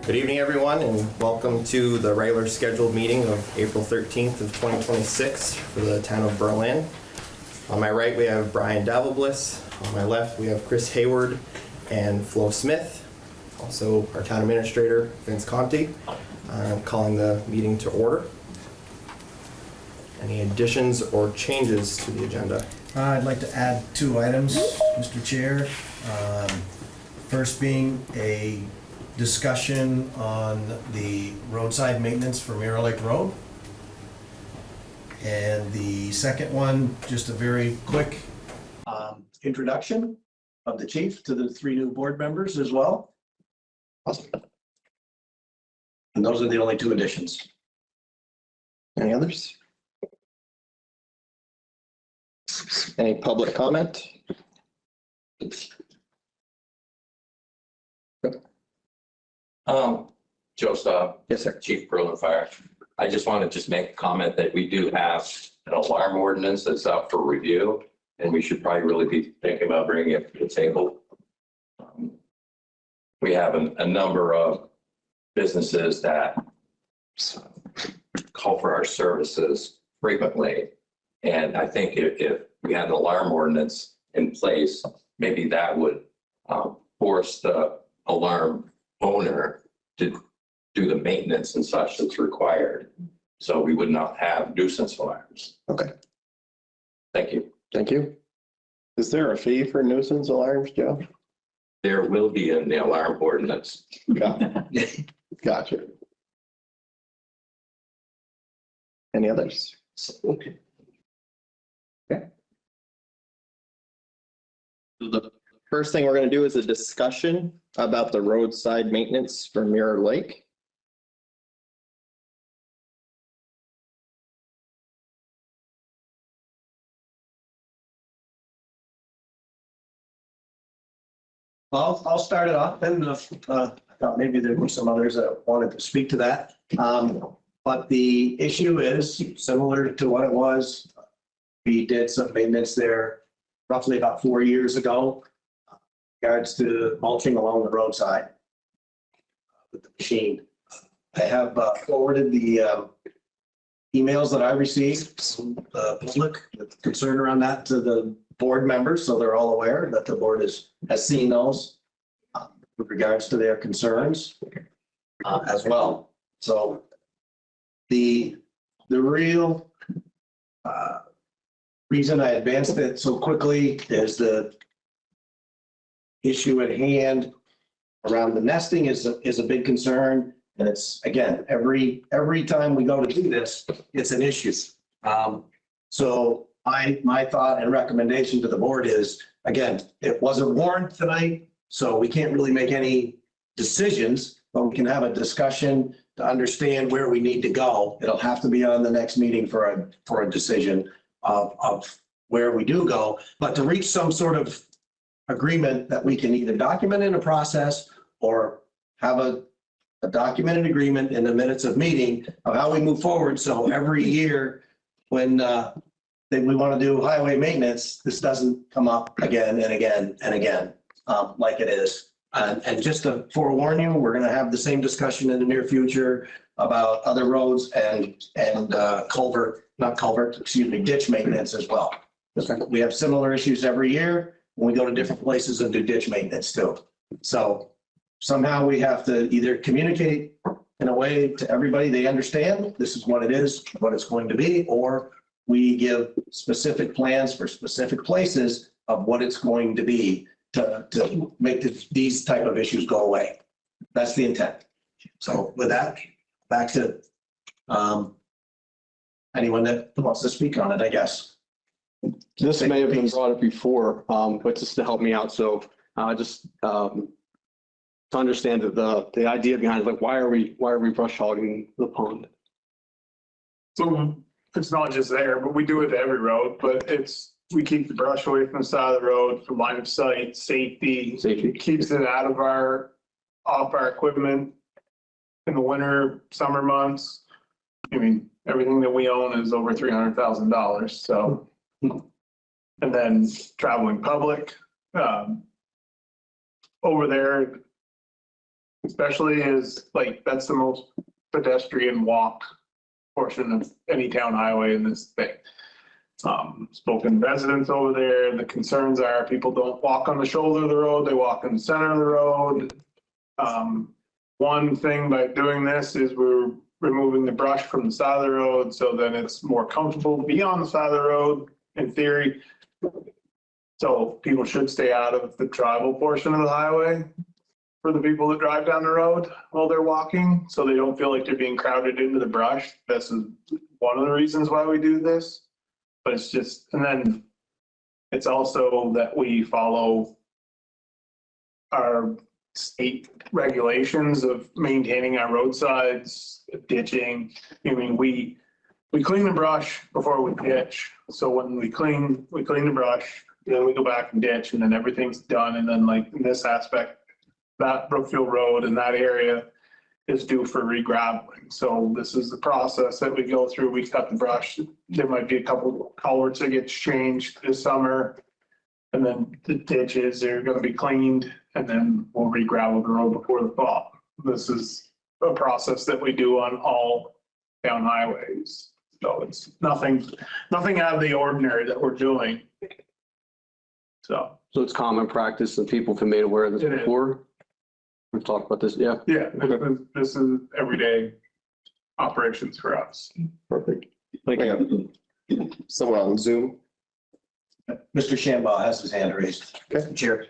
Good evening, everyone, and welcome to the regular scheduled meeting of April 13th of 2026 for the town of Berlin. On my right, we have Brian Davelbliss. On my left, we have Chris Hayward and Flo Smith. Also, our town administrator, Vince Conti. I'm calling the meeting to order. Any additions or changes to the agenda? I'd like to add 2 items, Mr. Chair. First being a discussion on the roadside maintenance for Mirror Lake Road. And the second one, just a very quick introduction of the chief to the 3 new board members as well. Awesome. And those are the only 2 additions. Any others? Any public comment? Joe Staub. Yes, sir. Chief Berlin Fire. I just want to make a comment that we do have an alarm ordinance that's up for review, and we should probably really be thinking about bringing it to the table. We have a number of businesses that call for our services frequently, and I think if we had an alarm ordinance in place, maybe that would force the alarm owner to do the maintenance and such that's required. So we would not have nuisance alarms. Okay. Thank you. Thank you. Is there a fee for nuisance alarms, Joe? There will be in the alarm ordinance. Gotcha. Any others? Okay. The first thing we're going to do is a discussion about the roadside maintenance for Mirror Lake. I'll start it off, and I thought maybe there were some others that wanted to speak to that. But the issue is similar to what it was. We did some maintenance there roughly about 4 years ago, in regards to mulching along the roadside with the machine. I have forwarded the emails that I received from the public with concern around that to the board members, so they're all aware that the board has seen those with regards to their concerns as well. So the real reason I advanced it so quickly is the issue at hand around the nesting is a big concern. And it's, again, every time we go to do this, it's an issue. So my thought and recommendation to the board is, again, it wasn't warned tonight, so we can't really make any decisions, but we can have a discussion to understand where we need to go. It'll have to be on the next meeting for a decision of where we do go, but to reach some sort of agreement that we can either document in a process or have a documented agreement in the minutes of meeting of how we move forward. So every year when we want to do highway maintenance, this doesn't come up again and again and again like it is. And just to forewarn you, we're going to have the same discussion in the near future about other roads and ditch maintenance as well. We have similar issues every year when we go to different places and do ditch maintenance too. So somehow we have to either communicate in a way to everybody they understand this is what it is, what it's going to be, or we give specific plans for specific places of what it's going to be to make these type of issues go away. That's the intent. So with that, back to anyone that wants to speak on it, I guess. This may have been brought up before, but just to help me out. So just to understand the idea behind it, like why are we brush hogging the pond? So it's not just there, but we do it to every road, but we keep the brush away from the side of the road for line of sight, safety. Keeps it out of off our equipment in the winter, summer months. I mean, everything that we own is over $300,000. So, and then traveling public over there, especially as like, that's the most pedestrian walk portion of any town highway in this thing. Spoken to residents over there, the concerns are people don't walk on the shoulder of the road, they walk in the center of the road. One thing by doing this is we're removing the brush from the side of the road, so then it's more comfortable to be on the side of the road, in theory. So people should stay out of the travel portion of the highway for the people that drive down the road while they're walking, so they don't feel like they're being crowded into the brush. This is one of the reasons why we do this. But it's just, and then it's also that we follow our state regulations of maintaining our roadsides, ditching. I mean, we clean the brush before we ditch. So when we clean the brush, then we go back and ditch, and then everything's done. And then like in this aspect, that Brookfield Road in that area is due for regraveling. So this is the process that we go through. We cut the brush. There might be a couple culverts that get changed this summer. And then the ditches are going to be cleaned, and then we'll re-gravel the road before the fall. This is a process that we do on all town highways. So it's nothing out of the ordinary that we're doing. So it's common practice and people have been made aware of this It is. before? We've talked about this, yeah. yeah, this is everyday operations for us. Perfect. We have someone on Zoom. Mr. Shambaugh has his hand raised. Okay. Mr. Chair.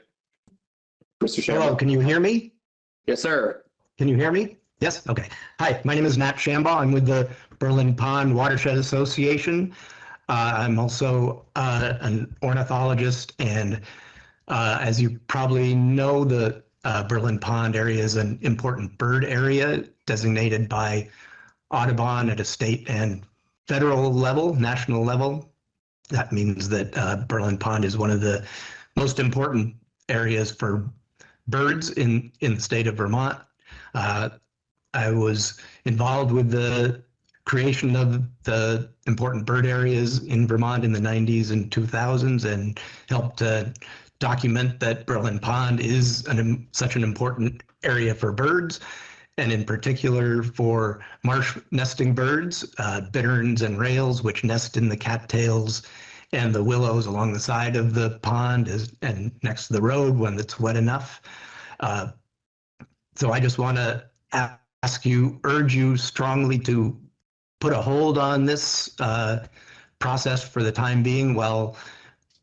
Mr. Hello, Shamrock. can you hear me? Yes, sir. Can you hear me? Yes? Okay. Hi, my name is Nat Shambaugh. I'm with the Berlin Pond Watershed Association. I'm also an ornithologist, and as you probably know, the Berlin Pond area is an important bird area designated by Audubon at a state and federal level, national level. That means that Berlin Pond is one of the most important areas for birds in the state of Vermont. I was involved with the creation of the important bird areas in Vermont in the 90s and 2000s and helped document that Berlin Pond is such an important area for birds, and in particular for marsh nesting birds, bitterns and rails, which nest in the cattails and the willows along the side of the pond and next to the road when it's wet enough. So I just want to urge you strongly to put a hold on this process for the time being while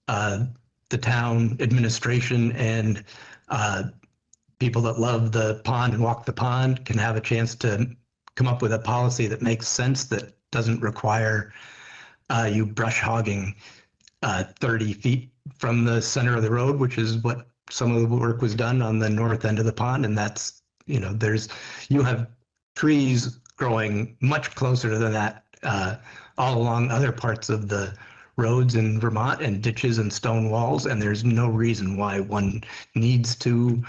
the town administration and people that love the pond and walk the pond can have a chance to come up with a policy that makes sense, that doesn't require you brush hogging 30 feet from the center of the road, which is what some of the work was done on the north end of the pond. And that's, you have trees growing much closer than that all along other parts of the roads in Vermont, and ditches and stone walls, and there's no reason why one needs to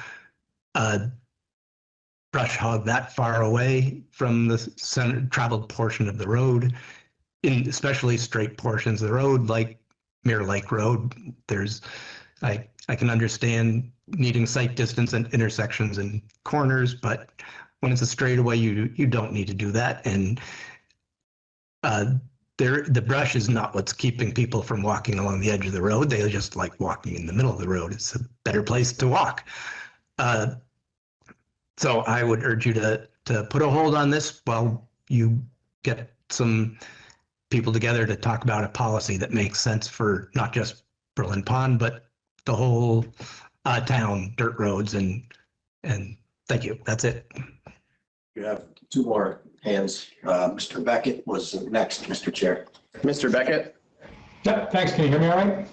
brush hog that far away from the center traveled portion of the road, in especially straight portions of the road like Mirror Lake Road. I can understand needing sight distance and intersections and corners, but when it's a straightaway, you don't need to do that. And the brush is not what's keeping people from walking along the edge of the road. They just like walking in the middle of the road. It's a better place to walk. So I would urge you to put a hold on this while you get some people together to talk about a policy that makes sense for not just Berlin Pond, but the whole town, dirt roads, and thank you. That's it. You have two more hands. Mr. Beckett was next, Mr. Chair. Mr. Beckett? Yeah, thanks. Can you hear me all right?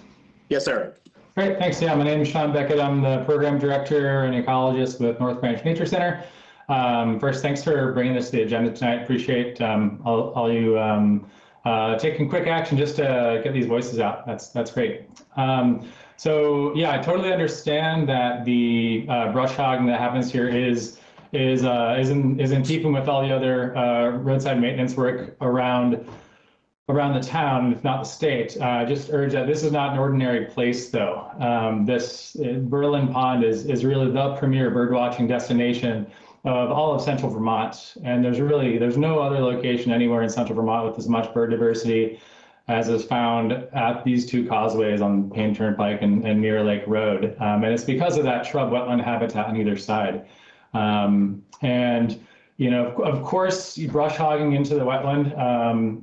Yes, sir. Great, thanks. Yeah, my name is Sean Beckett. I'm the program director and ecologist with North Branch Nature Center. First, thanks for bringing this to the agenda tonight. Appreciate all you taking quick action just to get these voices out. That's great. So yeah, I totally understand that the brush hogging that happens here is in keeping with all the other roadside maintenance work around the town, if not the state. Just urge that this is not an ordinary place, though. This Berlin Pond is really the premier bird watching destination of all of central Vermont. And there's no other location anywhere in central Vermont with as much bird diversity as is found at these two causeways on Payne Turnpike and Mirror Lake Road. And it's because of that shrub wetland habitat on either side. And, you know, of course, brush hogging into the wetland,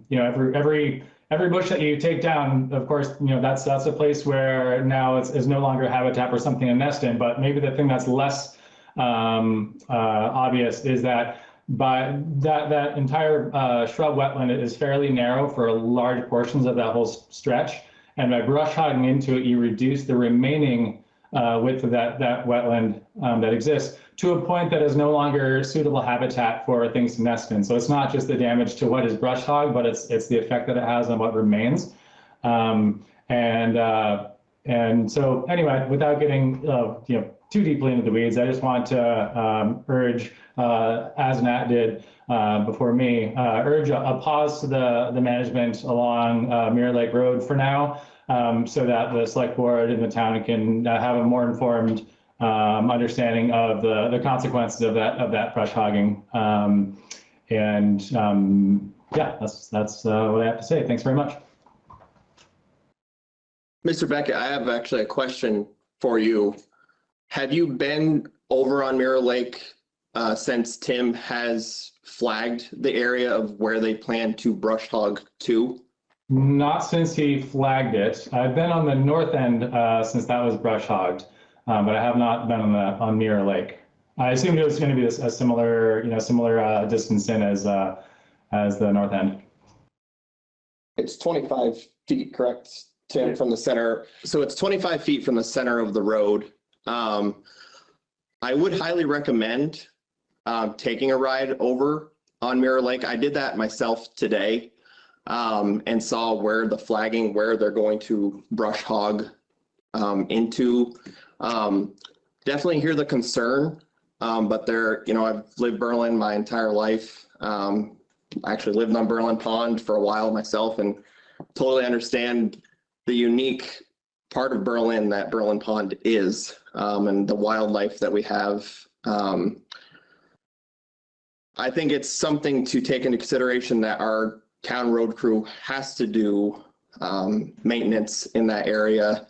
you know, every bush that you take down, of course, you know, that's a place where now it's no longer a habitat for something to nest in. But maybe the thing that's less obvious is that that entire shrub wetland is fairly narrow for large portions of that whole stretch. And by brush hogging into it, you reduce the remaining width of that wetland that exists to a point that is no longer suitable habitat for things to nest in. So it's not just the damage to what is brush hog, but it's the effect that it has on what remains. And so anyway, without getting you know, too deeply into the weeds, I just want to urge, as Nat did before me, urge a pause to the management along Mirror Lake Road for now, so that the select board and the town can have a more informed understanding of the consequences of that brush hogging. Yeah, that's what I have to say. Thanks very much. Mr. Beckett, I have actually a question for you. Have you been over on Mirror Lake since Tim has flagged the area of where they plan to brush hog to? Not since he flagged it. I've been on the north end since that was brush hogged, but I have not been on Mirror Lake. I assumed it was going to be a similar, you know, similar distance in as the north end. It's 25 feet, correct, Tim, from the center? So it's 25 feet from the center of the road. I would highly recommend taking a ride over on Mirror Lake. I did that myself today and saw where the flagging, where they're going to brush hog into. Definitely hear the concern, but there, you know, I've lived Berlin my entire life. Actually lived on Berlin Pond for a while myself and totally understand the unique part of Berlin that Berlin Pond is, and the wildlife that we have. I think it's something to take into consideration that our town road crew has to do maintenance in that area,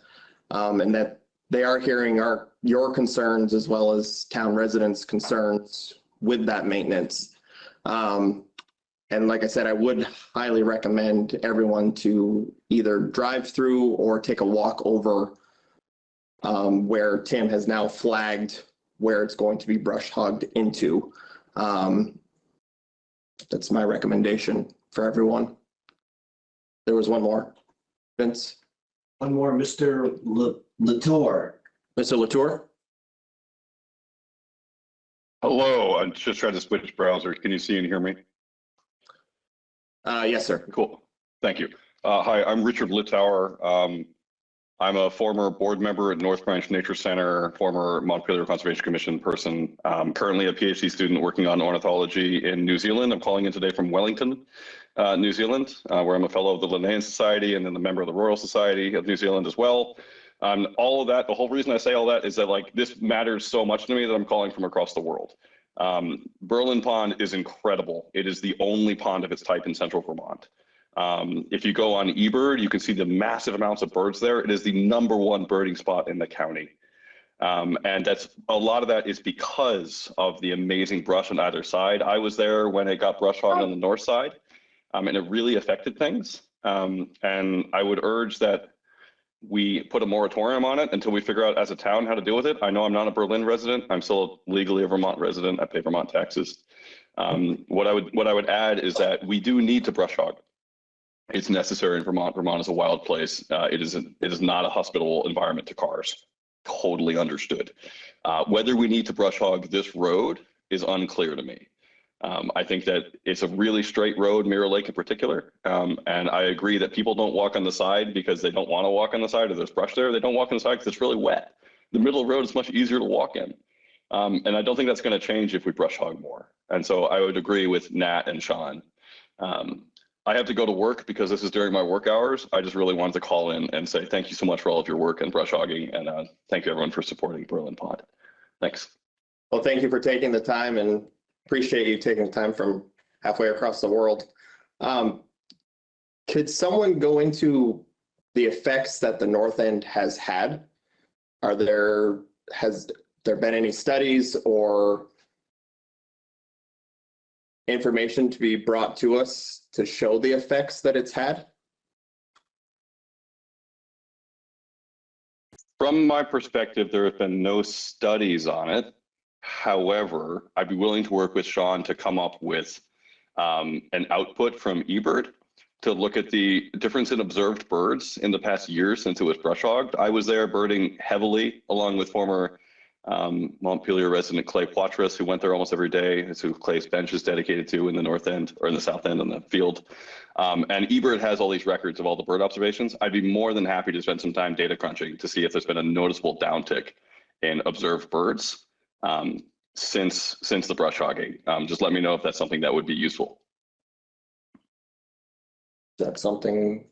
and that they are hearing your concerns as well as town residents' concerns with that maintenance. And like I said, I would highly recommend everyone to either drive through or take a walk over where Tim has now flagged where it's going to be brush hogged into. That's my recommendation for everyone. There was one more. Vince? One more, Mr. Latour. Mr. Latour? Hello, I'm just trying to switch browsers. Can you see and hear me? Yes, sir. Cool. Thank you. Hi, I'm Richard Littauer. I'm a former board member at North Branch Nature Center, former Montpelier Conservation Commission person, currently a PhD student working on ornithology in New Zealand. I'm calling in today from Wellington, New Zealand, where I'm a fellow of the Linnaean Society and then a member of the Royal Society of New Zealand as well. All of that, the whole reason I say all that is that like this matters so much to me that I'm calling from across the world. Berlin Pond is incredible. It is the only pond of its type in central Vermont. If you go on eBird, you can see the massive amounts of birds there. It is the #1 birding spot in the county. And that's a lot of that is because of the amazing brush on either side. I was there when it got brush hogged on the north side, and it really affected things. And I would urge that we put a moratorium on it until we figure out as a town how to deal with it. I know I'm not a Berlin resident. I'm still legally a Vermont resident. I pay Vermont taxes. What I would add is that we do need to brush hog. It's necessary in Vermont. Vermont is a wild place. It is not a hospitable environment to cars. Totally understood. Whether we need to brush hog this road is unclear to me. I think that it's a really straight road, Mirror Lake in particular. And I agree that people don't walk on the side because they don't want to walk on the side or there's brush there. They don't walk on the side because it's really wet. The middle of the road is much easier to walk in. And I don't think that's going to change if we brush hog more. And so I would agree with Nat and Sean. I have to go to work because this is during my work hours. I just really wanted to call in and say thank you so much for all of your work and brush hogging. And thank you everyone for supporting Berlin Pond. Thanks. Well, thank you for taking the time and appreciate you taking the time from halfway across the world. Could someone go into the effects that the north end has had? Has there been any studies or information to be brought to us to show the effects that it's had? From my perspective, there have been no studies on it. However, I'd be willing to work with Sean to come up with an output from eBird to look at the difference in observed birds in the past year since it was brush hogged. I was there birding heavily along with former Montpelier resident Clay Poitras, who went there almost every day. It's who Clay's bench is dedicated to in the north end or in the south end on the field. And eBird has all these records of all the bird observations. I'd be more than happy to spend some time data crunching to see if there's been a noticeable downtick in observed birds since the brush hogging. Just let me know if that's something that would be useful. That's something,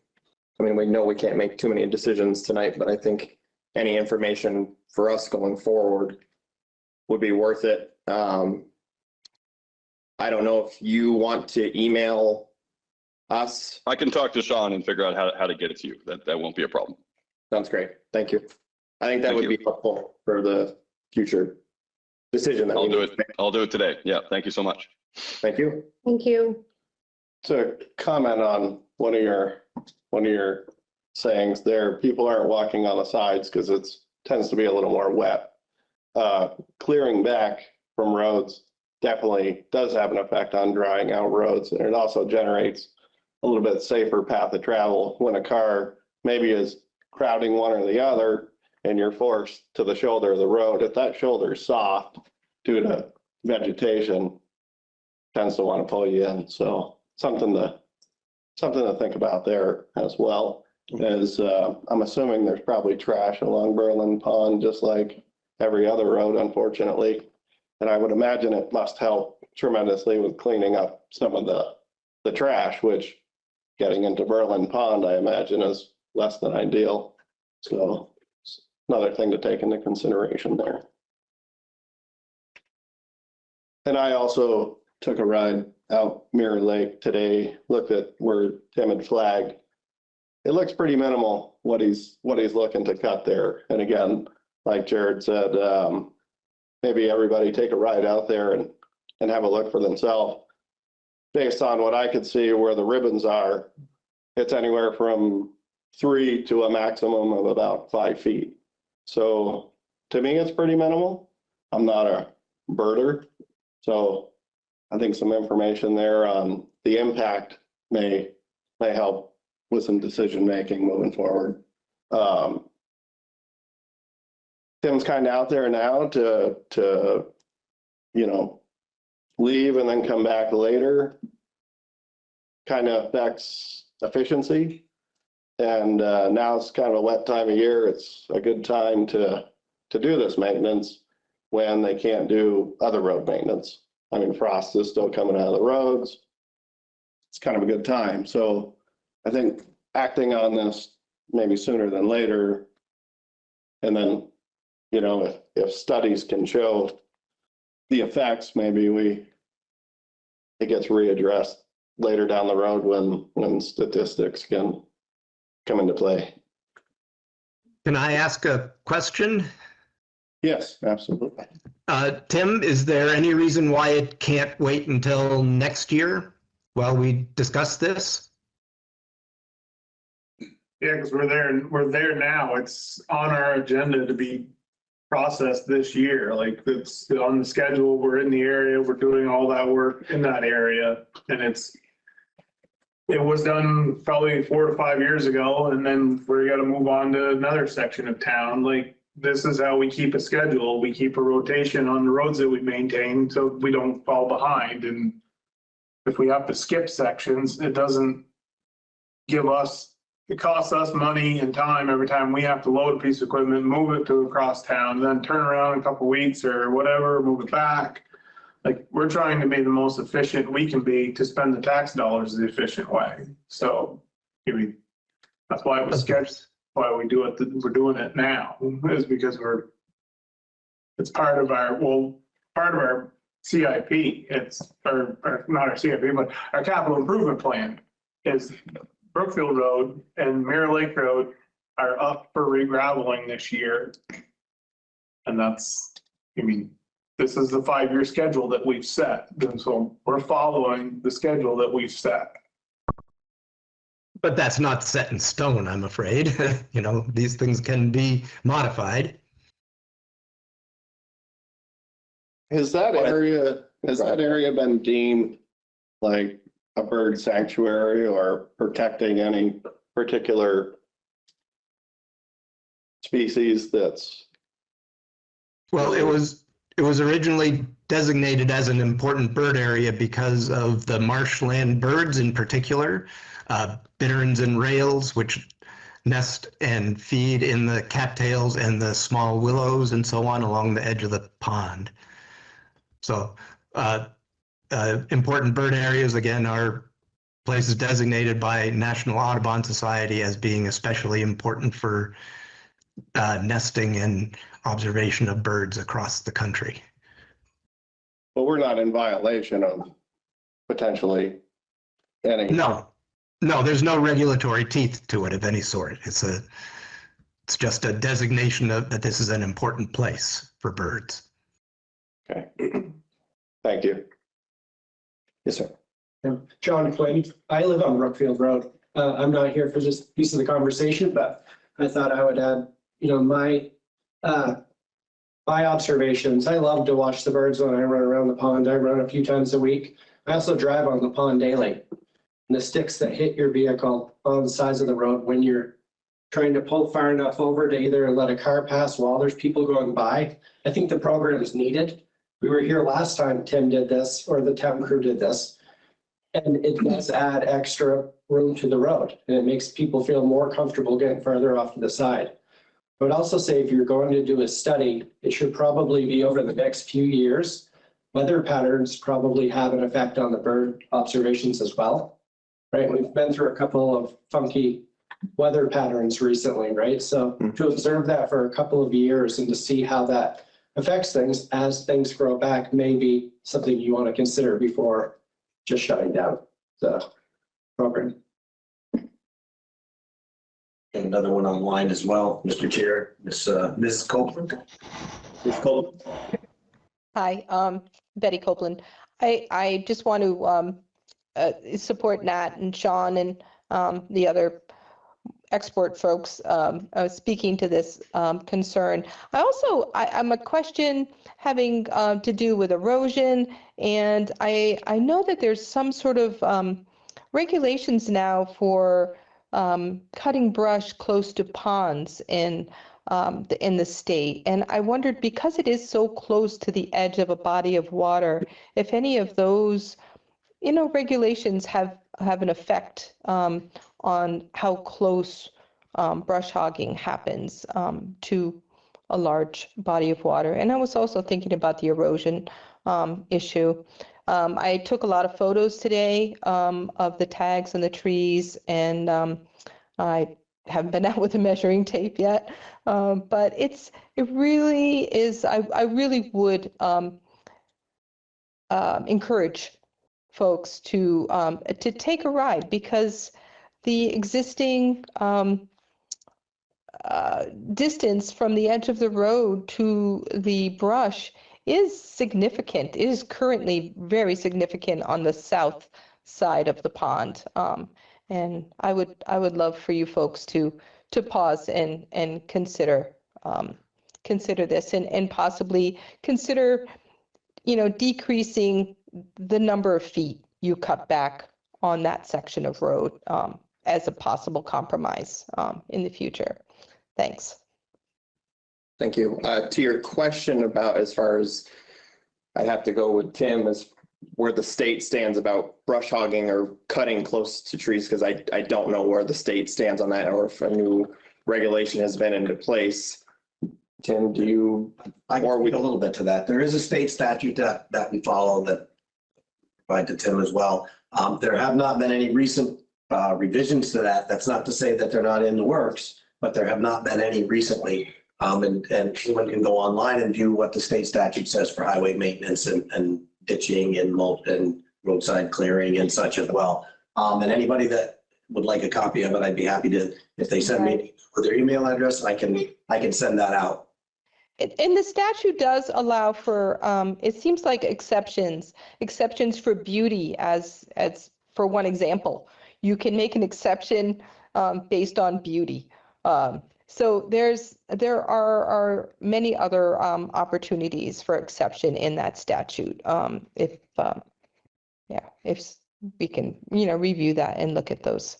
I mean, we know we can't make too many decisions tonight, but I think any information for us going forward would be worth it. I don't know if you want to email us. I can talk to Sean and figure out how to get it to you. That won't be a problem. Sounds great. Thank you. I think that would be helpful for the future decision that I'll we do need it. to make. I'll do it today. Yeah. Thank you so much. Thank you. Thank you. To comment on one of your sayings there, people aren't walking on the sides because it tends to be a little more wet. Clearing back from roads definitely does have an effect on drying out roads, and it also generates a little bit safer path of travel when a car maybe is crowding one or the other and you're forced to the shoulder of the road. If that shoulder is soft due to vegetation, tends to want to pull you in. So something to think about there as well. Is I'm assuming there's probably trash along Berlin Pond, just like every other road, unfortunately. And I would imagine it must help tremendously with cleaning up some of the trash, which getting into Berlin Pond, I imagine, is less than ideal. So it's another thing to take into consideration there. And I also took a ride out Mirror Lake today, looked at where Tim had flagged. It looks pretty minimal what he's looking to cut there. And again, like Jared said, maybe everybody take a ride out there and have a look for themselves. Based on what I could see where the ribbons are, it's anywhere from 3 to a maximum of about 5 feet. So to me, it's pretty minimal. I'm not a birder, so I think some information there on the impact may help with some decision-making moving forward. Tim's kind of out there now to, you know, leave and then come back later. Kind of affects efficiency. And now it's kind of a wet time of year. It's a good time to do this maintenance when they can't do other road maintenance. I mean, frost is still coming out of the roads. It's kind of a good time. So I think acting on this maybe sooner than later, and then, you know, if studies can show the effects, maybe it gets readdressed later down the road when statistics can come into play. Can I ask a question? Yes, absolutely. Tim, is there any reason why it can't wait until next year while we discuss this? Yeah, because we're there now. It's on our agenda to be processed this year. Like, it's on the schedule. We're in the area. We're doing all that work in that area. And it was done probably 4 to 5 years ago. And then we got to move on to another section of town. Like, this is how we keep a schedule. We keep a rotation on the roads that we maintain so we don't fall behind. And if we have to skip sections, it costs us money and time every time we have to load a piece of equipment, move it to across town, then turn around in a couple of weeks or whatever, move it back. Like, we're trying to be the most efficient we can be to spend the tax dollars the efficient way. So, I mean, that's why it was scheduled, why we do it. We're doing it now is because it's part of our, well, part of our CIP. It's, or not our CIP, but our capital improvement plan is Brookfield Road and Mirror Lake Road are up for re-graveling this year. And that's, I mean, this is the 5-year schedule that we've set. And so we're following the schedule that we've set. But that's not set in stone, I'm afraid. You know, these things can be modified. Has that area been deemed like a bird sanctuary or protecting any particular species that's? Well, it was originally designated as an important bird area because of the marshland birds in particular, bitterns and rails, which nest and feed in the cattails and the small willows and so on along the edge of the pond. So important bird areas, again, are places designated by National Audubon Society as being especially important for nesting and observation of birds across the country. But we're not in violation of potentially any. No, there's no regulatory teeth to it of any sort. It's just a designation of that this is an important place for birds. Okay. Thank you. Yes, sir. John Quinn. I live on Brookfield Road. I'm not here for this piece of the conversation, but I thought I would add, you know, my observations. I love to watch the birds when I run around the pond. I run a few times a week. I also drive on the pond daily. And the sticks that hit your vehicle on the sides of the road when you're trying to pull far enough over to either let a car pass while there's people going by. I think the program is needed. We were here last time Tim did this, or the town crew did this. And it does add extra room to the road, and it makes people feel more comfortable getting further off to the side. I would also say if you're going to do a study, it should probably be over the next few years. Weather patterns probably have an effect on the bird observations as well, right? We've been through a couple of funky weather patterns recently, right? So to observe that for a couple of years and to see how that affects things as things grow back may be something you want to consider before just shutting down the program. And another one online as well, Mr. Chair, Mrs. Copeland. Ms. Copeland. Hi, Betty Copeland. I just want to support Nat and Sean and the other export folks speaking to this concern. I'm a question having to do with erosion, and I know that there's some sort of regulations now for cutting brush close to ponds in the state. And I wondered, because it is so close to the edge of a body of water, if any of those, you know, regulations have an effect on how close brush hogging happens to a large body of water. And I was also thinking about the erosion issue. I took a lot of photos today of the tags and the trees, and I haven't been out with a measuring tape yet, but it really is. I really would encourage folks to take a ride, because the existing distance from the edge of the road to the brush is significant. It is currently very significant on the south side of the pond. And I would love for you folks to pause and consider this, and possibly consider, you know, decreasing the number of feet you cut back on that section of road as a possible compromise in the future. Thanks. Thank you. To your question about, as far as, I'd have to go with Tim, as where the state stands about brush hogging or cutting close to trees, because I don't know where the state stands on that, or if a new regulation has been into place. Tim, do you? I can read a little bit to that. There is a state statute that we follow that provide to Tim as well. There have not been any recent revisions to that. That's not to say that they're not in the works, but there have not been any recently. And anyone can go online and view what the state statute says for highway maintenance and ditching and roadside clearing and such as well. And anybody that would like a copy of it, I'd be happy to, if they send me their email address, I can send that out. And the statute does allow for, it seems like exceptions for beauty as for one example. You can make an exception based on beauty. So there are many other opportunities for exception in that statute. If we can, review that and look at those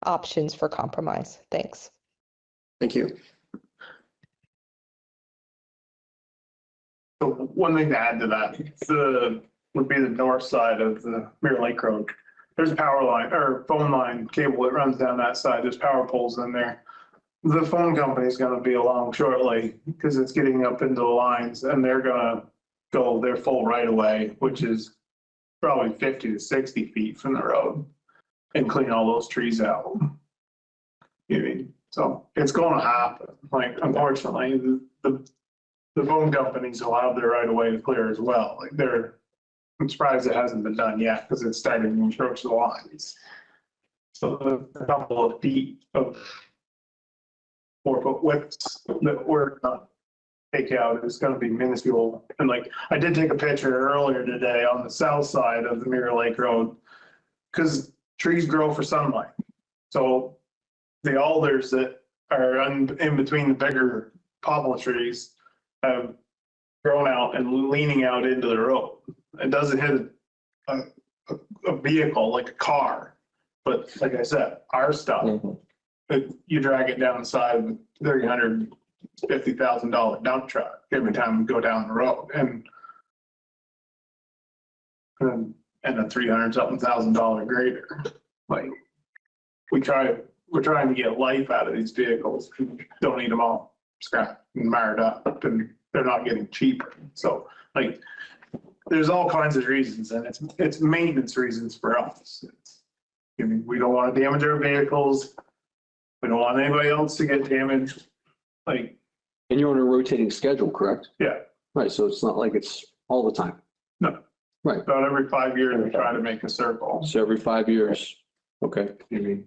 options for compromise. Thanks. Thank you. So one thing to add to that, would be the north side of the Mirror Lake Road. There's a power line or phone line cable that runs down that side. There's power poles in there. The phone company is going to be along shortly because it's getting up into the lines, and they're going to go their full right of way, which is probably 50 to 60 feet from the road, and clean all those trees out. So it's going to happen. Like, unfortunately, the phone companies will have their right of way to clear as well. Like, I'm surprised it hasn't been done yet because it's starting to approach the lines. So a couple of feet of 4-foot widths that we're gonna take out is going to be minuscule. And like, I did take a picture earlier today on the south side of the Mirror Lake Road because trees grow for sunlight. So the alders that are in between the bigger poplar trees have grown out and leaning out into the road. It doesn't hit a vehicle like a car, but like I said, our stuff, you drag it down the side of a $350,000 dump truck every time we go down the road, and a $300-something grader. Like, we're trying to get life out of these vehicles. We don't need them all scrapped and mired up, and they're not getting cheaper. So like, there's all kinds of reasons, and it's maintenance reasons for us. We don't want to damage our vehicles. We don't want anybody else to get damaged. Like, And you're on a rotating schedule, correct? yeah, Right, so it's not like it's all the time. no. Right. About every 5 years, we try to make a circle. So every 5 years, okay.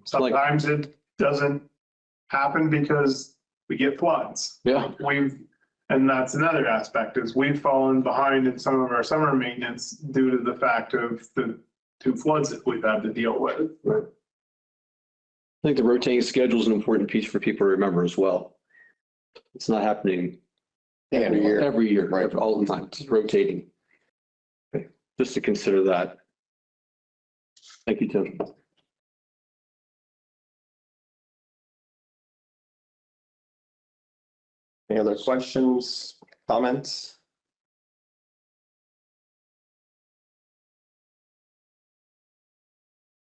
Sometimes it doesn't happen because we get floods. Yeah. And that's another aspect, is we've fallen behind in some of our summer maintenance due to the fact of the 2 floods that we've had to deal with. I think the rotating schedule is an important piece for people to remember as well. It's not happening every year, right, all the time. It's rotating. Okay. Just to consider that. Thank you, Tim. Any other questions, comments?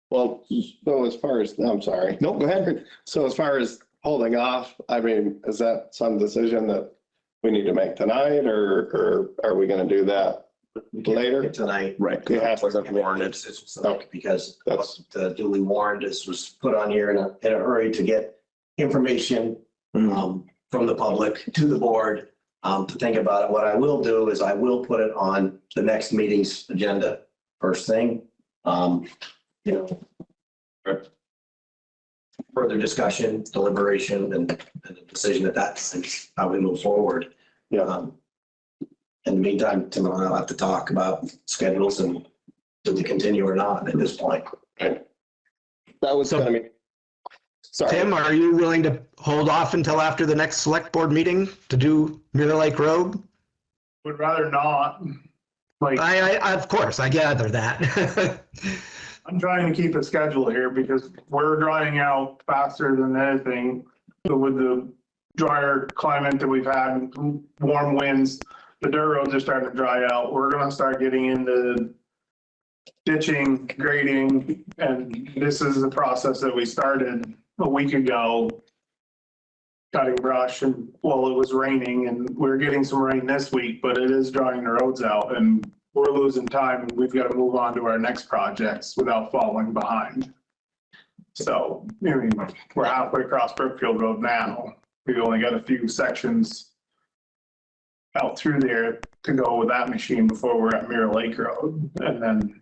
Well, so as far as, I'm sorry. No, go ahead. So as far as holding off, I mean, is that some decision that we need to make tonight, or are we going to do that later? Tonight. Right. It wasn't warned, it's because That's duly warned, this was put on here in a hurry to get information from the public to the board to think about it. What I will do is I will put it on the next meeting's agenda first thing. Further discussion, deliberation, and a decision at that time, how we move forward. Yeah. In the meantime, Tim and I will have to talk about schedules and do we continue or not at this point. that was So- going to be. Sorry. Tim, are you willing to hold off until after the next select board meeting to do Mirror Lake Road? Would rather not. Like, I of course, I gather that. I'm trying to keep a schedule here because we're drying out faster than anything. With the drier climate that we've had, warm winds, the dirt roads are starting to dry out. We're gonna start getting into ditching, grading, and this is the process that we started a week ago. Cutting brush, and well, it was raining, and we're getting some rain this week, but it is drying the roads out, and we're losing time, and we've got to move on to our next projects without falling behind. So, I mean, we're halfway across Brookfield Road now. we only got a few sections out through there to go with that machine before we're at Mirror Lake Road. And then,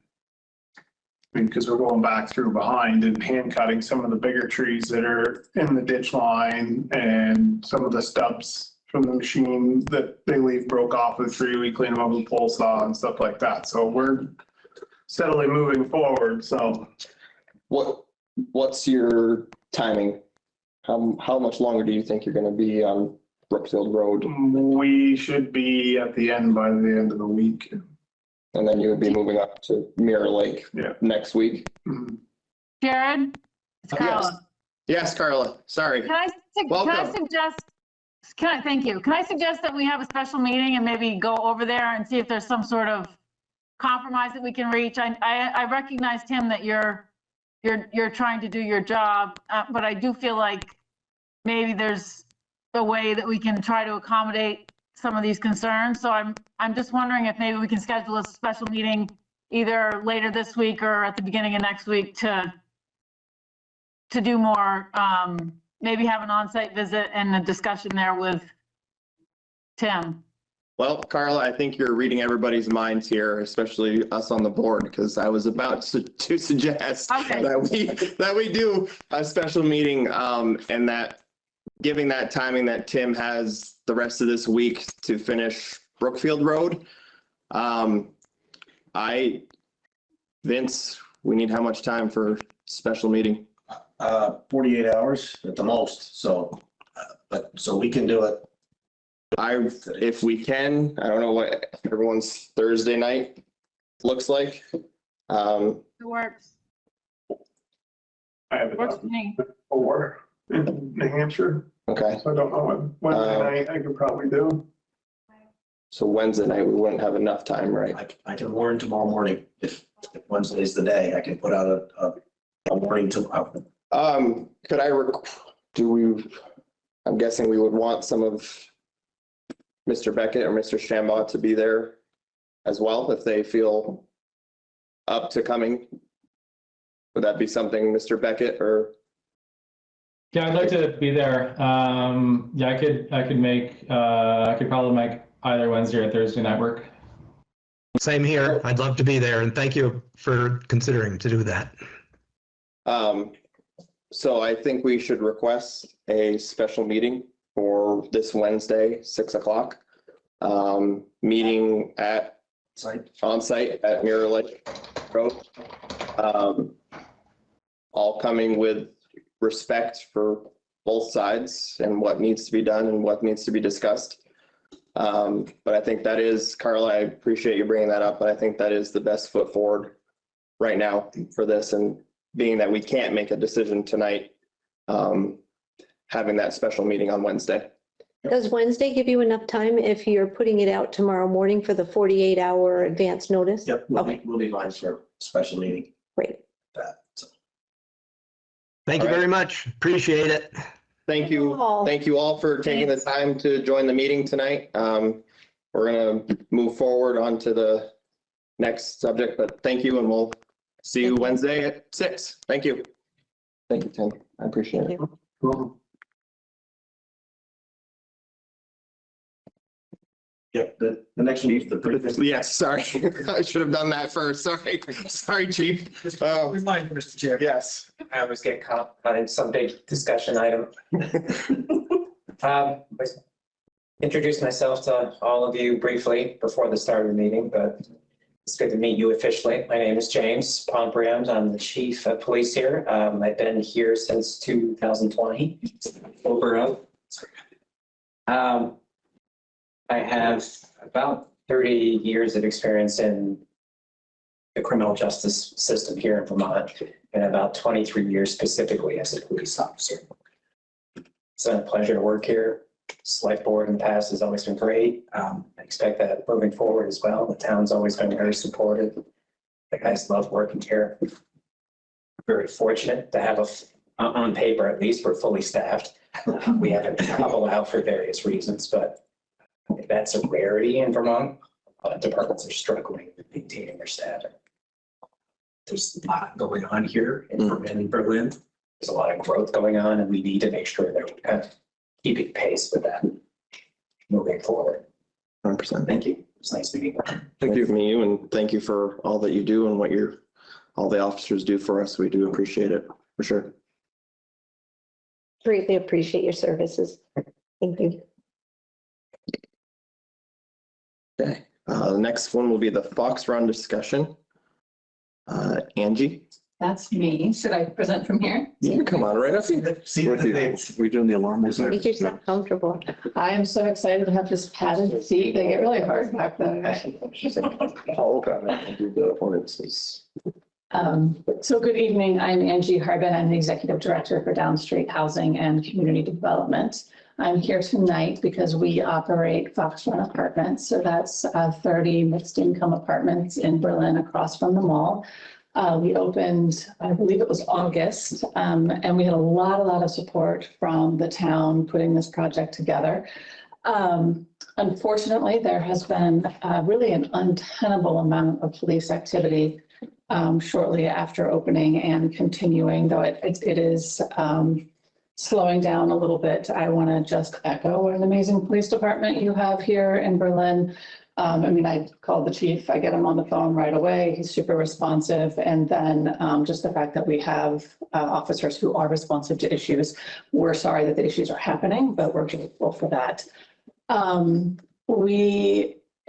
I mean, because we're going back through behind and hand cutting some of the bigger trees that are in the ditch line and some of the stubs from the machine that they leave broke off of the tree. We clean them up with a pole saw and stuff like that. So we're steadily moving forward. So what's your timing? How much longer do you think you're gonna be on Brookfield Road? we should be at the end by the end of the week. And then you would be moving up to Mirror Lake Yeah. next week? Jared? It's Carla. Yes, Carla, sorry. Can I Welcome. suggest, thank you. Can I suggest that we have a special meeting and maybe go over there and see if there's some sort of compromise that we can reach? I recognize, Tim, that you're trying to do your job, but I do feel like maybe there's a way that we can try to accommodate some of these concerns. So I'm just wondering if maybe we can schedule a special meeting either later this week or at the beginning of next week to do more, maybe have an on-site visit and a discussion there with Tim. Well, Carla, I think you're reading everybody's minds here, especially us on the board, because I was about to suggest Okay. that we do a special meeting, and that giving that timing that Tim has the rest of this week to finish Brookfield Road. Vince, we need how much time for special meeting? 48 hours at the most. So, so we can do it. If we can, I don't know what everyone's Thursday night looks like. It works. I have it Works on for me. 4 in New Hampshire. Okay, So I don't know what Wednesday night I could probably do. so Wednesday night, we wouldn't have enough time, right? I can warn tomorrow morning. If Wednesday's the day, I can put out a warning tomorrow. Could I'm guessing we would want some of Mr. Beckett or Mr. Shambaugh to be there as well, if they feel up to coming. Would that be something, Mr. Beckett, or? Yeah, I'd like to be there. Yeah, I could probably make either Wednesday or Thursday night work. Same here. I'd love to be there, and thank you for considering to do that. So I think we should request a special meeting for this Wednesday, 6 o'clock. Meeting on site at Mirror Lake Road. All coming with respect for both sides and what needs to be done and what needs to be discussed. But I think that is, Carla, I appreciate you bringing that up, but I think that is the best foot forward right now for this, and being that we can't make a decision tonight, having that special meeting on Wednesday. Does Wednesday give you enough time if you're putting it out tomorrow morning for the 48-hour advance notice? Yep, we'll be fine for a special meeting. Great. Thank you very much. Appreciate it. Thank you. Thank you all for taking the time to join the meeting tonight. We're going to move forward onto the next subject, but thank you, and we'll see you Wednesday at 6. Thank you. Thank you, Tim. I appreciate it. Yep, the next one is the briefing. Yes, sorry. I should have done that first. Sorry. Sorry, Chief. Remind Mr. Chair. Yes. I always get caught on some big discussion item. Introduce myself to all of you briefly before the start of the meeting, but it's good to meet you officially. My name is James Pombriand. I'm the chief of police here. I've been here since 2020. Over. I have about 30 years of experience in the criminal justice system here in Vermont, and about 23 years specifically as a police officer. It's been a pleasure to work here. Selectboard in the past has always been great. I expect that moving forward as well. The town's always been very supportive. The guys love working here. Very fortunate to have on paper at least, we're fully staffed. We have a couple out for various reasons, but that's a rarity in Vermont. Departments are struggling with maintaining their staff. There's a lot going on here in Berlin. There's a lot of growth going on, and we need to make sure that we kind of keeping pace with that moving forward. 100%. Thank you. It's nice meeting you. Thank you from you, and thank you for all that you do and what all the officers do for us. We do appreciate it, for sure. Greatly appreciate your services. Thank you. Okay, the next one will be the Fox Run discussion. Angie? That's me. Should I present from here? You can come on right up here. See what we doing the alarm? Make yourself comfortable. I am so excited to have this padded seat. They get really hard back there. Oh, okay. Do the ordinances. So good evening. I'm Angie Harbin. I'm the Executive Director for Downstreet Housing and Community Development. I'm here tonight because we operate Fox Run Apartments. So that's 30 mixed income apartments in Berlin across from the mall. We opened, I believe it was August, and we had a lot of support from the town putting this project together. Unfortunately, there has been really an untenable amount of police activity shortly after opening and continuing, though it is slowing down a little bit. I want to just echo what an amazing police department you have here in Berlin. I mean, I called the chief, I get him on the phone right away. He's super responsive. And then just the fact that we have officers who are responsive to issues. We're sorry that the issues are happening, but we're grateful for that.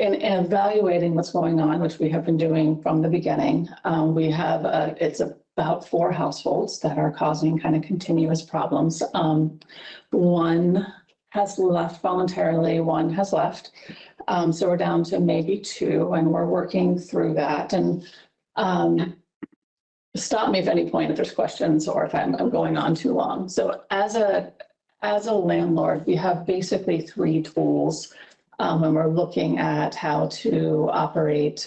In evaluating what's going on, which we have been doing from the beginning, we have, it's about 4 households that are causing kind of continuous problems. One has left voluntarily, one has left. So we're down to maybe 2, and we're working through that. And stop me at any point if there's questions or if I'm going on too long. So as a landlord, we have basically 3 tools when we're looking at how to operate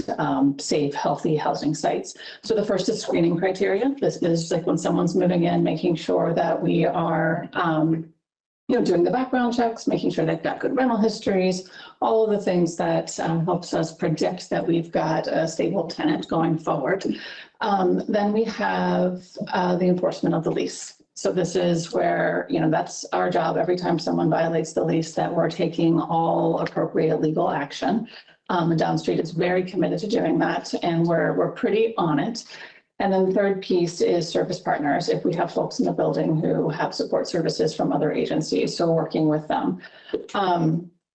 safe, healthy housing sites. So the first is screening criteria. This is like when someone's moving in, making sure that we are doing the background checks, making sure they've got good rental histories, all of the things that helps us predict that we've got a stable tenant going forward. Then we have the enforcement of the lease. So this is where, that's our job every time someone violates the lease, that we're taking all appropriate legal action. And Downstreet is very committed to doing that, and we're pretty on it. And then the third piece is service partners. If we have folks in the building who have support services from other agencies, so working with them.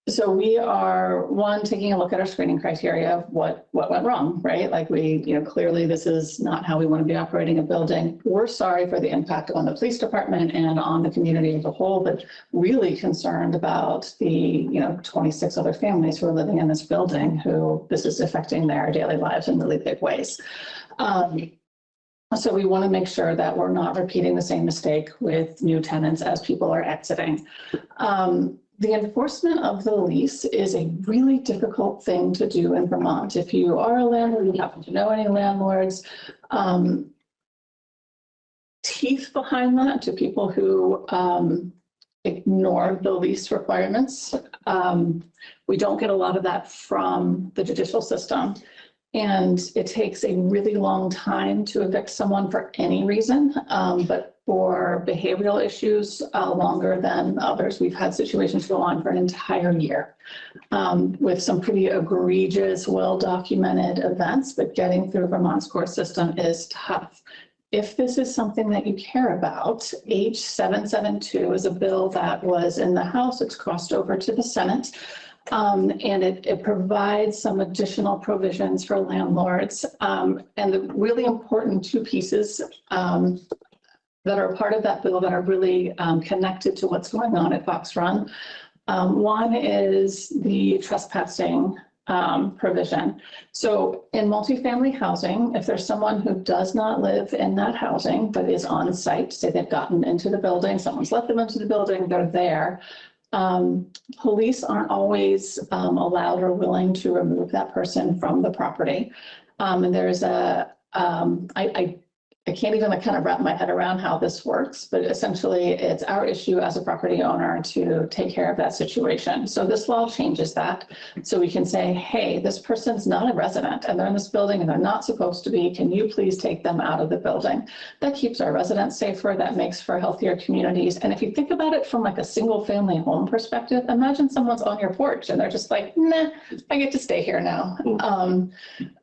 So we are, one, taking a look at our screening criteria of what went wrong, right? Like clearly this is not how we want to be operating a building. We're sorry for the impact on the police department and on the community as a whole, but really concerned about the 26 other families who are living in this building who this is affecting their daily lives in really big ways. So we want to make sure that we're not repeating the same mistake with new tenants as people are exiting. The enforcement of the lease is a really difficult thing to do in Vermont. If you are a landlord, you happen to know any landlords, teeth behind that to people who ignore the lease requirements. We don't get a lot of that from the judicial system. And it takes a really long time to evict someone for any reason, but for behavioral issues, longer than others. We've had situations go on for an entire year with some pretty egregious, well-documented events, but getting through Vermont's court system is tough. If this is something that you care about, H 772 is a bill that was in the House. It's crossed over to the Senate. And it provides some additional provisions for landlords. And the really important 2 pieces that are part of that bill that are really connected to what's going on at Fox Run. One is the trespassing provision. So in multifamily housing, if there's someone who does not live in that housing but is on site, say they've gotten into the building, someone's let them into the building, they're there. Police aren't always allowed or willing to remove that person from the property. And there's I can't even like kind of wrap my head around how this works, but essentially it's our issue as a property owner to take care of that situation. So this law changes that. So we can say, hey, this person's not a resident and they're in this building and they're not supposed to be. Can you please take them out of the building? That keeps our residents safer. That makes for healthier communities. And if you think about it from like a single family home perspective, imagine someone's on your porch and they're just like, nah, I get to stay here now.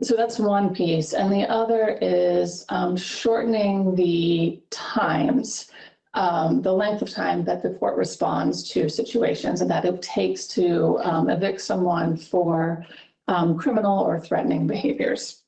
So that's one piece. And the other is shortening the times, the length of time that the court responds to situations and that it takes to evict someone for criminal or threatening behaviors.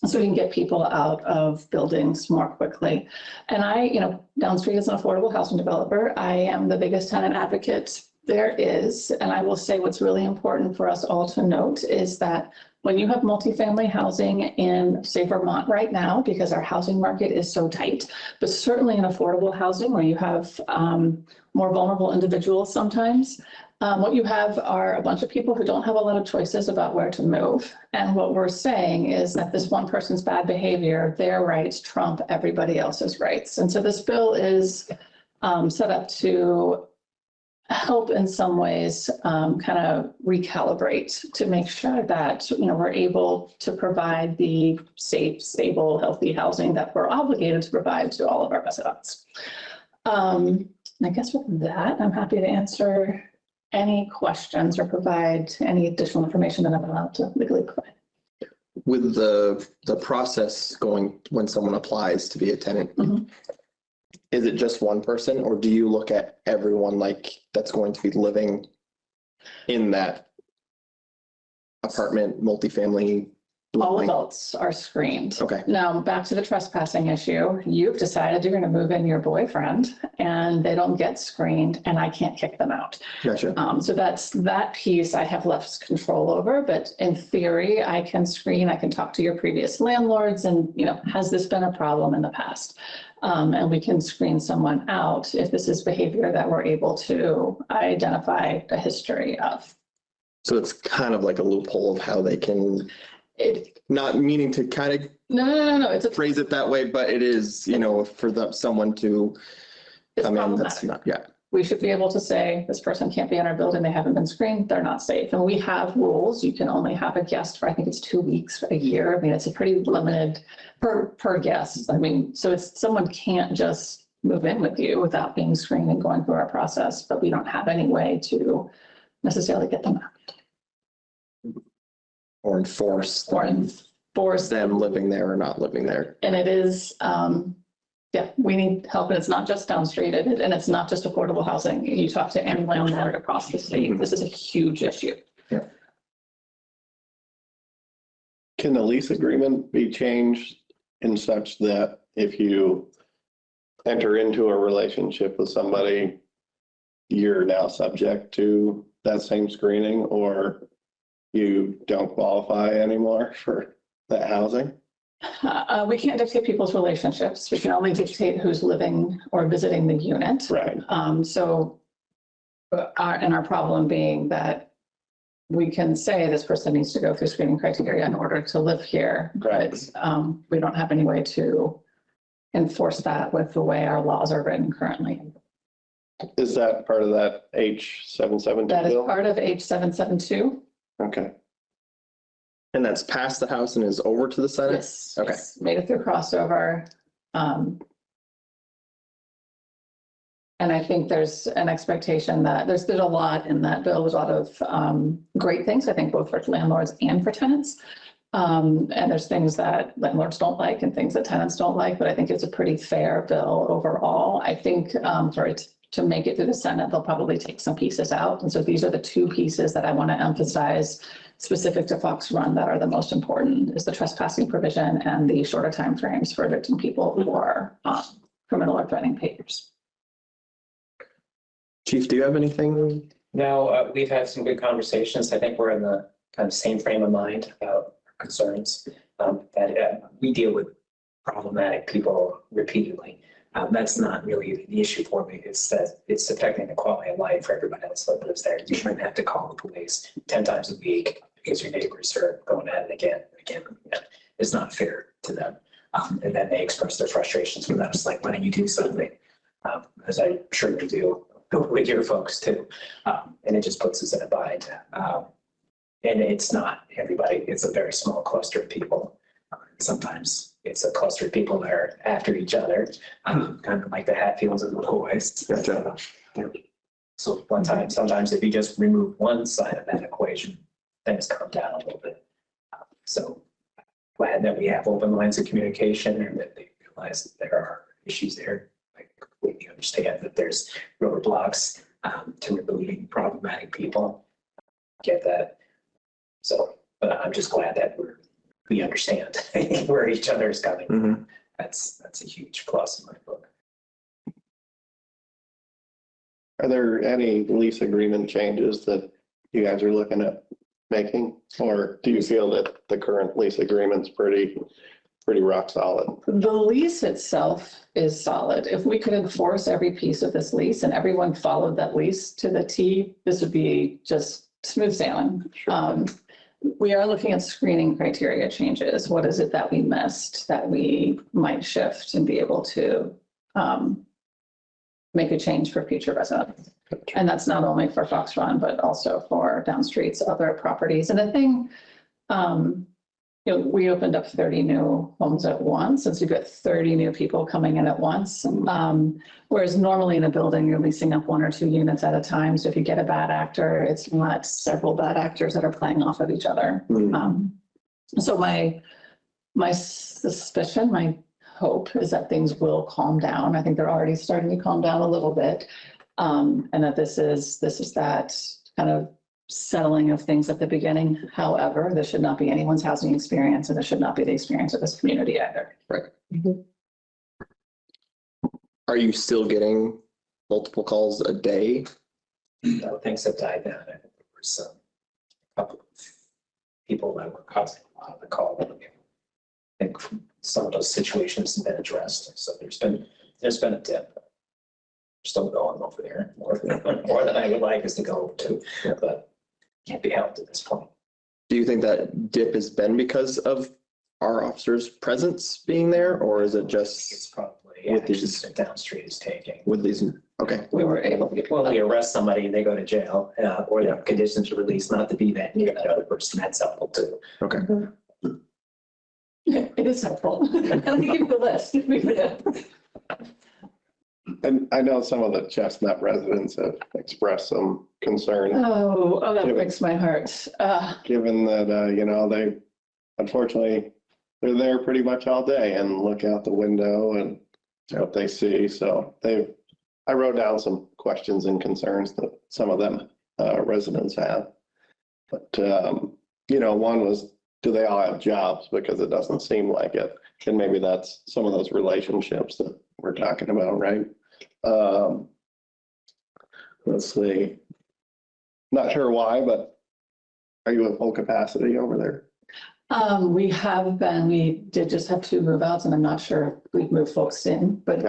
So we can get people out of buildings more quickly. And I, Downstreet is an affordable housing developer. I am the biggest tenant advocate there is. And I will say what's really important for us all to note is that when you have multifamily housing in, say, Vermont right now, because our housing market is so tight, but certainly in affordable housing where you have more vulnerable individuals sometimes, what you have are a bunch of people who don't have a lot of choices about where to move. And what we're saying is that this one person's bad behavior, their rights trump everybody else's rights. And so this bill is set up to help in some ways kind of recalibrate to make sure that we're able to provide the safe, stable, healthy housing that we're obligated to provide to all of our residents. I guess with that, I'm happy to answer any questions or provide any additional information that I'm allowed to legally provide. With the process going when someone applies to be a tenant, is it just one person or do you look at everyone like that's going to be living in that apartment, multifamily? All adults are screened. Okay. Now, back to the trespassing issue. You've decided you're going to move in your boyfriend and they don't get screened and I can't kick them out. Gotcha. So that piece I have less control over, but in theory, I can screen, I can talk to your previous landlords and, has this been a problem in the past? And we can screen someone out if this is behavior that we're able to identify a history of. So it's kind of like a loophole of how they can, not meaning to kind of no, it's a phrase it that way, but it is, for someone to come in, that's not, yeah. We should be able to say, this person can't be in our building, they haven't been screened, they're not safe. And we have rules. You can only have a guest for, I think it's 2 weeks a year. I mean, it's a pretty limited per guest. I mean, so it's someone can't just move in with you without being screened and going through our process, but we don't have any way to necessarily get them out. Or enforce them living there or not living there. And it is, we need help, and it's not just Downstreet, and it's not just affordable housing. You talk to any landlord across the state, this is a huge issue. Yeah. Can the lease agreement be changed in such that if you enter into a relationship with somebody, you're now subject to that same screening, or you don't qualify anymore for that housing? We can't dictate people's relationships. We can only dictate who's living or visiting the unit. Right. Our problem being that we can say this person needs to go through screening criteria in order to live here. Right. But we don't have any way to enforce that with the way our laws are written currently. Is that part of that H772 That is bill? part of H772. Okay. And that's past the House and is over to the Senate? Yes. Okay. Yes, made it through crossover. And I think there's an expectation that there's a lot in that bill, there's a lot of great things, I think, both for landlords and for tenants. And there's things that landlords don't like and things that tenants don't like, but I think it's a pretty fair bill overall. I think, to make it through the Senate, they'll probably take some pieces out. And so these are the two pieces that I want to emphasize specific to Fox Run that are the most important, is the trespassing provision and the shorter timeframes for evicting people for criminal or threatening behaviors. Chief, do you have anything? No, we've had some good conversations. I think we're in the kind of same frame of mind about concerns that we deal with problematic people repeatedly. That's not really the issue for me. It's that it's affecting the quality of life for everybody else that lives there. You shouldn't have to call the police 10 times a week because your neighbors are going at it again and again. It's not fair to them. And then they express their frustrations with us, like, why don't you do something? As I'm sure you do with your folks too. And it just puts us in a bind. And it's not everybody, it's a very small cluster of people. Sometimes it's a cluster of people that are after each other, kind of like the Hatfields and the boys. So sometimes if you just remove one side of that equation, things calm down a little bit. So glad that we have open lines of communication and that they realize that there are issues there. I completely understand that there's roadblocks to removing problematic people. Get that. So, but I'm just glad that we understand where each other is coming from. Mm-hmm. That's a huge plus in my book. Are there any lease agreement changes that you guys are looking at making? Or do you feel that the current lease agreement's pretty rock solid? The lease itself is solid. If we could enforce every piece of this lease and everyone followed that lease to the T, this would be just smooth sailing. We are looking at screening criteria changes. What is it that we missed that we might shift and be able to make a change for future residents? And that's not only for Fox Run, but also for down streets, other properties. And the thing, we opened up 30 new homes at once, and so you've got 30 new people coming in at once. Whereas normally in a building, you're leasing up 1 or 2 units at a time. So if you get a bad actor, it's not several bad actors that are playing off of each other. So my suspicion, my hope is that things will calm down. I think they're already starting to calm down a little bit. And that this is that kind of settling of things at the beginning. However, this should not be anyone's housing experience, and this should not be the experience of this community either. Right. Are you still getting multiple calls a day? No, things have died down. There was a couple of people that were causing a lot of the call. I think some of those situations have been addressed. So there's been a dip. We're still going over there more than I would like us to go to, but can't be helped at this point. Do you think that dip has been because of our officers' presence being there, or is it just It's probably with actions these that down street is taking. with these? Okay. We were able to get, Well, we arrest somebody and they go to jail, or they have conditions of release not to be that near that other person. That's helpful too. Okay. it is helpful. Let me give you the list. And I know some of the Chestnut residents have expressed some concern, Oh, that breaks my heart. given that, they, unfortunately, they're there pretty much all day and look out the window and what they see. So I wrote down some questions and concerns that some of them residents have. But, one was, do they all have jobs? Because it doesn't seem like it. And maybe that's some of those relationships that we're talking about, right? Let's see. Not sure why, but are you at full capacity over there? We did just have 2 move-outs, and I'm not sure if we've moved folks in, but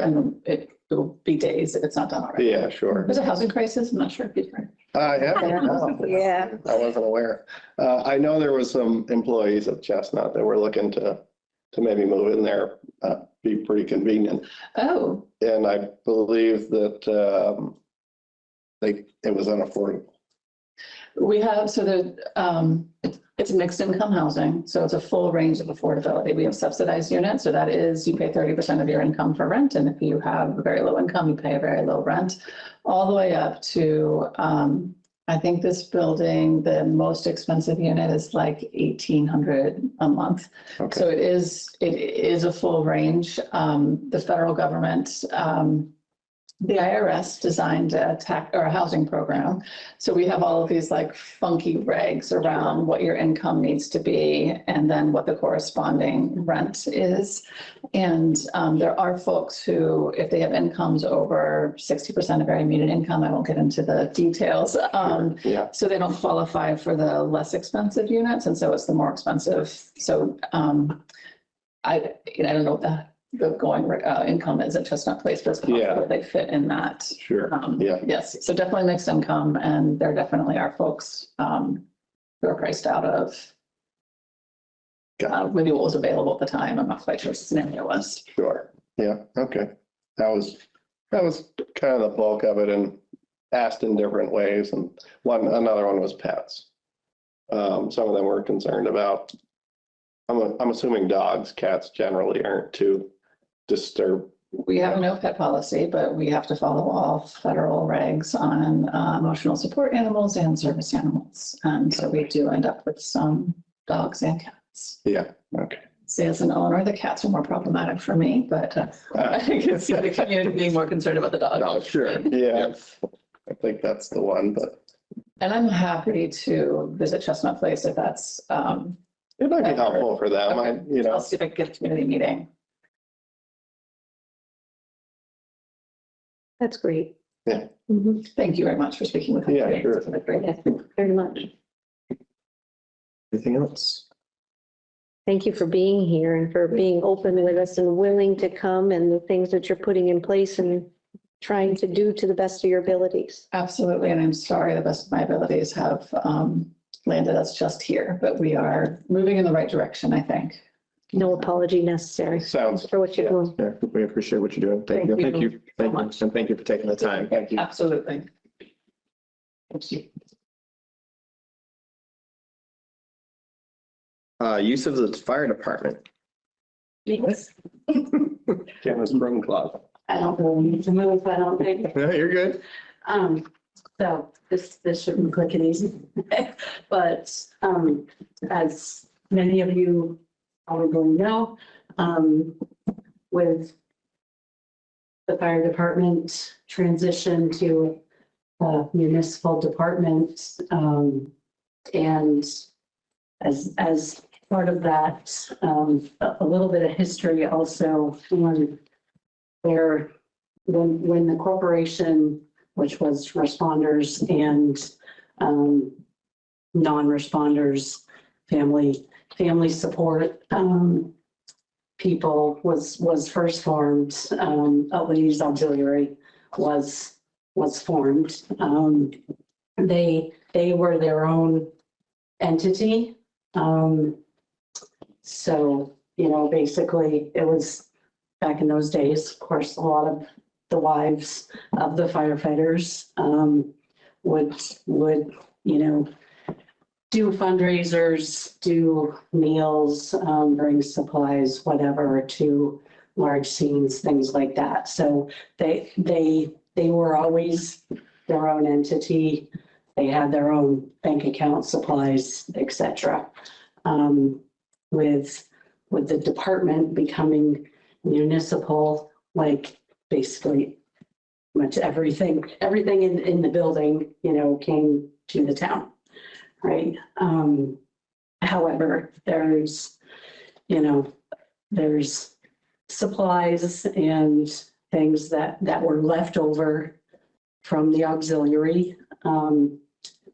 it will be days if it's not done already. Yeah, sure. There's a housing crisis. I'm not sure if you've heard. Yeah. I wasn't aware. I know there was some employees of Chestnut that were looking to maybe move in there, be pretty convenient. Oh, And I believe that it was unaffordable. we have, it's mixed income housing, so it's a full range of affordability. We have subsidized units, so that is, you pay 30% of your income for rent, and if you have a very low income, you pay a very low rent, all the way up to, I think this building, the most expensive unit is like $1,800 a month. Okay. So it is a full range. The federal government, the IRS designed a housing program. So we have all of these like funky regs around what your income needs to be and then what the corresponding rent is. And there are folks who, if they have incomes over 60% of area median income, I won't get into the details. So they don't qualify for the less expensive units. And so it's the more expensive. So I don't know what the going income is at Chestnut Place, but they fit in that. Sure. Yes, so definitely mixed income, and there definitely are folks who are priced out of maybe what was available at the time. I'm not quite sure what the scenario was. Sure, yeah, okay. That was kind of the bulk of it and asked in different ways. And another one was pets. Some of them were concerned about, I'm assuming dogs, cats generally aren't too disturbed. We have a no pet policy, but we have to follow all federal regs on emotional support animals and service animals. And so we do end up with some dogs and cats. Yeah, okay. See, as an owner, the cats are more problematic for me, but I think it's the community being more concerned about the dogs. Oh, sure, yeah. I think that's the one, but. And I'm happy to visit Chestnut Place if that's. It might be helpful for them, Okay. I'll see if I can get a community meeting. That's great. Yeah. Mhm. Thank you very much for speaking with me. Yeah, sure. Yeah, very much. Anything else? Thank you for being here and for being open with us and willing to come and the things that you're putting in place and trying to do to the best of your abilities. Absolutely, and I'm sorry the best of my abilities have landed us just here, but we are moving in the right direction, I think. No apology necessary. Sounds. For what you're doing. Yeah, we appreciate what you're doing. Thank you. Thank you so much. And thank you for taking the time. Thank you. Absolutely. Thank you. Use of the fire department. Yes. Janice Broom Club. I don't really need to move, I don't think. No, you're good. So this should be quick and easy. But, as many of you probably know, with the fire department transition to a municipal department, and as part of that, a little bit of history also when the corporation, which was responders and non-responders, family support people was first formed, a ladies auxiliary was formed. They were their own entity. So, basically it was back in those days, of course, a lot of the wives of the firefighters would do fundraisers, do meals, bring supplies, whatever, to large scenes, things like that. So they were always their own entity. They had their own bank account, supplies, etc. With the department becoming municipal, like basically much everything in the building, came to the town, right? However, there's supplies and things that were left over from the auxiliary,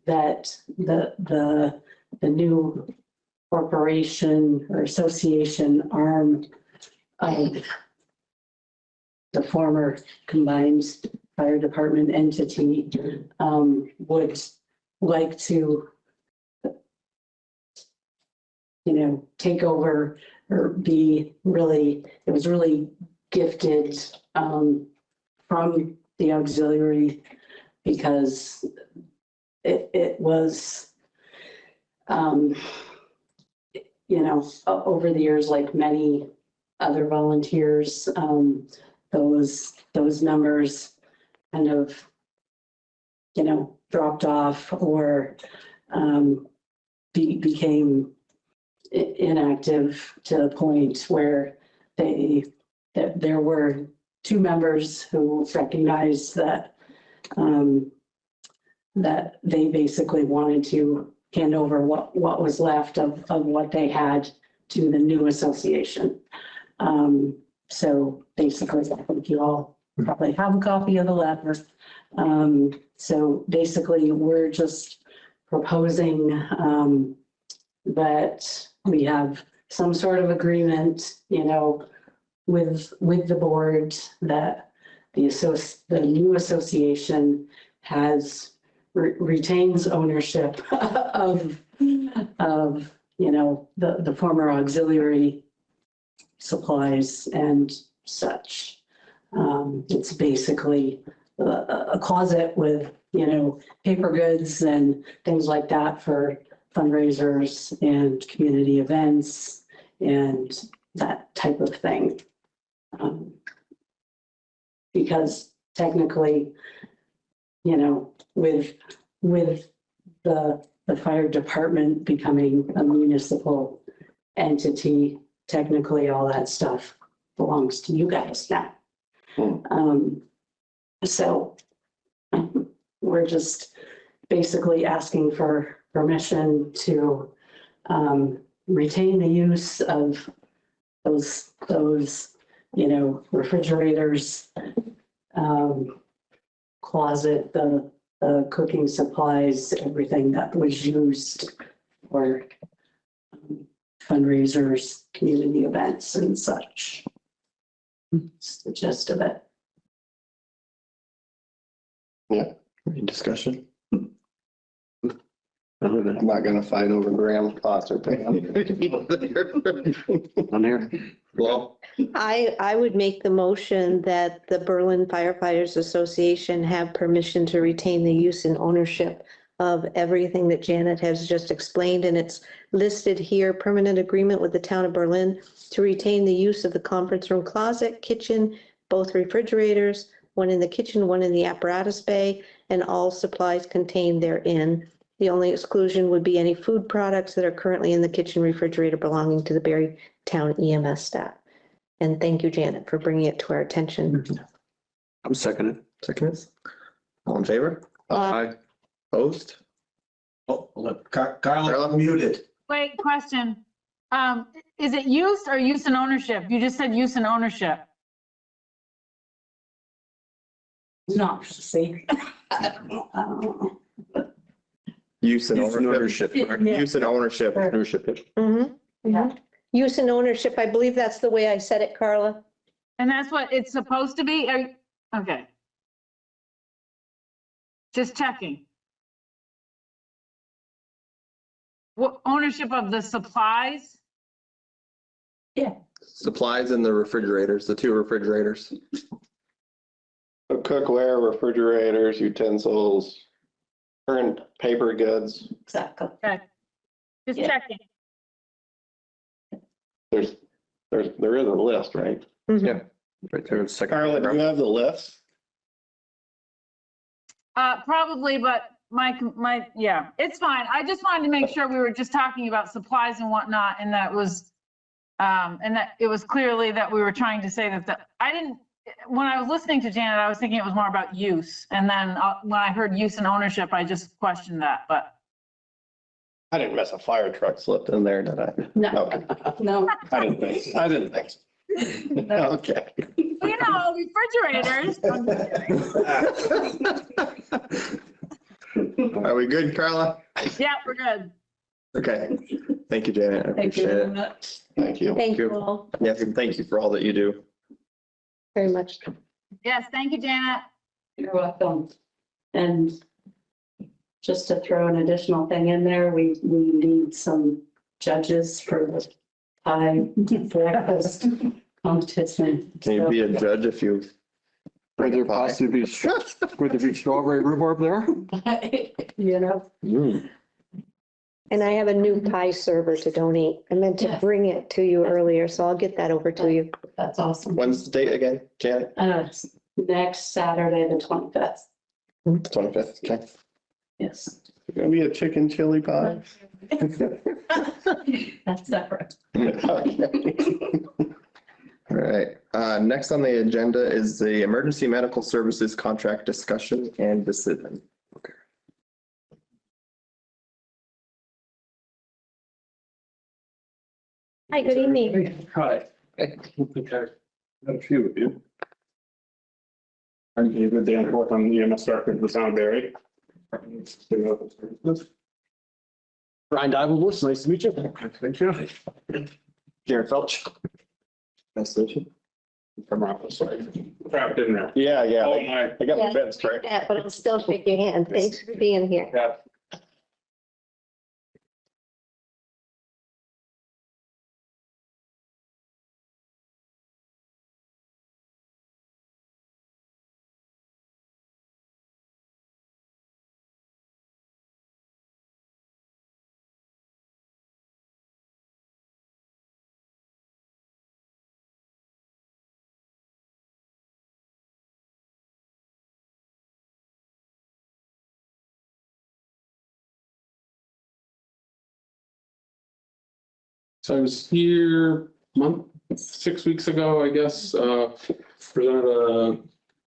that the new corporation or association arm of the former combined fire department entity would like to, take over or be really, it was really gifted from the auxiliary because it was, over the years, like many other volunteers, those numbers kind of, dropped off or became inactive to the point where there were two members who recognized that that they basically wanted to hand over what was left of what they had to the new association. So basically, I think you all probably have a copy of the letter. So basically, we're just proposing that we have some sort of agreement, with the board that the new association retains ownership of the former auxiliary supplies and such. It's basically a closet with, paper goods and things like that for fundraisers and community events and that type of thing. Because technically, with the fire department becoming a municipal entity, technically all that stuff belongs to you guys now. So we're just basically asking for permission to retain the use of those refrigerators, closet, the cooking supplies, everything that was used for fundraisers, community events and such. It's the gist of it. Yeah, any discussion? I'm not gonna fight over Graham Foster. On there. Well, I would make the motion that the Berlin Firefighters Association have permission to retain the use and ownership of everything that Janet has just explained, and it's listed here, permanent agreement with the town of Berlin to retain the use of the conference room closet, kitchen, both refrigerators, one in the kitchen, one in the apparatus bay, and all supplies contained therein. The only exclusion would be any food products that are currently in the kitchen refrigerator belonging to the Berry Town EMS staff. And thank you, Janet, for bringing it to our attention. I'm seconded. second. All in favor? Aye. Opposed? Oh, look, Carla muted. Wait, question. Is it use or use and ownership? You just said use and ownership. Not see. Use and Use and ownership. ownership. Use and ownership. Ownership. Yeah. Use and ownership, I believe that's the way I said it, Carla. And that's what it's supposed to be? Okay. Just checking. What ownership of the supplies? Supplies in the refrigerators, the two refrigerators. Cookware, refrigerators, utensils, current paper goods. Exactly. Okay. Just Yeah. checking. There is a list, right? Yeah. Right there, second. Carla, do you have the list? Probably, but yeah, it's fine. I just wanted to make sure we were just talking about supplies and whatnot, and that was, and that it was clearly that we were trying to say that when I was listening to Janet, I was thinking it was more about use. And then when I heard use and ownership, I just questioned that, but. I didn't miss a fire truck slipped in there, did I? No, Okay. no. I didn't think so. Okay. Refrigerators. Are we good, Carla? Yeah, we're good. Okay. Thank you, Janet. I Thank you appreciate very it. much. Thank you. Thank you all Yes, and thank you for all that you do. very much. Yes, thank you, Janet. You're welcome. And just to throw an additional thing in there, we need some judges for the pie breakfast competition. Can you be a judge if you? Would there possibly be, would there be strawberry rhubarb there? And I have a new pie server to donate. I meant to bring it to you earlier, so I'll get that over to you. That's awesome. When's the date again, Janet? Next Saturday, the 25th. 25th, okay. Yes. Gonna be a chicken chili pie? That's separate. All right, next on the agenda is the emergency medical services contract discussion and decision. Okay. Hi, good evening. Hi. Okay. Got a few of you. I'm David Danforth, I'm the EMS director for the town of Berry. Brian Diveblis, nice to meet you. Thank you. Jared Felch. Nice to meet you. From our side. Trapped in there. Yeah, yeah. Oh, my. I got my bed straight. Yeah, but I'll still shake your hand. Thanks for being here. Yeah. So I was here 6 weeks ago, I guess, presented a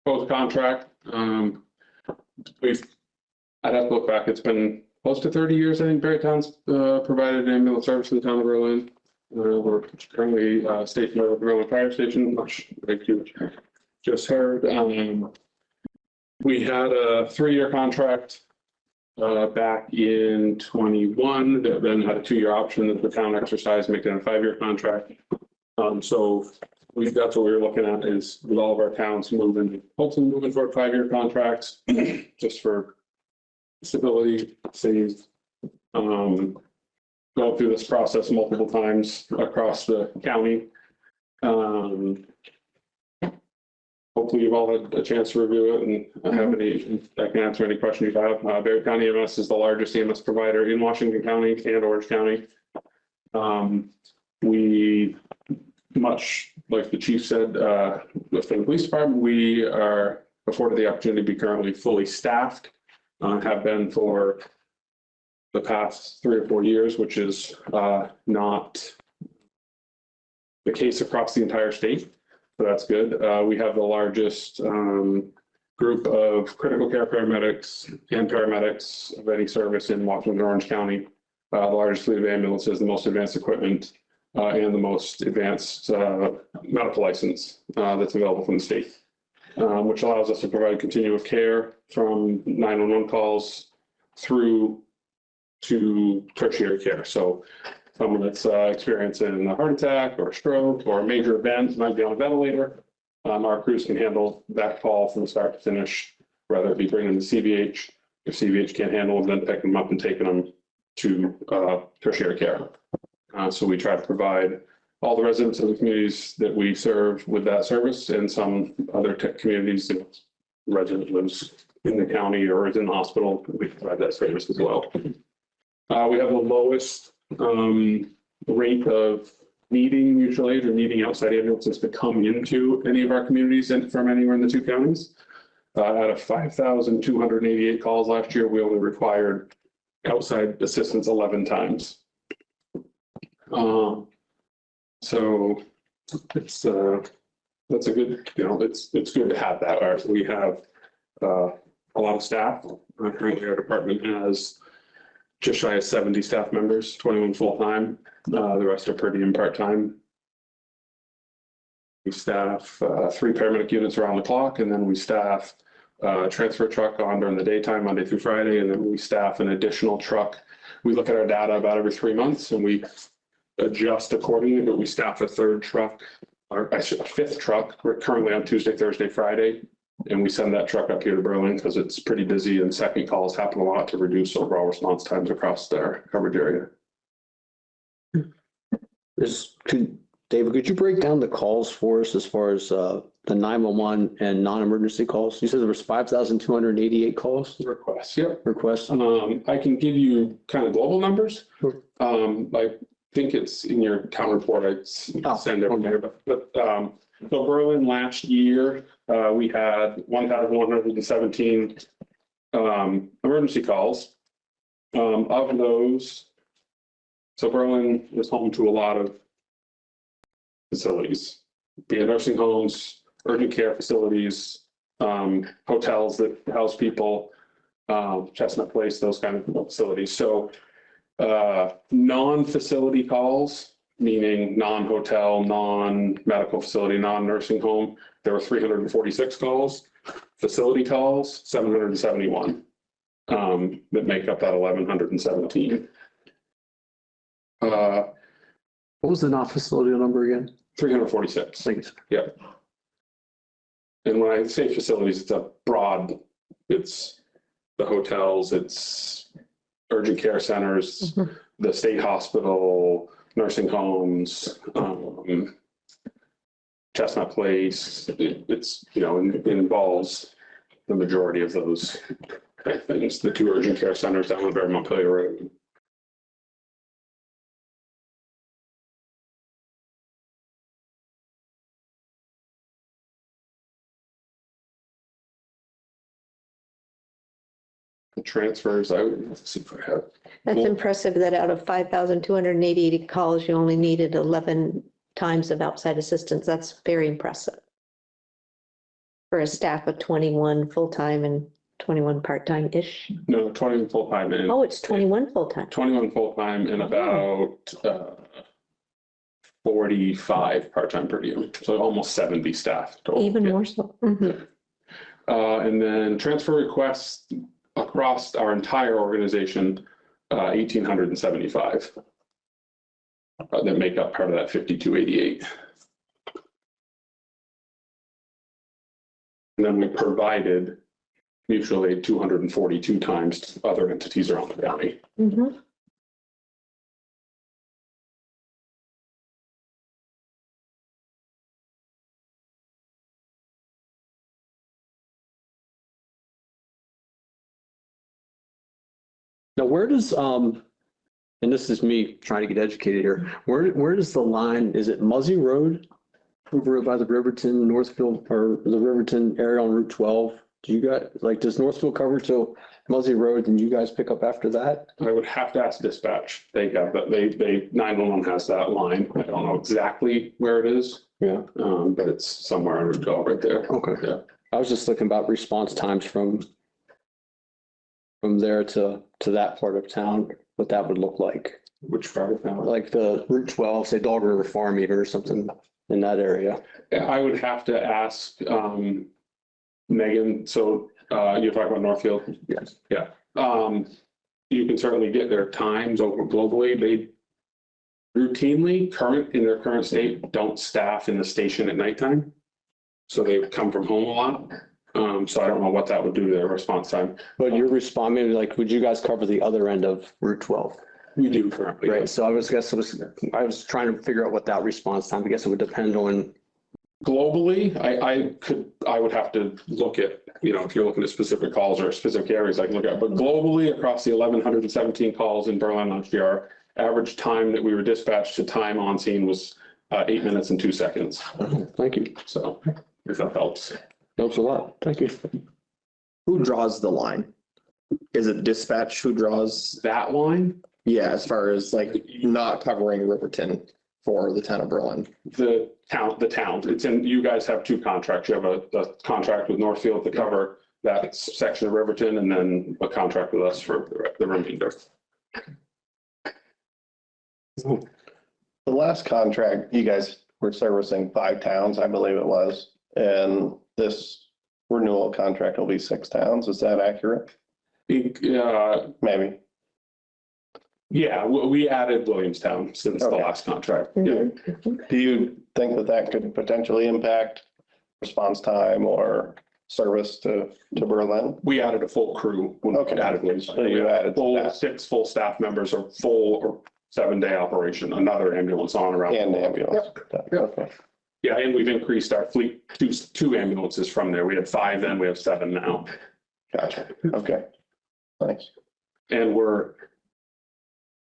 proposed contract. I'd have to look back, it's been close to 30 years, I think Barrytown's provided ambulance service to the town of Berlin. We're currently stationed at the Berlin Fire Station, which like you just heard. We had a 3-year contract back in 21, that then had a 2-year option that the town exercised, making it a 5-year contract. So that's what we were looking at, is with all of our towns hopefully moving toward 5-year contracts, just for stability, save. Going through this process multiple times across the county. Hopefully you've all had a chance to review it and I can answer any questions you have. Barry County EMS is the largest EMS provider in Washington County and Orange County. We, much like the chief said, within the police department, we are afforded the opportunity to be currently fully staffed, have been for the past 3 or 4 years, which is not the case across the entire state. So that's good. We have the largest group of critical care paramedics and paramedics of any service in Washington and Orange County. The largest fleet of ambulances, the most advanced equipment, and the most advanced medical license that's available from the state, which allows us to provide continuum of care from 911 calls through to tertiary care. So someone that's experiencing a heart attack or a stroke or a major event might be on a ventilator. Our crews can handle that call from start to finish, whether it be bringing the CVH. If CVH can't handle them, then picking them up and taking them to tertiary care. So we try to provide all the residents of the communities that we serve with that service, and some other communities that resident lives in the county or is in the hospital, we provide that service as well. We have the lowest rate of needing mutual aid or needing outside ambulances to come into any of our communities and from anywhere in the 2 counties. Out of 5,288 calls last year, we only required outside assistance 11 times. So it's that's a good, it's good to have that. We have a lot of staff. Currently, our department has just shy of 70 staff members, 21 full-time. The rest are per diem part-time. We staff 3 paramedic units around the clock, and then we staff a transfer truck on during the daytime, Monday through Friday, and then we staff an additional truck. We look at our data about every 3 months, and we adjust accordingly, but we staff a 3rd truck, or a 5th truck. We're currently on Tuesday, Thursday, Friday, and we send that truck up here to Berlin because it's pretty busy and second calls happen a lot to reduce overall response times across their coverage area. David, could you break down the calls for us as far as the 911 and non-emergency calls? You said there was 5,288 calls? Requests, yep. Requests. I can give you kind of global numbers. I think it's in your town report. I'd send everyone there, but so Berlin last year, we had 1,117 emergency calls. Of those, so Berlin is home to a lot of facilities, be it nursing homes, urgent care facilities, hotels that house people, Chestnut Place, those kind of facilities. So non-facility calls, meaning non-hotel, non-medical facility, non-nursing home, there were 346 calls. Facility calls, 771, that make up that 1,117. What was the non-facility number again? 346. Thanks. Yeah. And when I say facilities, it's a broad, it's the hotels, it's urgent care centers, the state hospital, nursing homes, Chestnut Place. It's, it involves the majority of those things. The 2 urgent care centers down the Montpelier Road. Transfers, let's see if I have. That's Well- impressive that out of 5,288 calls, you only needed 11 times of outside assistance. That's very impressive. For a staff of 21 full-time and 21 part-time-ish. No, 21 full-time and Oh, it's 21 full-time. 21 full-time and about 45 part-time per diem, so almost 70 staff total. Even Yeah. more so. Mhm. And then transfer requests across our entire organization, 1,875. That make up part of that 5,288. And then we provided mutual aid 242 times to other entities around the county. Mhm. Now, where does, and this is me trying to get educated here, where does the line, is it Muzzy Road? Over by the Riverton, Northfield, or the Riverton area on Route 12? Do you guys, like, does Northfield cover till Muzzy Road and you guys pick up after that? I would have to ask dispatch. They have that, they 911 has that line. I don't know exactly where it is. Yeah. But it's somewhere on Route 12 right there. Okay. Yeah. I was just looking about response times from there to that part of town, what that would look like. Which part of town? Like the Route 12, say Dog River Farm Meter or something in that area. I would have to ask Megan, so you're talking about Northfield? Yes. Yeah. You can certainly get their times over globally. They routinely, in their current state, don't staff in the station at nighttime. So they come from home a lot. So I don't know what that would do to their response time. But you're responding, like, would you guys cover the other end of Route 12? We do currently. Right, so I was trying to figure out what that response time, I guess it would depend on. Globally, I would have to look at, if you're looking at specific calls or specific areas I can look at, but globally across the 1,117 calls in Berlin last year, average time that we were dispatched to time on scene was 8 minutes and 2 seconds. Thank you. So if that helps. Helps a lot. Thank you. Who draws the line? Is it dispatch who draws? That line? Yeah, as far as like not covering Riverton for the town of Berlin. The town, it's in, you guys have two contracts. You have a contract with Northfield to cover that section of Riverton and then a contract with us for the remainder. The last contract, you guys were servicing 5 towns, I believe it was, and this renewal contract will be 6 towns. Is that accurate? Maybe. Yeah, we added Williamstown since the last contract. Yeah. Do you think that could potentially impact response time or service to Berlin? We added a full crew. Okay. Williamstown. So you added full 6 full staff members or full or 7-day operation, another ambulance on around. And ambulance. Yep. Okay. Yeah, and we've increased our fleet, two ambulances from there. We had 5 then, we have 7 now. Gotcha. Okay. Thanks. And we're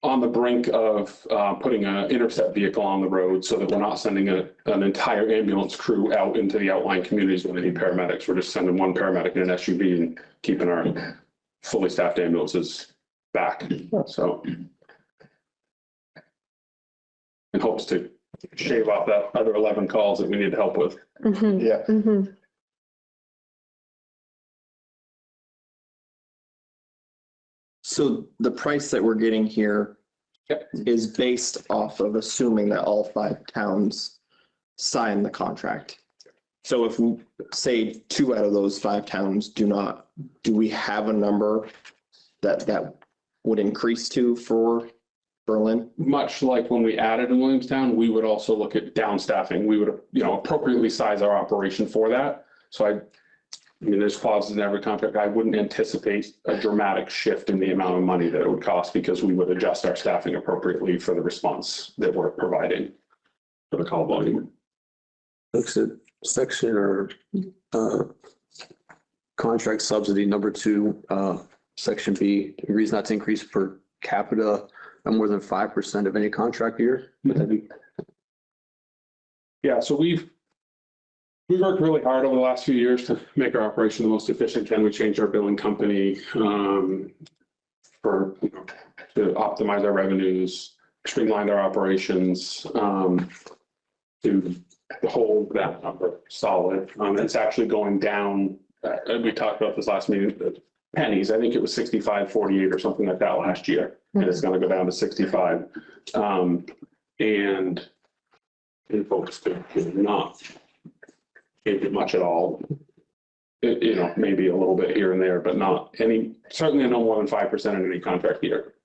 on the brink of putting an intercept vehicle on the road so that we're not sending an entire ambulance crew out into the outlying communities when they need paramedics. We're just sending one paramedic in an SUV and keeping our fully staffed ambulances back. So in hopes to shave off that other 11 calls that we need help with. Mhm. Yeah. Mhm. So the price that we're getting here is based off of assuming that all 5 towns sign the contract. So if we say 2 out of those 5 towns do we have a number that would increase to for Berlin? Much like when we added in Williamstown, we would also look at down staffing. We would, appropriately size our operation for that. So I mean, there's clauses in every contract. I wouldn't anticipate a dramatic shift in the amount of money that it would cost because we would adjust our staffing appropriately for the response that we're providing for the call volume. Looks at section or contract subsidy number 2, section B, agrees not to increase per capita by more than 5% of any contract year. Would that be? Yeah, so we've We worked really hard over the last few years to make our operation the most efficient. Can we change our billing company for, to optimize our revenues, streamline our operations, to hold that number solid. It's actually going down. We talked about this last meeting, the pennies. I think it was 65.48 or something like that last year, and it's going to go down to 65. And folks could not change it much at all. Maybe a little bit here and there, but not any, certainly no more than 5% in any contract year.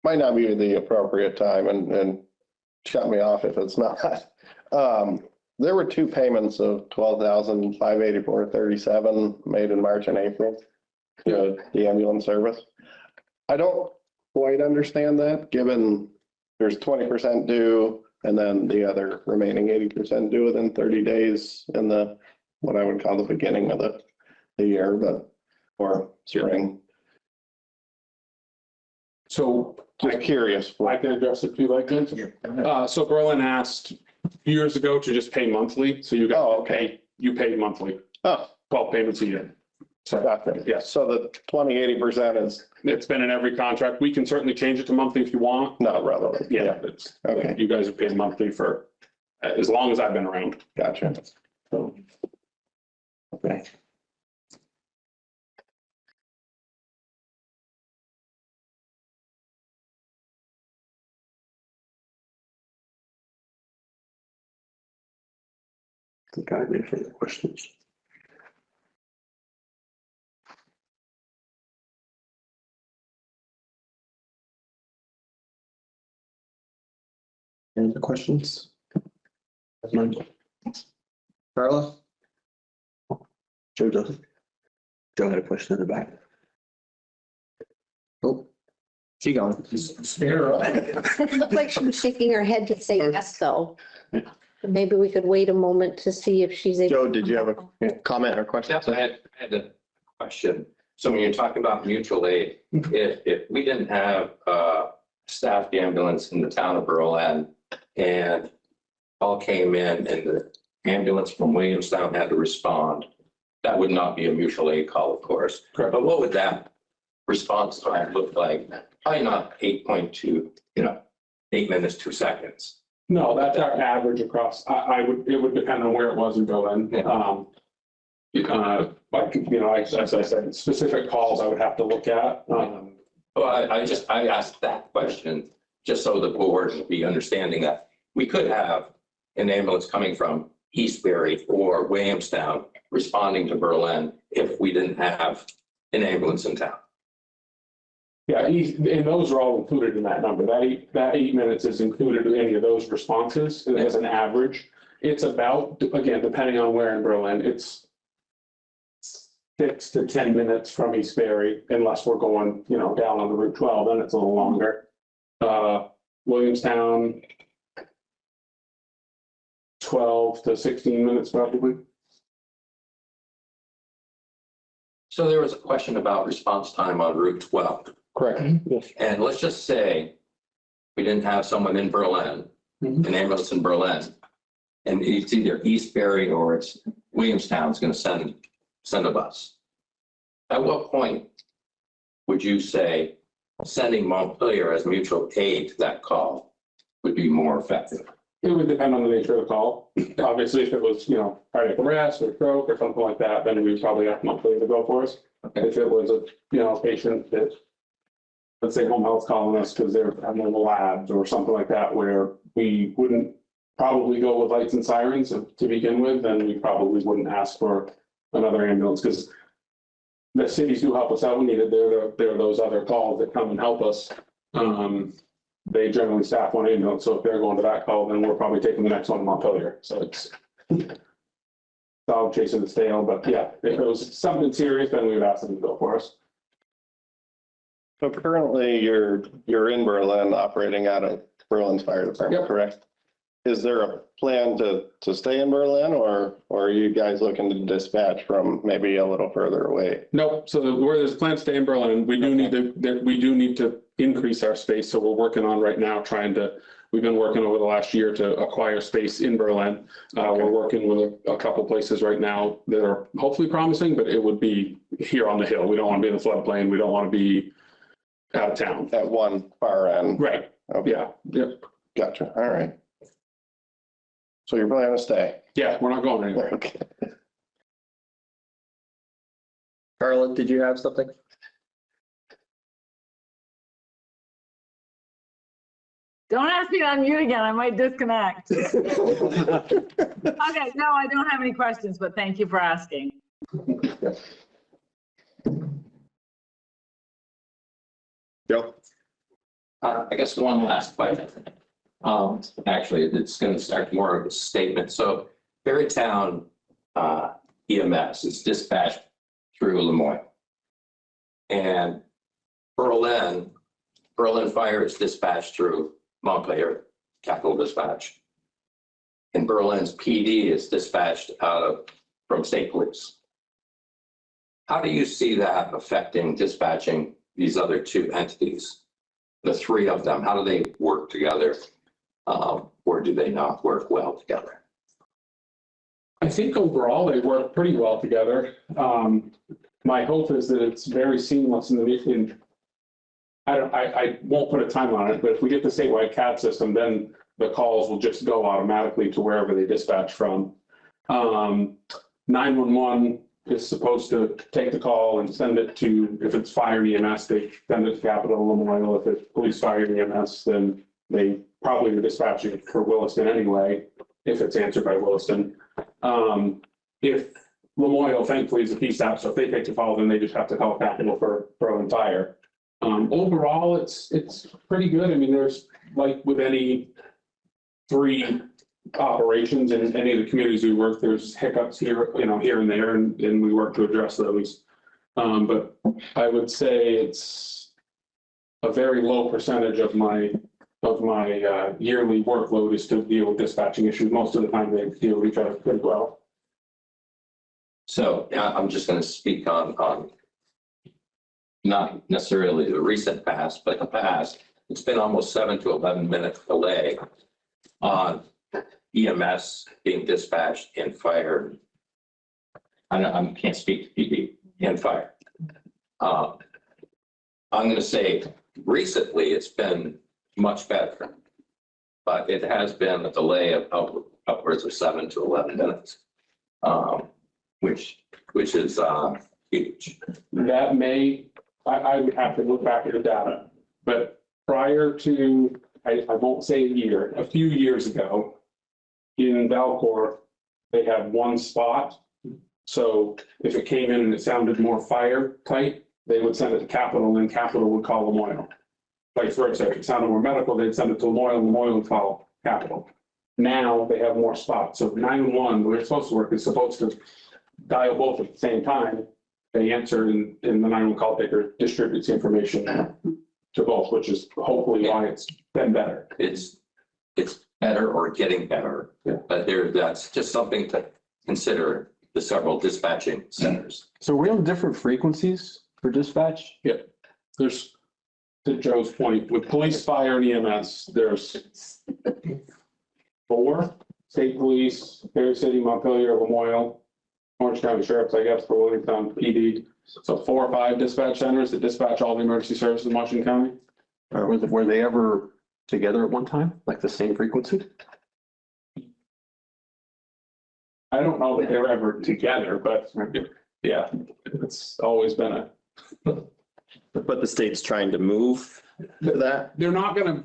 Might not be the appropriate time and shut me off if it's not. There were two payments of $12,584.37 made in March and April to the ambulance service. I don't quite understand that, given there's 20% due and then the other remaining 80% due within 30 days in the, what I would call the beginning of the year, or spring. So just curious. I can address it if you like. So Berlin asked years ago to just pay monthly. So you got you paid monthly. 12 payments a year. So yes. So the 80% is. It's been in every contract. We can certainly change it to monthly if you want. Not relevant. Yeah. It's okay. You guys have paid monthly for as long as I've been around. Gotcha. So, okay. think I have any further questions. Any other questions? None. Carla? Joe doesn't. Joe had a question in the back. Oh, she gone. It looked like she was shaking her head to say yes, though. Maybe we could wait a moment to see if she's able. Joe, did you have a comment or question? Yes, I had a question. So when you're talking about mutual aid, if we didn't have a staffed ambulance in the town of Berlin and all came in and the ambulance from Williamstown had to respond, that would not be a mutual aid call, of course. Correct. But what would that response time look like? Probably not 8.2, 8 minutes, 2 seconds. No, that's our average across. It would depend on where it was in Berlin. Yeah. As I said, specific calls I would have to look at. Well, I asked that question just so the board would be understanding that we could have an ambulance coming from Eastbury or Williamstown responding to Berlin if we didn't have an ambulance in town. Yeah, and those are all included in that number. That 8 minutes is included in any of those responses as an average. It's about, again, depending on where in Berlin, it's 6 to 10 minutes from Eastbury, unless we're going, down on the Route 12, then it's a little longer. Williamstown, 12 to 16 minutes probably. So there was a question about response time on Route 12. Correct. Yes. And let's just say we didn't have someone in Berlin, an ambulance in Berlin, and it's either Eastbury or it's Williamstown's going to send a bus. At what point would you say sending Montpelier as mutual aid to that call would be more effective? It would depend on the nature of the call. Obviously, if it was, cardiac arrest or stroke or something like that, then we would probably have Montpelier to go for us. Okay. If it was a, patient that, let's say home health calling us because they're having the labs or something like that, where we wouldn't probably go with lights and sirens to begin with, then we probably wouldn't ask for another ambulance, because the cities do help us out when needed. There are those other calls that come and help us. They generally staff one ambulance, so if they're going to that call, then we're probably taking the next one to Montpelier. So it's dog chasing its tail, but yeah, if it was something serious, then we would ask them to go for us. So currently you're in Berlin operating out of Berlin's fire department, correct? is there a plan to stay in Berlin or are you guys looking to dispatch from maybe a little further away? Nope. So where there's plans to stay in Berlin, we do need to increase our space. So we're working on right now we've been working over the last year to acquire space in Berlin. We're working with a couple places right now that are hopefully promising, but it would be here on the hill. We don't want to be in the floodplain. We don't want to be out of town. At one far end. Right. Okay. Yeah. Yep. Gotcha. All right. So you're planning to stay? Yeah, we're not going anywhere. Okay. Carla, did you have something? Don't ask me to unmute again. I might disconnect. Okay, no, I don't have any questions, but thank you for asking. Joe? I guess one last question. Actually, it's going to start more of a statement. So Berrytown EMS is dispatched through Lemoyne. And Berlin Fire is dispatched through Montpelier Capital Dispatch. And Berlin's PD is dispatched from state police. How do you see that affecting dispatching these other two entities? The three of them, how do they work together? Or do they not work well together? I think overall they work pretty well together. My hope is that it's very seamless in the meeting. I won't put a time on it, but if we get the statewide CAD system, then the calls will just go automatically to wherever they dispatch from. 911 is supposed to take the call and send it to, if it's fire EMS, they send it to Capital Lemoyle. If it's police fire EMS, then they probably are dispatching it for Williston anyway, if it's answered by Williston. If Lemoyle, thankfully, is a PSAP, so if they take the call, then they just have to call Capital for Berlin Fire. Overall, it's pretty good. I mean, there's, like with any three operations in any of the communities we work, there's hiccups here and there, and we work to address those. But I would say it's a very low percentage of my yearly workload is to deal with dispatching issues. Most of the time they deal with each other pretty well. So I'm just going to speak on not necessarily the recent past, but the past. It's been almost 7 to 11 minute delay on EMS being dispatched in fire. I can't speak to PD in fire. I'm going to say recently it's been much better, but it has been a delay of upwards of 7 to 11 minutes, which is huge. That may, I would have to look back at the data, but prior to, I won't say a few years ago, in Valcor, they had one spot. So if it came in and it sounded more fire tight, they would send it to Capital, and Capital would call Lemoyle. Vice versa, if it sounded more medical, they'd send it to Lemoyle, Lemoyle would call Capital. Now they have more spots. So 911, where it's supposed to work, is supposed to dial both at the same time. They answer and the 911 call taker distributes the information to both, which is hopefully why it's been better. It's better or getting better, but that's just something to consider, the several dispatching centers. So we have different frequencies for dispatch? Yeah, there's, to Joe's point, with police, fire, and EMS, there's 4: state police, Perry City, Montpelier, Lemoyle, Orange County Sheriff's, I guess, for Williamstown PD. So 4 or 5 dispatch centers that dispatch all the emergency services in Washington County. Were they ever together at one time, like the same frequency? I don't know that they were ever together, but yeah, it's always been a. But the state's trying to move to that? They're not gonna,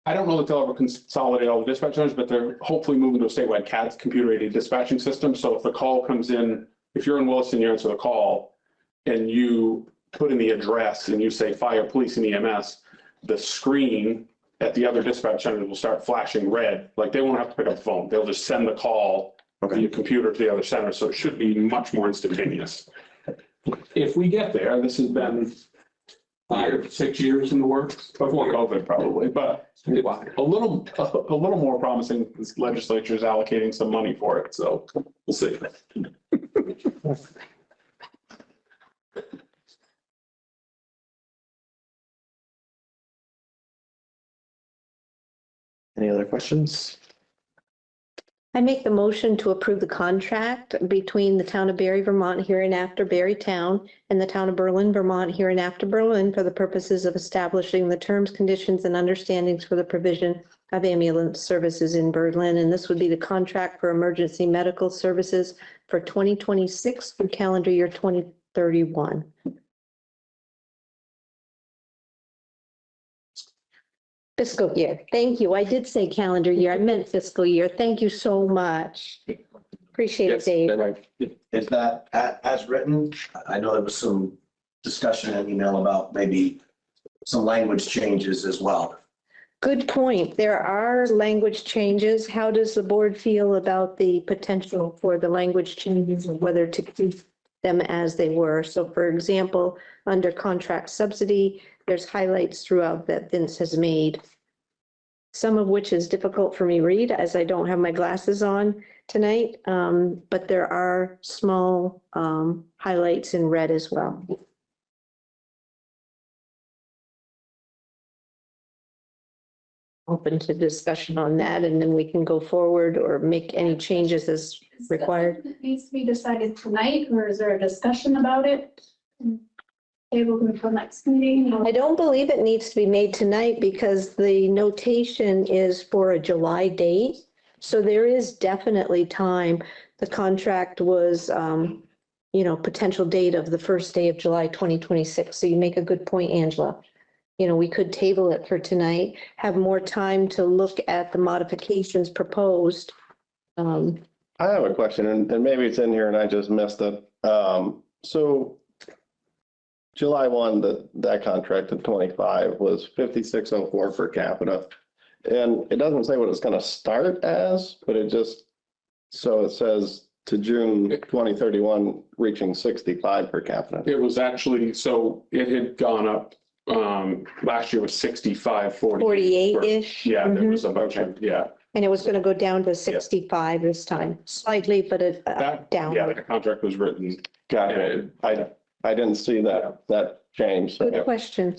I don't know that they'll ever consolidate all the dispatch centers, but they're hopefully moving to a statewide CAD computer-aided dispatching system. So if the call comes in, if you're in Williston, you answer the call and you put in the address and you say fire, police, and EMS, the screen at the other dispatch centers will start flashing red. Like they won't have to pick up the phone. They'll just send the call via computer to the other center. So it should be much more instantaneous. If we get there, this has been 5, 6 years in the works, before COVID probably, but a little more promising. This legislature is allocating some money for it, so we'll see. Any other questions? I make the motion to approve the contract between the town of Barry, Vermont, hereinafter Barry Town, and the town of Berlin, Vermont, hereinafter Berlin, for the purposes of establishing the terms, conditions, and understandings for the provision of ambulance services in Berlin. And this would be the contract for emergency medical services for 2026 through calendar year 2031. Fiscal year. Thank you. I did say calendar year. I meant fiscal year. Thank you so much. Appreciate it, Dave. Is that as written? I know there was some discussion in email about maybe some language changes as well. Good point. There are language changes. How does the board feel about the potential for the language changes and whether to keep them as they were? So for example, under contract subsidy, there's highlights throughout that Vince has made, some of which is difficult for me to read as I don't have my glasses on tonight, but there are small highlights in red as well. Open to discussion on that, and then we can go forward or make any changes as required. It needs to be decided tonight, or is there a discussion about it? Able until next meeting? I don't believe it needs to be made tonight because the notation is for a July date. So there is definitely time. The contract was, potential date of the first day of July 2026. So you make a good point, Angela. We could table it for tonight, have more time to look at the modifications proposed. I have a question, and maybe it's in here and I just missed it. So July 1, that contract in 25 was 5604 per capita. And it doesn't say what it's going to start as, but it says to June 2031, reaching 65 per capita. It was actually, so it had gone up, last year was 65, 48-ish. Yeah, there was a bunch of, yeah. And it was going to go down to 65 this time, slightly, but down. Yeah, the contract was written. Got it. I didn't see that change. So Good question.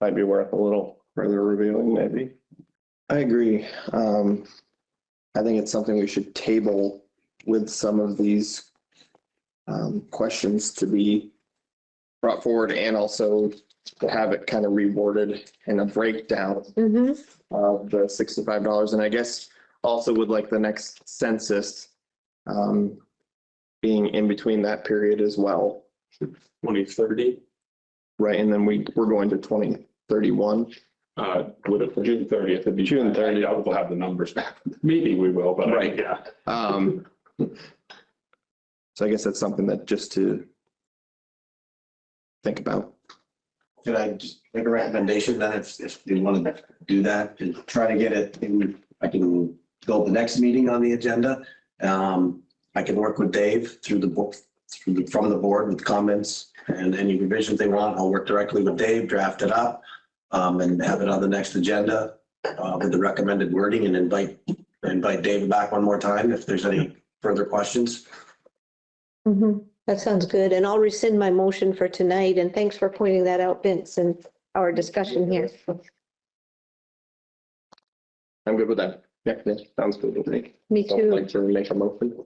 might be worth a little further reviewing, maybe. I agree. I think it's something we should table with some of these questions to be brought forward, and also to have it kind of reworded in a breakdown of the $65. And I guess also with like the next census being in between that period as well. 2030. Right, and then we're going to 2031. With it for June 30th, it'd be June 30th. We'll have the numbers back. Maybe we will, but right. Yeah. So I guess that's something that just to think about. Can I just make a recommendation then if you want to do that and try to get it in, I can go to the next meeting on the agenda. I can work with Dave through the book, from the board with comments and any revisions they want. I'll work directly with Dave, draft it up, and have it on the next agenda with the recommended wording, and invite Dave back one more time if there's any further questions. That sounds good. And I'll rescind my motion for tonight. And thanks for pointing that out, Vince, in our discussion here. I'm good with that. Yeah, sounds good with me. Me Don't too. like to make a motion.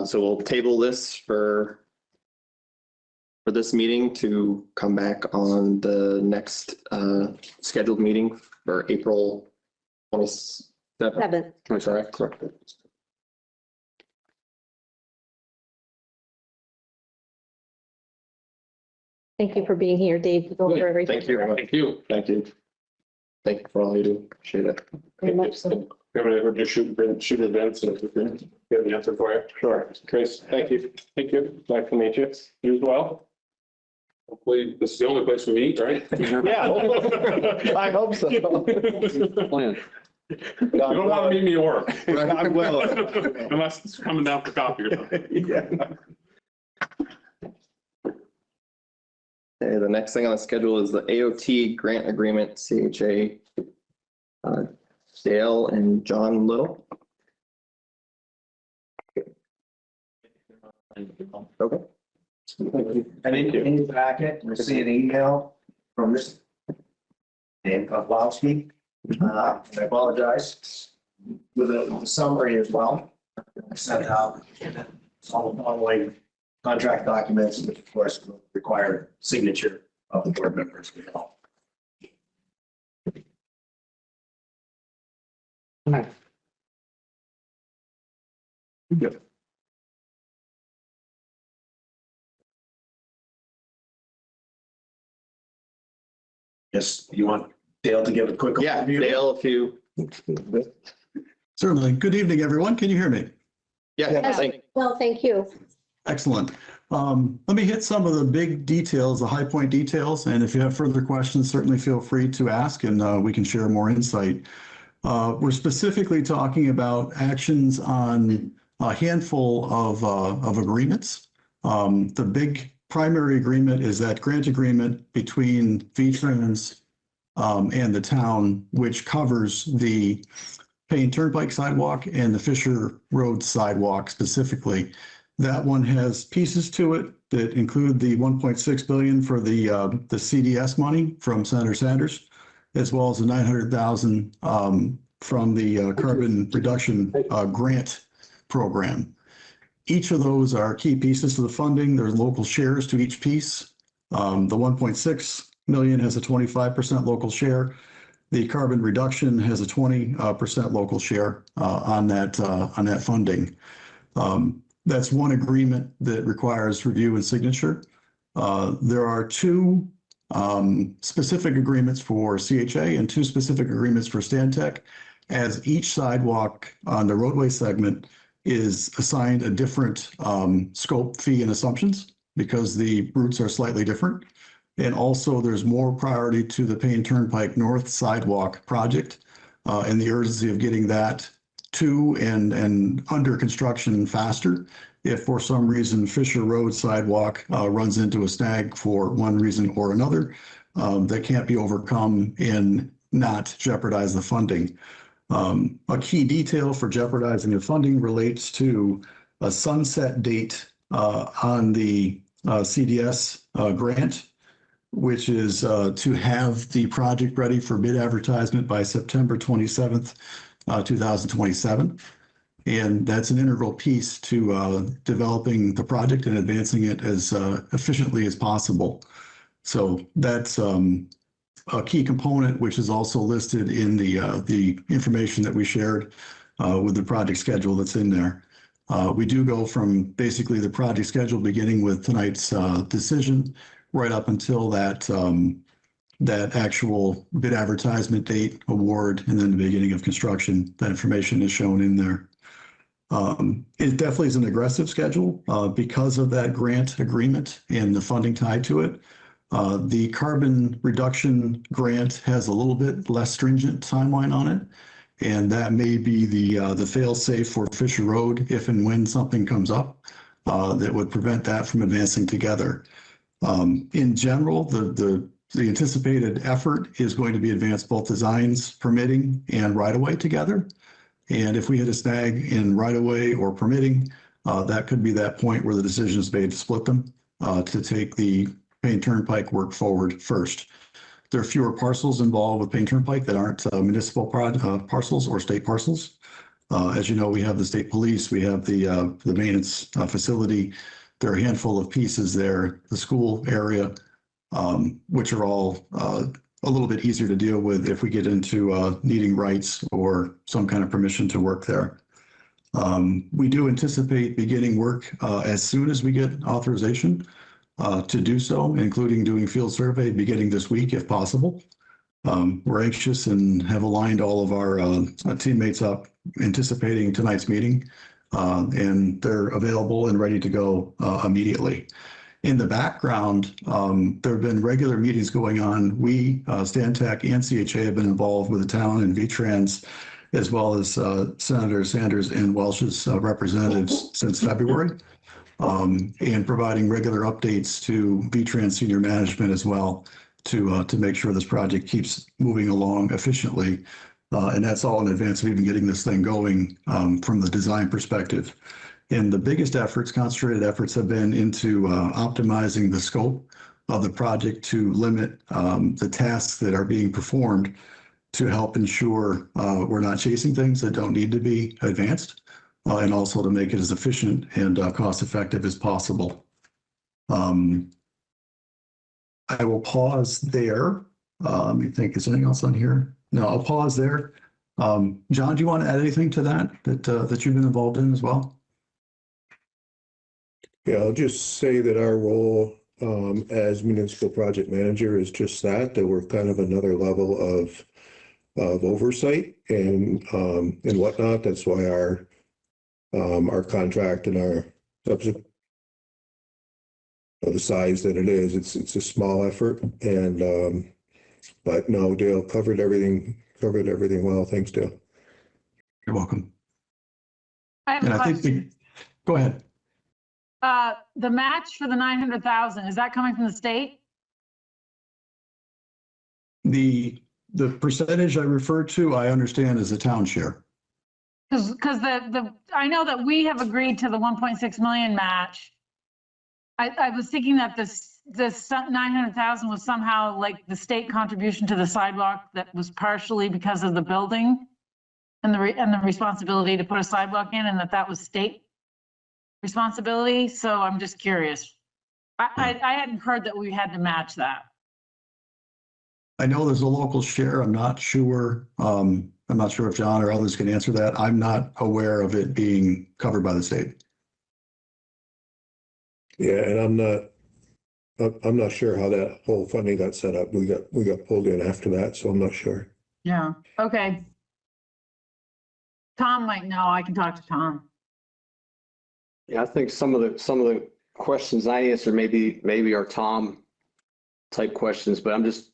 So we'll table this for this meeting to come back on the next scheduled meeting for April 27th. I'm sorry, correct. Thank you for being here, Dave. to go over everything. Thank you very much. Thank you. Thank you. Thank you for all you do. Appreciate it. Very much so. Ever just shoot events and get the answer for you? Sure. Chris, thank you. Thank you. Nice to meet you. You as well. Hopefully, this is the only place we meet, right? Yeah. I hope so. Plan. You don't want to meet me at work. I'm well. Unless it's coming down for coffee or something. Yeah. Okay, the next thing on the schedule is the AOT grant agreement, CHA. Dale and John Little. Okay. And in the packet, you'll see an email from this Dan Kozlowski. I apologize with a summary as well. I sent out all the following contract documents, which of course will require signature of the board members. Yep. Yes, you want Dale to give a quick Yeah, overview? Dale, if you. Certainly. Good evening, everyone. Can you hear me? Yeah, thank Well, thank you. Excellent. Let me hit some of the big details, the high point details, and if you have further questions, certainly feel free to ask and we can share more insight. We're specifically talking about actions on a handful of agreements. The big primary agreement is that grant agreement between V-Trans and the town, which covers the Payne Turnpike sidewalk and the Fisher Road sidewalk specifically. That one has pieces to it that include the 1.6 billion for the CDS money from Senator Sanders, as well as the 900,000 from the carbon reduction grant program. Each of those are key pieces to the funding. There's local shares to each piece. The 1.6 million has a 25% local share. The carbon reduction has a 20% local share on that funding. That's one agreement that requires review and signature. There are two specific agreements for CHA and two specific agreements for Stantec, as each sidewalk on the roadway segment is assigned a different scope, fee, and assumptions because the routes are slightly different. And also there's more priority to the Payne Turnpike North Sidewalk project and the urgency of getting that to and under construction faster. If for some reason Fisher Road sidewalk runs into a snag for one reason or another, that can't be overcome and not jeopardize the funding. A key detail for jeopardizing the funding relates to a sunset date on the CDS grant, which is to have the project ready for bid advertisement by September 27th, 2027. And that's an integral piece to developing the project and advancing it as efficiently as possible. So that's a key component, which is also listed in the information that we shared with the project schedule that's in there. We do go from basically the project schedule beginning with tonight's decision right up until that actual bid advertisement date, award, and then the beginning of construction. That information is shown in there. It definitely is an aggressive schedule because of that grant agreement and the funding tied to it. The carbon reduction grant has a little bit less stringent timeline on it, and that may be the fail-safe for Fisher Road if and when something comes up that would prevent that from advancing together. In general, the anticipated effort is going to be advance both designs, permitting, and right-of-way together. And if we hit a snag in right-of-way or permitting, that could be that point where the decision is made to split them to take the Payne Turnpike work forward first. There are fewer parcels involved with Payne Turnpike that aren't municipal parcels or state parcels. As you know, we have the state police, we have the maintenance facility. There are a handful of pieces there, the school area, which are all a little bit easier to deal with if we get into needing rights or some kind of permission to work there. We do anticipate beginning work as soon as we get authorization to do so, including doing field survey beginning this week if possible. We're anxious and have aligned all of our teammates up anticipating tonight's meeting, and they're available and ready to go immediately. In the background, there have been regular meetings going on. We, Stantec and CHA have been involved with the town and VTrans, as well as Senator Sanders and Welsh's representatives since February, and providing regular updates to VTrans senior management as well to make sure this project keeps moving along efficiently. And that's all in advance of even getting this thing going from the design perspective. And the biggest efforts, concentrated efforts, have been into optimizing the scope of the project to limit the tasks that are being performed to help ensure we're not chasing things that don't need to be advanced, and also to make it as efficient and cost-effective as possible. I will pause there. Let me think, is there anything else on here? No, I'll pause there. John, do you want to add anything to that you've been involved in as well? Yeah, I'll just say that our role as municipal project manager is just that we're kind of another level of oversight and whatnot. That's why our contract and our subsequent, the size that it is, it's a small effort, and but no, Dale covered everything well. Thanks, Dale. You're welcome. I have a question. Go ahead. The match for the 900,000, is that coming from the state? The percentage I referred to, I understand, is the town share. Because I know that we have agreed to the 1.6 million match. I was thinking that this 900,000 was somehow like the state contribution to the sidewalk that was partially because of the building and the responsibility to put a sidewalk in, and that was state responsibility. So I'm just curious. I hadn't heard that we had to match that. I know there's a local share. I'm not sure if John or others can answer that. I'm not aware of it being covered by the state. Yeah, and I'm not sure how that whole funding got set up. We got pulled in after that, so I'm not sure. Yeah. Okay. Tom might know. I can talk to Tom. Yeah, I think some of the questions I answer maybe are Tom type questions, but I'm just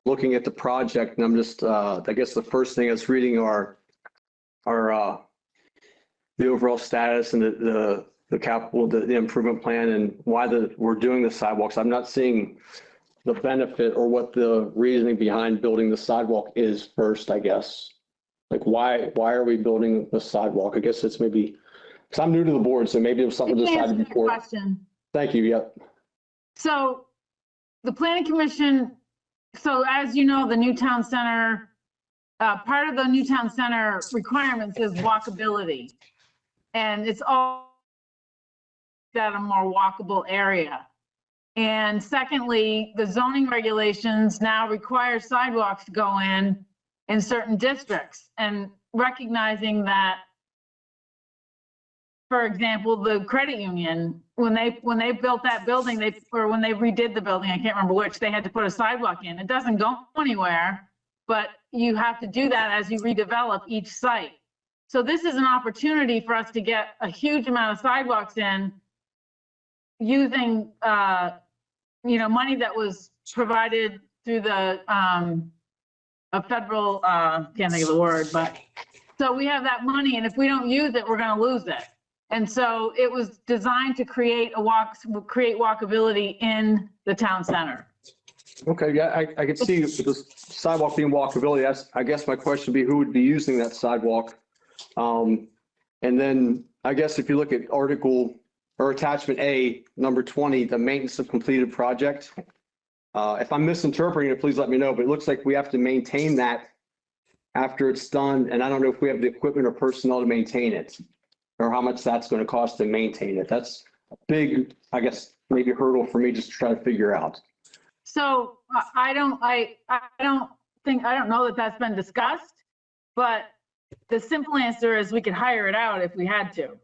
looking at the project, and I'm just I guess the first thing I was reading are the overall status and the capital, the improvement plan, and why we're doing the sidewalks. I'm not seeing the benefit or what the reasoning behind building the sidewalk is first, I guess. Like why are we building the sidewalk? I guess it's maybe, because I'm new to the board, so maybe it was something decided before. Question. Thank you. Yep. So the planning commission, so as you know, the new town center, part of the new town center requirements is walkability. And it's all that a more walkable area. And secondly, the zoning regulations now require sidewalks to go in certain districts, and recognizing that, for example, the credit union, when they built that building, when they redid the building, I can't remember which, they had to put a sidewalk in. It doesn't go anywhere, but you have to do that as you redevelop each site. So this is an opportunity for us to get a huge amount of sidewalks in using, money that was provided through the a federal, can't think of the word, but so we have that money, and if we don't use it, we're going to lose it. And so it was designed to create walkability in the town center. Okay, yeah, I could see the sidewalk being walkability. I guess my question would be, who would be using that sidewalk? And then I guess if you look at article or attachment A, number 20, the maintenance of completed project. If I'm misinterpreting it, please let me know, but it looks like we have to maintain that after it's done. And I don't know if we have the equipment or personnel to maintain it, or how much that's going to cost to maintain it. That's a big, I guess, maybe hurdle for me just to try to figure out. So I don't know that that's been discussed, but the simple answer is we could hire it out if we had to.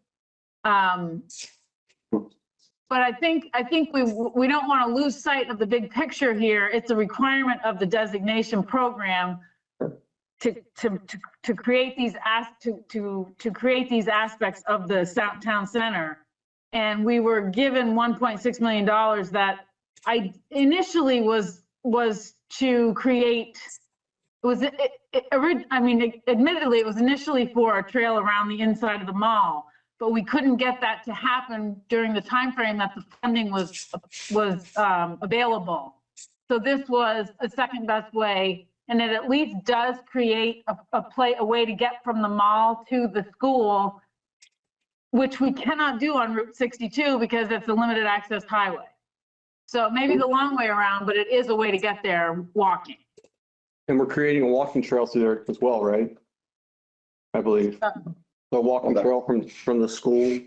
But I think we don't want to lose sight of the big picture here. It's a requirement of the designation program to create these aspects of the town center. And we were given $1.6 million that I initially was to create, admittedly, it was initially for a trail around the inside of the mall, but we couldn't get that to happen during the time frame that the funding was available. So this was a second best way, and it at least does create a way to get from the mall to the school, which we cannot do on Route 62 because it's a limited access highway. So maybe the long way around, but it is a way to get there walking. And we're creating a walking trail through there as well, right? I believe. The walking trail from the school.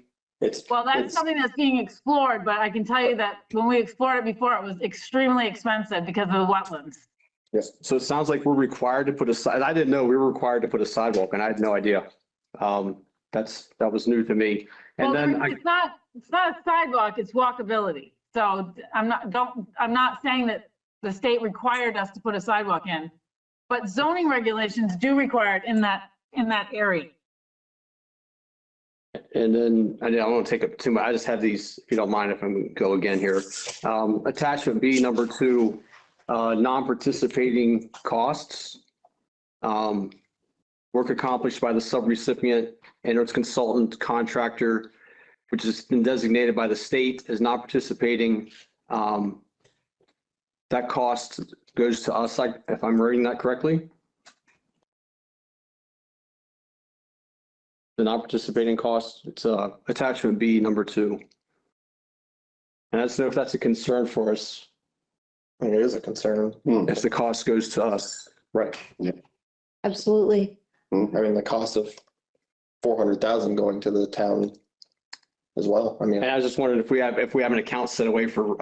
Well, that's something that's being explored, but I can tell you that when we explored it before, it was extremely expensive because of the wetlands. Yes. So it sounds like we're required to put I didn't know we were required to put a sidewalk, and I had no idea. That was new to me. And well, then it's not a sidewalk, it's walkability. So I'm not saying that the state required us to put a sidewalk in, but zoning regulations do require it in that area. And then I don't want to take up too much. I just have these, if you don't mind if I go again here. Attachment B, number 2, non-participating costs. Work accomplished by the subrecipient and its consultant contractor, which has been designated by the state as not participating. That cost goes to us, if I'm reading that correctly. The non-participating costs, it's attachment B, number 2. And I just know if that's a concern for us. It is a concern. If the cost goes to us. Right. Yeah. Absolutely. I mean, the cost of 400,000 going to the town as well. I mean, And I just wondered if we have an account set away for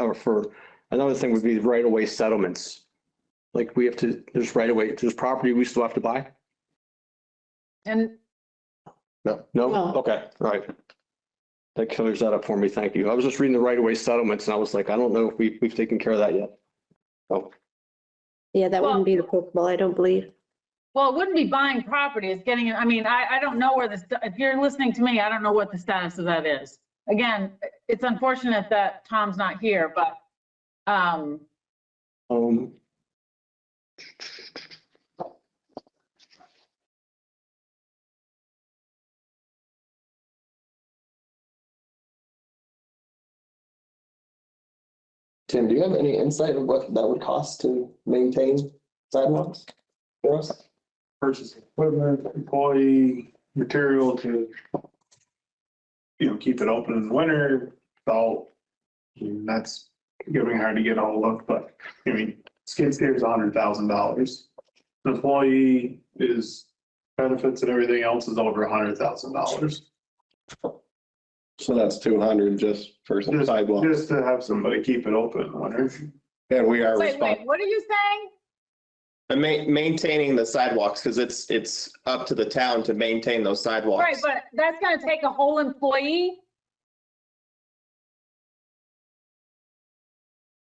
another thing would be right-of-way settlements. Like there's right-of-way, there's property we still have to buy? And No? No. Okay, all right. That clears that up for me, thank you. I was just reading the right-of-way settlements and I was like, I don't know if we've taken care of that yet. Oh, Yeah, that wouldn't be the applicable, I don't believe. well, it wouldn't be buying property, it's getting, I don't know where if you're listening to me, I don't know what the status of that is. Again, it's unfortunate that Tom's not here, but, Tim, do you have any insight of what that would cost to maintain sidewalks for us? Purchase equipment, employee, material to, keep it open in the winter, salt. That's getting hard to get a hold of, but skid steer is $100,000. The employee is benefits and everything else is over $100,000. So that's 200 just for some sidewalks. Just to have somebody keep it open in the winter. And we are wait, what are you saying? And maintaining the sidewalks, because it's up to the town to maintain those sidewalks. Right, but that's gonna take a whole employee?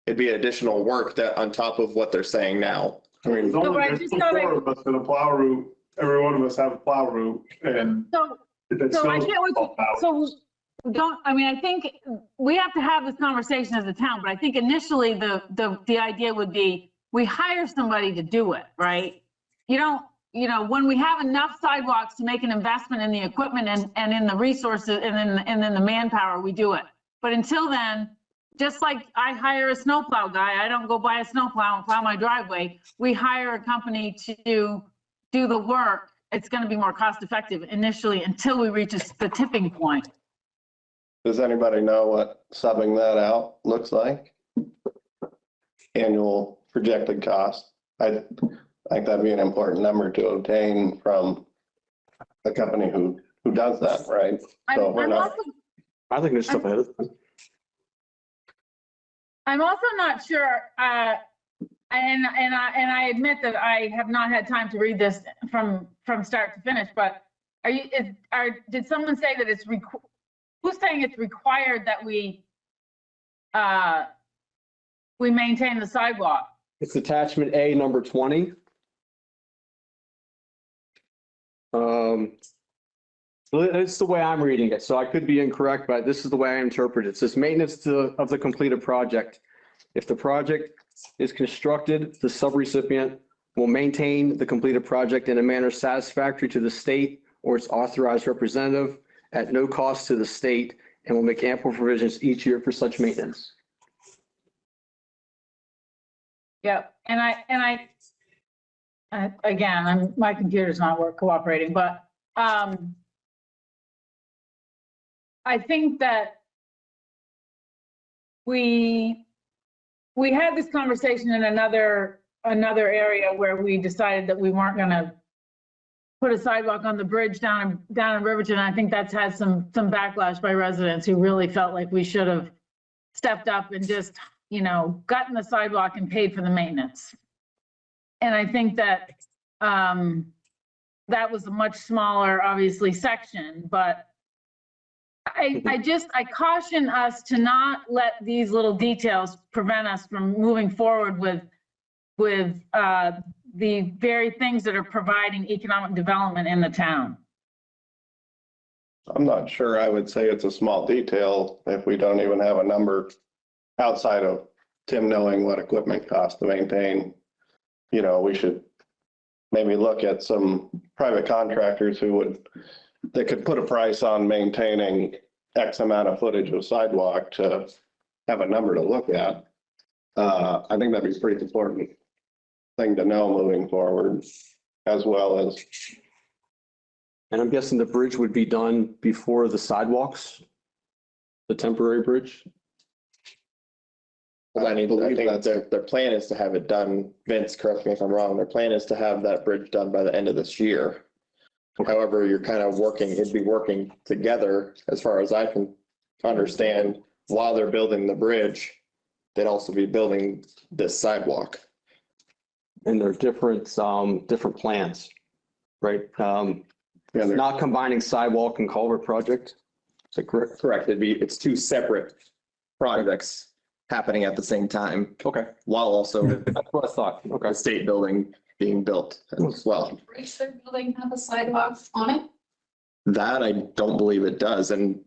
It'd be additional work that on top of what they're saying now. I mean, There's only just four of us in a plow route. Every one of us have a plow route and. So I can't wait, I think we have to have this conversation as a town, but I think initially the idea would be we hire somebody to do it, right? When we have enough sidewalks to make an investment in the equipment and in the resources and then the manpower, we do it. But until then, just like I hire a snowplow guy, I don't go buy a snowplow and plow my driveway. We hire a company to do the work. It's going to be more cost effective initially until we reach the tipping point. Does anybody know what subbing that out looks like? Annual projected cost. I think that'd be an important number to obtain from a company who does that, right? So we're not. I think there's stuff ahead of us. I'm also not sure, and I admit that I have not had time to read this from start to finish, but did someone say that who's saying it's required that we maintain the sidewalk? It's attachment A, number 20. So that's the way I'm reading it. So I could be incorrect, but this is the way I interpret it. It says maintenance of the completed project. If the project is constructed, the subrecipient will maintain the completed project in a manner satisfactory to the state or its authorized representative at no cost to the state and will make ample provisions each year for such maintenance. Yep, again, my computer's not cooperating, but I think that we had this conversation in another area where we decided that we weren't gonna put a sidewalk on the bridge down in Riverton. I think that's had some backlash by residents who really felt like we should have stepped up and just, gotten the sidewalk and paid for the maintenance. And I think that that was a much smaller, obviously, section, but I caution us to not let these little details prevent us from moving forward with the very things that are providing economic development in the town. I'm not sure I would say it's a small detail if we don't even have a number outside of Tim knowing what equipment costs to maintain. We should maybe look at some private contractors that could put a price on maintaining X amount of footage of sidewalk to have a number to look at. I think that'd be a pretty important thing to know moving forward, as well as. And I'm guessing the bridge would be done before the sidewalks, the temporary bridge? I think that their plan is to have it done. Vince, correct me if I'm wrong. Their plan is to have that bridge done by the end of this year. However, you're kind of it'd be working together as far as I can understand. While they're building the bridge, they'd also be building this sidewalk. And they're different plans, right? Not combining sidewalk and culvert project. Is that correct? Correct. It's two separate projects happening at the same time. Okay. While also That's what I thought. Okay. the state building being built as well. Bridge they're building have a sidewalk on it? That I don't believe it does. And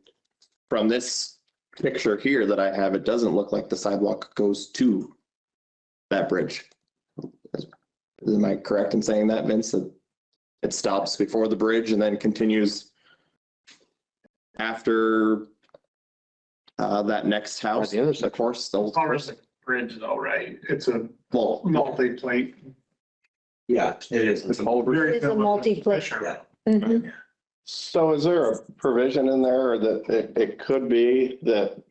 from this picture here that I have, it doesn't look like the sidewalk goes to that bridge. Am I correct in saying that, Vince? That it stops before the bridge and then continues after that next house? Of course. The bridge though, right? It's a multi-plate. Yeah, it is. It's It is a multi-plate. Mhm. So is there a provision in there that it could be that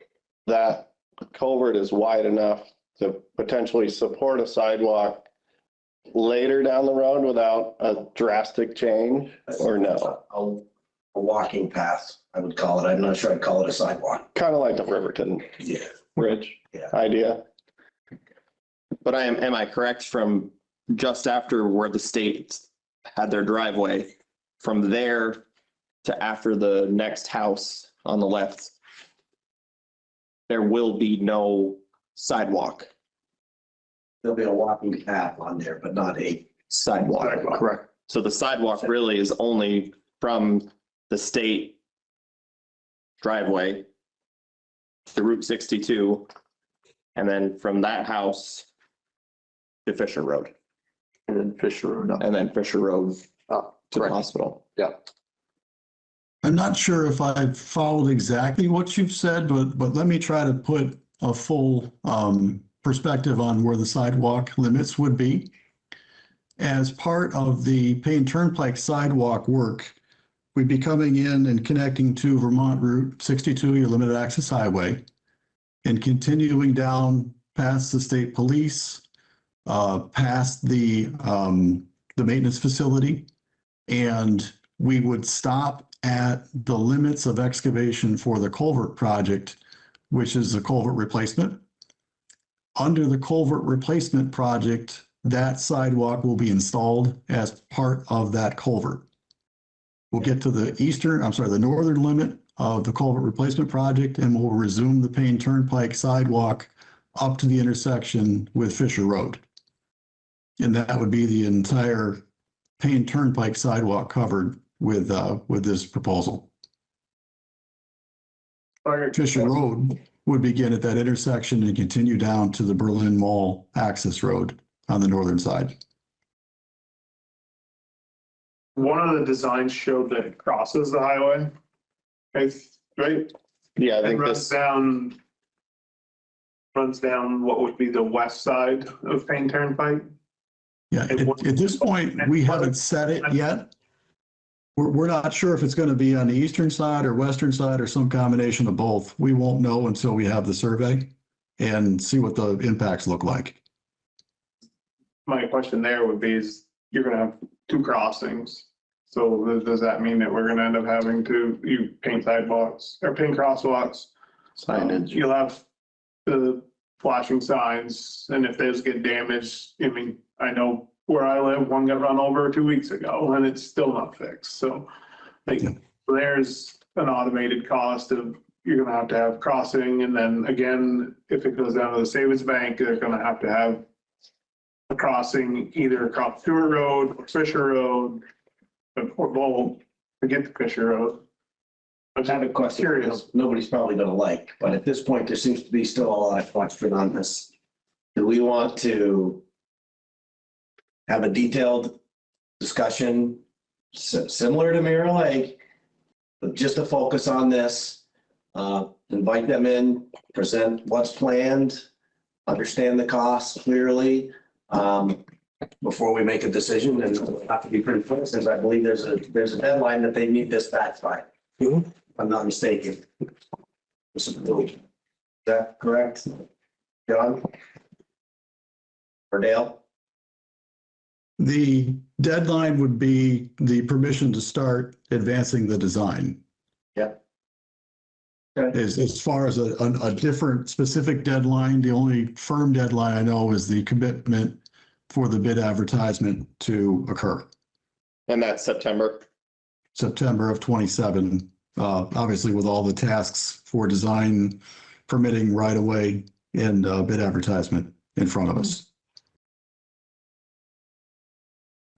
culvert is wide enough to potentially support a sidewalk later down the road without a drastic change, or no? A walking path, I would call it. I'm not sure I'd call it a sidewalk. Kind of like the Riverton Bridge idea. But am I correct from just after where the state had their driveway, from there to after the next house on the left, there will be no sidewalk? There'll be a walking path on there, but not a Sidewalk, correct. So the sidewalk really is only from the state driveway to Route 62, and then from that house to Fisher Road. And then Fisher Road up. And then Fisher Road up to the hospital. Yeah. I'm not sure if I've followed exactly what you've said, but let me try to put a full perspective on where the sidewalk limits would be. As part of the Payne Turnpike sidewalk work, we'd be coming in and connecting to Vermont Route 62, your limited access highway, and continuing down past the state police, past the maintenance facility, and we would stop at the limits of excavation for the culvert project, which is the culvert replacement. Under the culvert replacement project, that sidewalk will be installed as part of that culvert. We'll get to the northern limit of the culvert replacement project, and we'll resume the Payne Turnpike sidewalk up to the intersection with Fisher Road. And that would be the entire Payne Turnpike sidewalk covered with this proposal. Fisher Road would begin at that intersection and continue down to the Berlin Mall access road on the northern side. One of the designs showed that it crosses the highway. It's right. Yeah, I It think runs this, down what would be the west side of Payne Turnpike. Yeah, at this point, we haven't set it yet. We're not sure if it's going to be on the eastern side or western side or some combination of both. We won't know until we have the survey and see what the impacts look like. My question there would be is you're gonna have 2 crossings. So does that mean that we're gonna end up having to paint sidewalks or paint crosswalks? Signage. You'll have the flashing signs, and if those get damaged, I mean, I know where I live, one got run over 2 weeks ago and it's still not fixed. So like there's an automated cost of you're gonna have to have crossing, and then again, if it goes down to the savings bank, they're gonna have to have a crossing either across Stewart Road or Fisher Road or both to get to Fisher Road. I have a question nobody's probably gonna like, but at this point, there seems to be still a lot of question on this. Do we want to have a detailed discussion similar to Mirror Lake, but just to focus on this, invite them in, present what's planned, understand the costs clearly, before we make a decision, and it'll have to be pretty quick, since I believe there's a deadline that they need this back by. If I'm not mistaken. Is that correct? John? Or Dale? The deadline would be the permission to start advancing the design. Yeah. Okay. As far as a different specific deadline, the only firm deadline I know is the commitment for the bid advertisement to occur. And that's September. September of 27, obviously with all the tasks for design, permitting right away, and bid advertisement in front of us.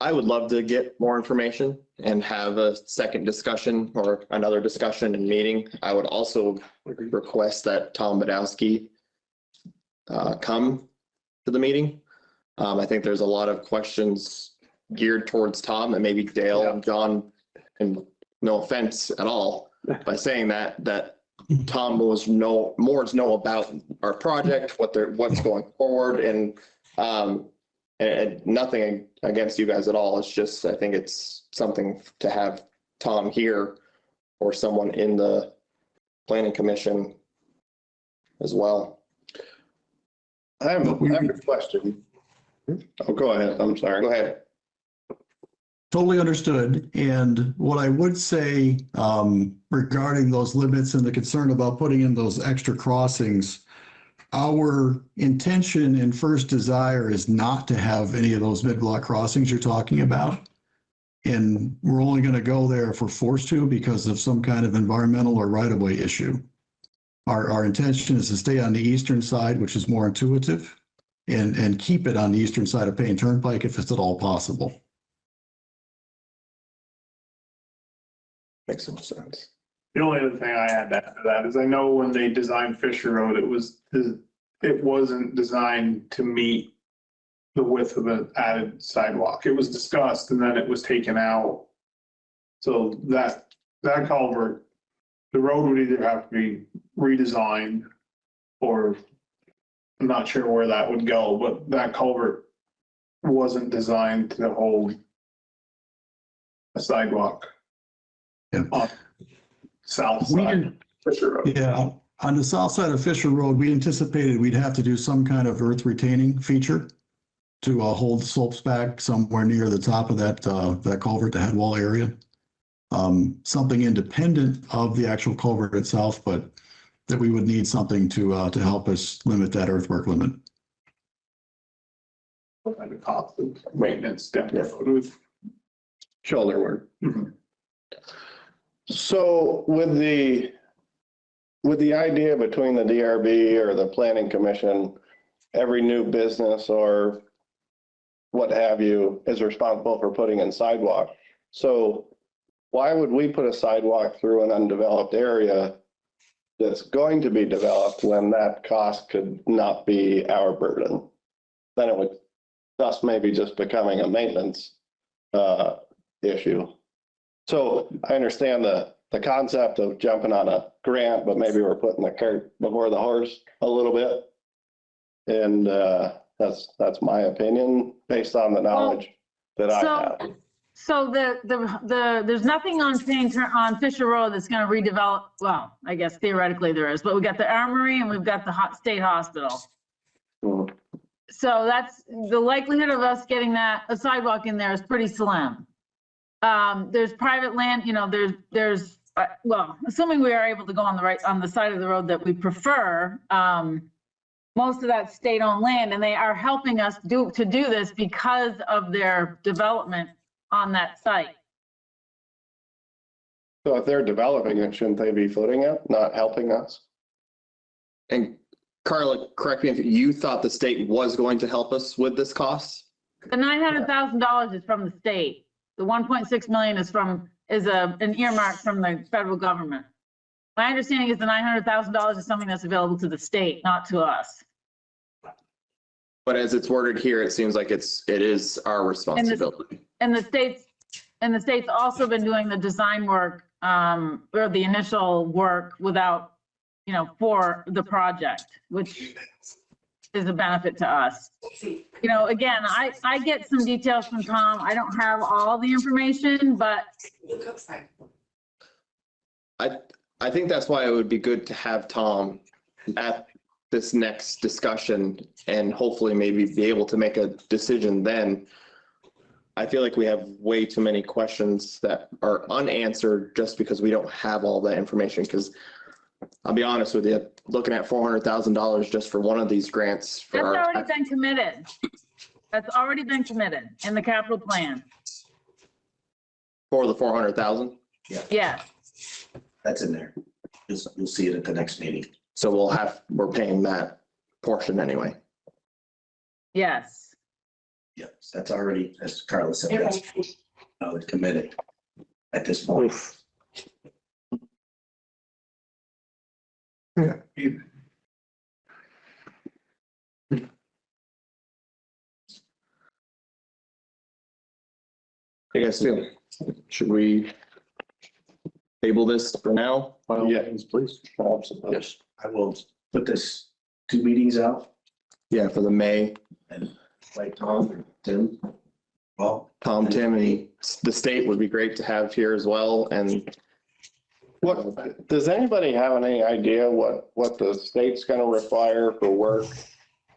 I would love to get more information and have a second discussion or another discussion and meeting. I would also request that Tom Badowski come to the meeting. I think there's a lot of questions geared towards Tom and maybe Dale and John, and no offense at all by saying that Tom was more to know about our project, what's going forward, and nothing against you guys at all. It's just, I think it's something to have Tom here or someone in the planning commission as well. I have a question. Oh, go ahead. I'm sorry. Go ahead. Totally understood. And what I would say regarding those limits and the concern about putting in those extra crossings, our intention and first desire is not to have any of those mid-block crossings you're talking about. And we're only going to go there if we're forced to because of some kind of environmental or right-of-way issue. Our intention is to stay on the eastern side, which is more intuitive, and keep it on the eastern side of Payne Turnpike if it's at all possible. Makes some sense. The only other thing I had to add to that is I know when they designed Fisher Road, it wasn't designed to meet the width of an added sidewalk. It was discussed and then it was taken out. So that culvert, the road would either have to be redesigned, or I'm not sure where that would go, but that culvert wasn't designed to hold a sidewalk. Yeah. On south side Fisher Road. Yeah, on the south side of Fisher Road, we anticipated we'd have to do some kind of earth retaining feature to hold the slopes back somewhere near the top of that culvert, the head wall area. Something independent of the actual culvert itself, but that we would need something to help us limit that earthwork limit. And the cost of maintenance down the road with Shoulder work. So with the idea between the DRB or the planning commission, every new business or what have you is responsible for putting in sidewalk. So why would we put a sidewalk through an undeveloped area that's going to be developed when that cost could not be our burden? Then it would thus maybe just becoming a maintenance issue. So I understand the concept of jumping on a grant, but maybe we're putting the cart before the horse a little bit. And that's my opinion based on the knowledge that I have. So there's nothing on Fisher Road that's gonna redevelop, well, I guess theoretically there is, but we got the Armory and we've got the state hospital. Mhm. So that's, the likelihood of us getting a sidewalk in there is pretty slim. There's private land, you know, there's well, assuming we are able to go on the side of the road that we prefer, most of that state-owned land, and they are helping us to do this because of their development on that site. So if they're developing it, shouldn't they be footing it, not helping us? And Carla, correct me if you thought the state was going to help us with this cost? The $900,000 is from the state. The 1.6 million is an earmark from the federal government. My understanding is the $900,000 is something that's available to the state, not to us. But as it's worded here, it seems like it is our responsibility. And the state's also been doing the design work, or the initial work without, you know, for the project, which is a benefit to us. You know, again, I get some details from Tom. I don't have all the information, but I think that's why it would be good to have Tom at this next discussion and hopefully maybe be able to make a decision then. I feel like we have way too many questions that are unanswered just because we don't have all that information. Because I'll be honest with you, looking at $400,000 just for one of these grants for that's our, already been committed. That's already been committed in the capital plan. for the 400,000. Yeah. That's in there. You'll see it at the next meeting. So we're paying that portion anyway. Yes. Yes, that's already, as Carla said, that's committed at this point. Yeah. How you guys feel? Should we table this for now? Yeah, please. Yes. I will put this 2 meetings out Yeah, for the May. and like Tom, Tim. Well, Tom, Tim, and the state would be great to have here as well. And What, does anybody have any idea what the state's gonna require for work,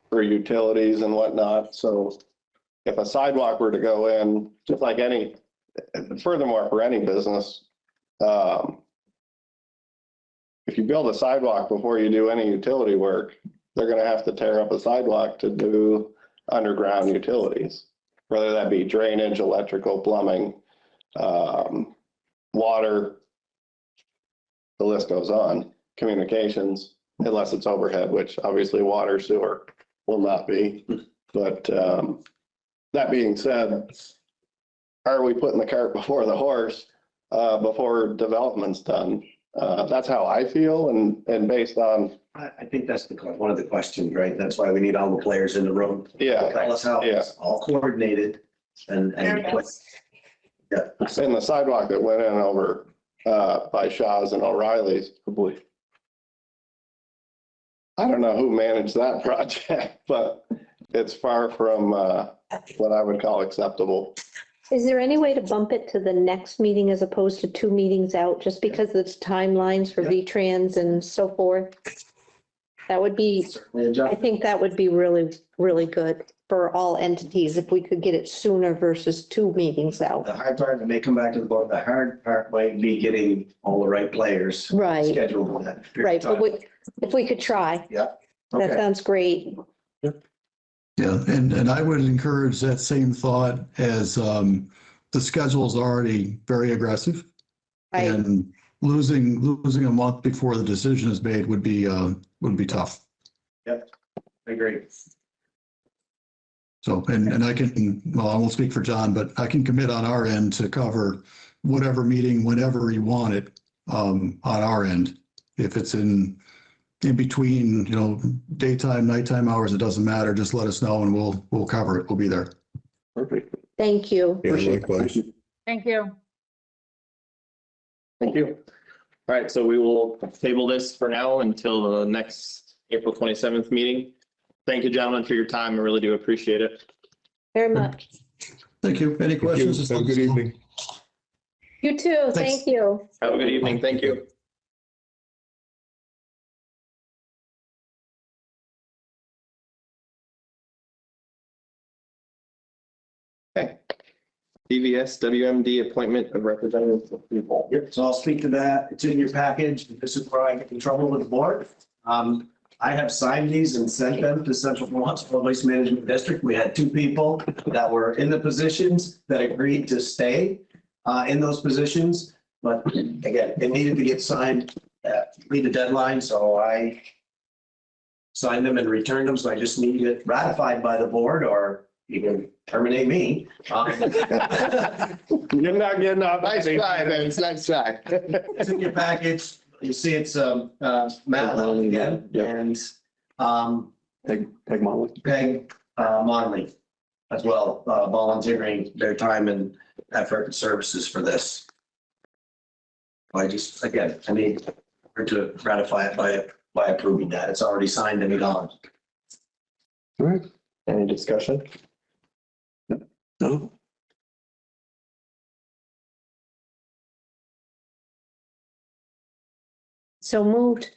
for utilities and whatnot? So if a sidewalk were to go in, just like furthermore, for any business, if you build a sidewalk before you do any utility work, they're gonna have to tear up a sidewalk to do underground utilities, whether that be drainage, electrical, plumbing, water, the list goes on, communications, unless it's overhead, which obviously water, sewer will not be. But that being said, are we putting the cart before the horse before development's done? That's how I feel, and based on. I think that's one of the questions, right? That's why we need all the players in the room. Yeah. Tell us how it's all coordinated and. Yeah. And the sidewalk that went in over by Shaw's and O'Reilly's, I don't know who managed that project, but it's far from what I would call acceptable. Is there any way to bump it to the next meeting as opposed to 2 meetings out, just because it's timelines for V-Trans and so forth? That would be, I think that would be really, really good for all entities if we could get it sooner versus 2 meetings out. The hard part, and they come back to the board, the hard part might be getting all the right players. Right. Scheduled for that. Right, but if we could try. Yeah. That sounds great. Yeah, and I would encourage that same thought as the schedule is already very aggressive. Right. And losing a month before the decision is made would be tough. Yep, I agree. So, and I can, well, I won't speak for John, but I can commit on our end to cover whatever meeting, whenever you want it, on our end. If it's in between, daytime, nighttime hours, it doesn't matter. Just let us know and we'll cover it. We'll be there. Perfect. Thank you. Yeah, Appreciate it. likewise. Thank you. Thank you. Thank you. All right, so we will table this for now until the next April 27th meeting. Thank you, gentlemen, for your time. I really do appreciate it. Very much. Thank you. Any questions? just Have a let us good know. evening. You too. Thanks. Thank you. Have a good evening. Thank you. Okay. DVS WMD appointment of representatives of people. Yep, so I'll speak to that. It's in your package. This is where I get in trouble with the board. I have signed these and sent them to Central Vermont Solid Waste Management District. We had two people that were in the positions that agreed to stay in those positions. But again, it needed to get signed, meet the deadline, so I signed them and returned them. So I just need it ratified by the board, or you can terminate me. You're not getting off. Nice try, man. It's nice try. It's in your package. You see it's Matt Lowell again, and Peg Molly. Peg Monley as well, volunteering their time and effort and services for this. I just, again, I need her to ratify it by approving that. It's already signed and gone. All right. Any discussion? No. So moved.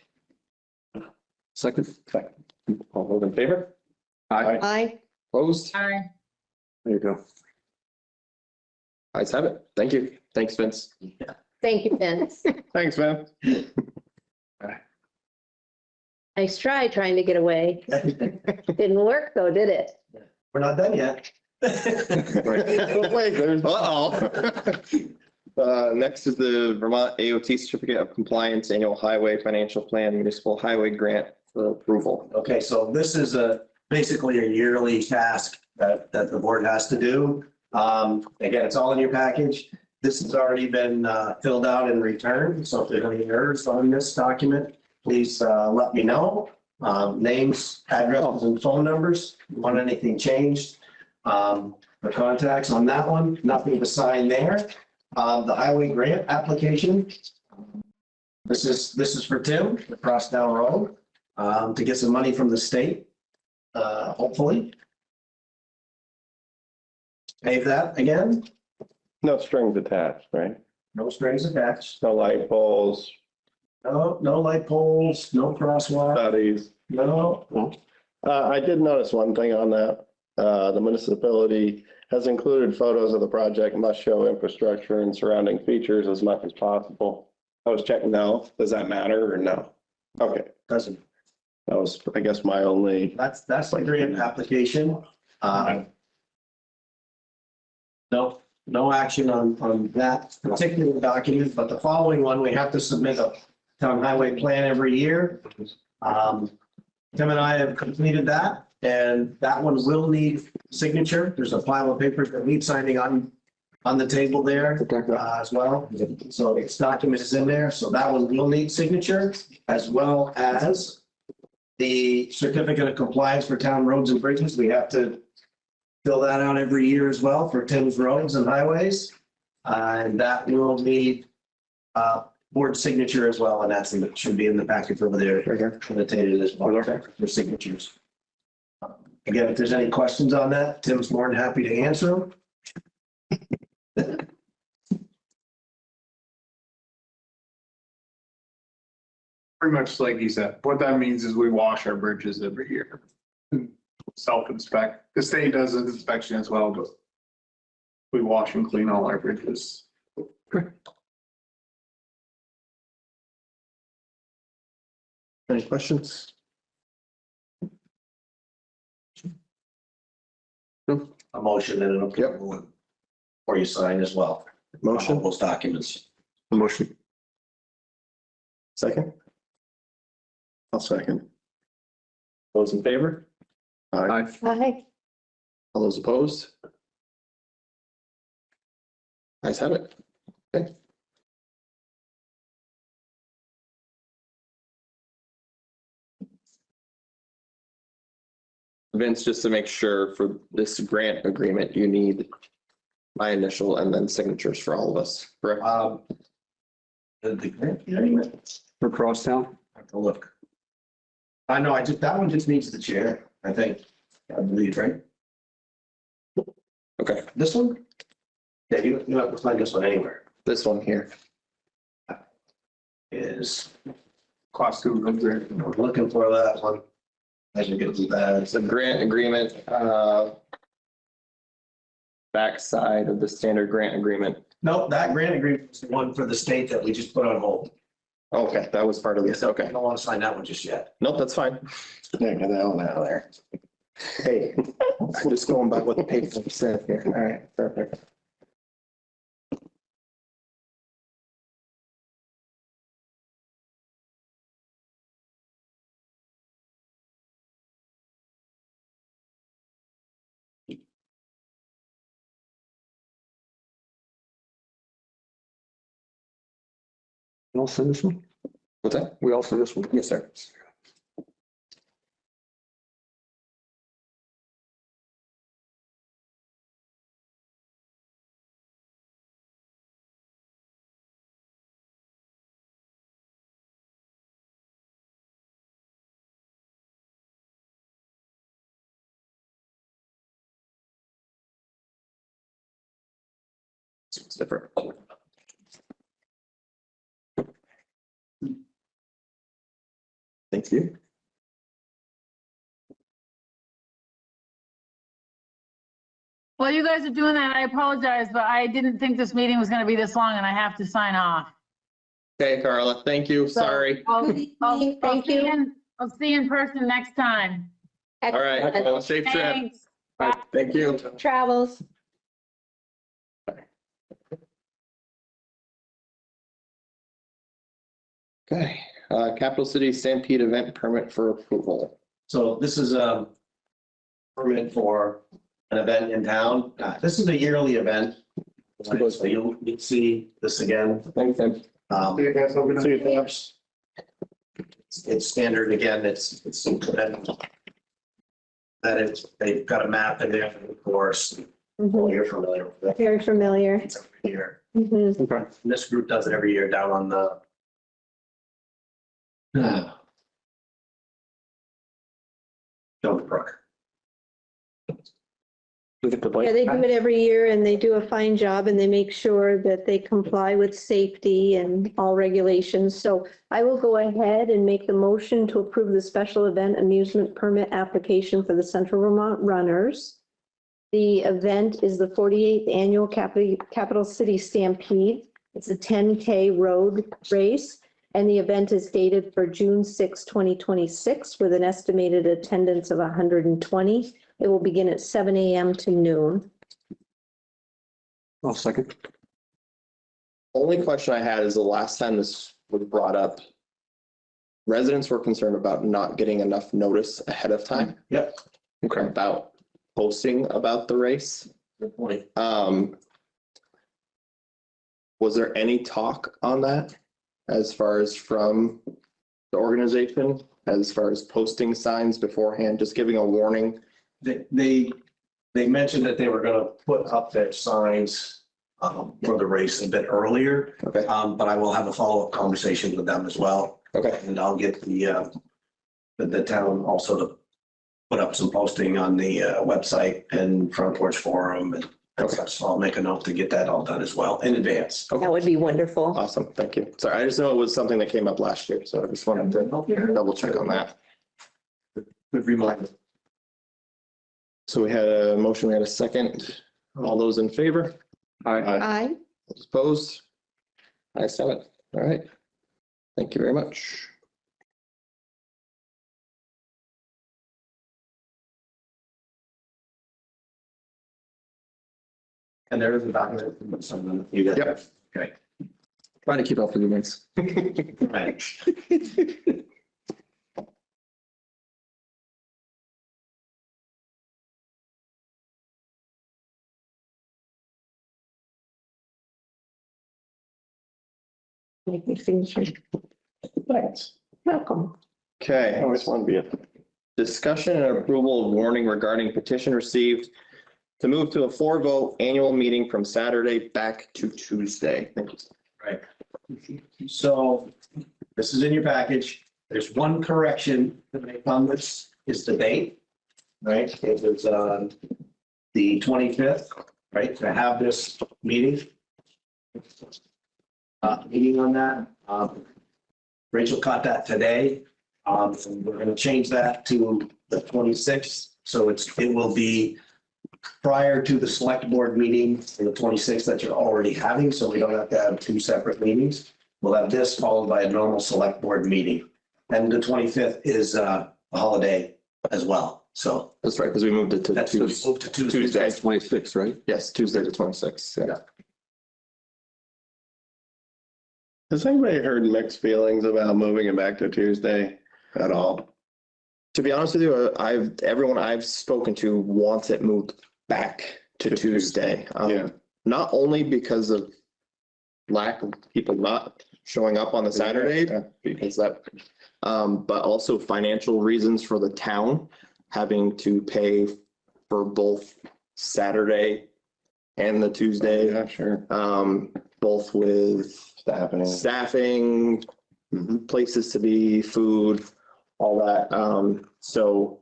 Second. All those in favor? Aye. Aye. Opposed? Aye. There you go. Ayes have it. Thank you. Thanks, Vince. Thank you, Vince. Thanks, man. Nice try trying to get away. Didn't work though, did it? We're not done yet. Wait, there's, next is the Vermont AOT Certificate of Compliance Annual Highway Financial Plan Municipal Highway Grant for approval. Okay, so this is basically a yearly task that the board has to do. Again, it's all in your package. This has already been filled out and returned, so if there's any errors on this document, please let me know. Names, addresses, and phone numbers. Want anything changed? The contacts on that one, nothing to sign there. The highway grant application. This is for Tim, across down road, to get some money from the state, hopefully. Pay that again. No strings attached, right? No strings attached. No light poles, No light poles, no crosswalk, studies. no. I did notice one thing on that. The municipality has included photos of the project, must show infrastructure and surrounding features as much as possible. I was checking now. Does that matter or no? Okay, Doesn't. that was, I guess, my only. That's the grant application. No action on that particular document, but the following one, we have to submit a town highway plan every year. Tim and I have completed that, and that one will need signature. There's a pile of papers that need signing on the table there as well. So this document is in there, so that one will need signature, as well as the certificate of compliance for town roads and bridges. We have to fill that out every year as well for Tim's roads and highways. And that will need board signature as well, and that's should be in the packet over there. Annotated as well for signatures. Again, if there's any questions on that, Tim's more than happy to answer them. Pretty much like he said, what that means is we wash our bridges every year. Self-inspect. The state does an inspection as well, but we wash and clean all our bridges. Any questions? A motion and an approval, or you sign as well. Motion. Those documents. Motion. Second? I'll second. Those in favor? Aye. Aye. All those opposed? Ayes have it. Vince, just to make sure for this grant agreement, you need my initial and then signatures for all of us, correct? The grant agreement, For Crosstown? I have to look. I know, that one just needs the chair, I think, I believe, right? Okay, This one? Yeah, you don't have to find this one anywhere. this one here. Is costume, we're looking for that one. I should get to that. It's a grant agreement, backside of the standard grant agreement. Nope, that grant agreement is the one for the state that we just put on hold. Okay, that was part of this, okay. I don't want to sign that one just yet. Nope, that's fine. Yeah, get that one out of there. Hey, we're just going by what the paper said here. All right, perfect. We all send this one? What's that? We all send this one? Yes, sir. It's different. Thank you. While you guys are doing that, I apologize, but I didn't think this meeting was gonna be this long and I have to sign off. Okay, Carla, thank you. So Sorry. Thank you. I'll see you in person next time. All right, have a safe trip. Thanks. All right, thank you. Travels. Okay, Capital City Stampede event permit for approval. So this is a permit for an event in town. This is a yearly event. So you'll see this again. Thanks, Tim. See you guys. See you, thanks. It's standard again, it's that it's, they've got a map in there for the course. Oh, you're familiar with that. Very familiar. It's every year. Mhm. Okay. And this group does it every year down on the Stony Brook. Yeah, they do it every year and they do a fine job and they make sure that they comply with safety and all regulations. So I will go ahead and make the motion to approve the special event amusement permit application for the Central Vermont Runners. The event is the 48th annual Capital City Stampede. It's a 10K road race and the event is dated for June 6, 2026 with an estimated attendance of 120. It will begin at 7 a.m. to noon. I'll second. Only question I had is the last time this was brought up, residents were concerned about not getting enough notice ahead of time. Yep. Okay. About posting about the race. Good point. Was there any talk on that as far as from the organization, as far as posting signs beforehand, just giving a warning? They mentioned that they were gonna put up their signs for the race a bit earlier. Okay. But I will have a follow-up conversation with them as well. Okay. And I'll get the town also to put up some posting on the website and Front Porch Forum and such. So I'll make a note to get that all done as well in advance. That would be wonderful. Awesome, thank you. Sorry, I just know it was something that came up last year, so I just wanted to double check on that. Good reminder. So we had a motion, we had a second. All those in favor? Aye. Opposed? Ayes have it. All right. Thank you very much. And there is a document, something you got. Yep. Okay. Trying to keep up with you, Vince. Right. Make me signature. Thanks. Welcome. Okay. I always want to be a Discussion and approval of warning regarding petition received to move to a 4-vote annual meeting from Saturday back to Tuesday. Thank you. Right. So this is in your package. There's one correction to make on this is the date, right? It was on the 25th, right, to have this meeting. Meeting on that. Rachel caught that today. And we're going to change that to the 26th. So it will be prior to the select board meeting on the 26th that you're already having. So we don't have to have two separate meetings. We'll have this followed by a normal select board meeting. And the 25th is a holiday as well. So That's right, because we moved it to that's moved to Tuesday. Tuesday. 26, right? Yes, Tuesday the 26th. Yeah. Has anybody heard mixed feelings about moving it back to Tuesday at all? To be honest with you, everyone I've spoken to wants it moved back to Tuesday. Yeah. Not only because of lack of people not showing up on the Saturday, because that, but also financial reasons for the town having to pay for both Saturday and the Tuesday. Yeah, sure. Both with staffing, places to be, food, all that. So,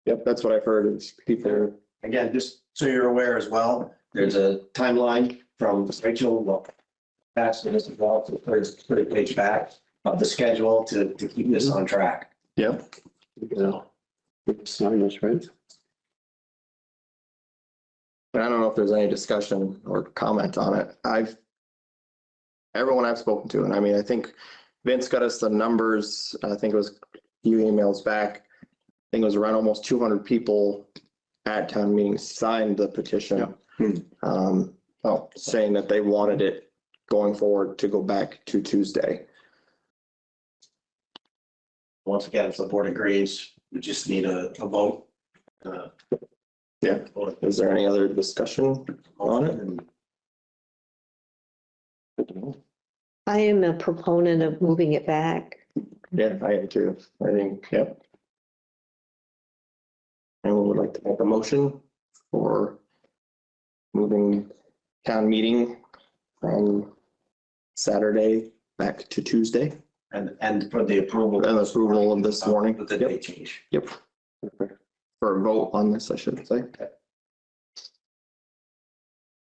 yep, that's what I've heard is people. Again, just so you're aware as well, there's a timeline from Rachel, well, that's this as well, to the third page back of the schedule to keep this on track. Yep. Yeah. Sign this, right? And I don't know if there's any discussion or comment on it. Everyone I've spoken to, and I mean, I think Vince got us the numbers. I think it was a few emails back. I think it was around almost 200 people at town meetings signed the petition. Saying that they wanted it going forward to go back to Tuesday. Once again, if the board agrees, we just need a vote. Yeah. Is there any other discussion on it? I am a proponent of moving it back. Yeah, I am too. I think, yep. Anyone would like to make a motion for moving town meeting from Saturday back to Tuesday? And for the approval. And approval of this morning. With the date change. Yep. For a vote on this, I should say.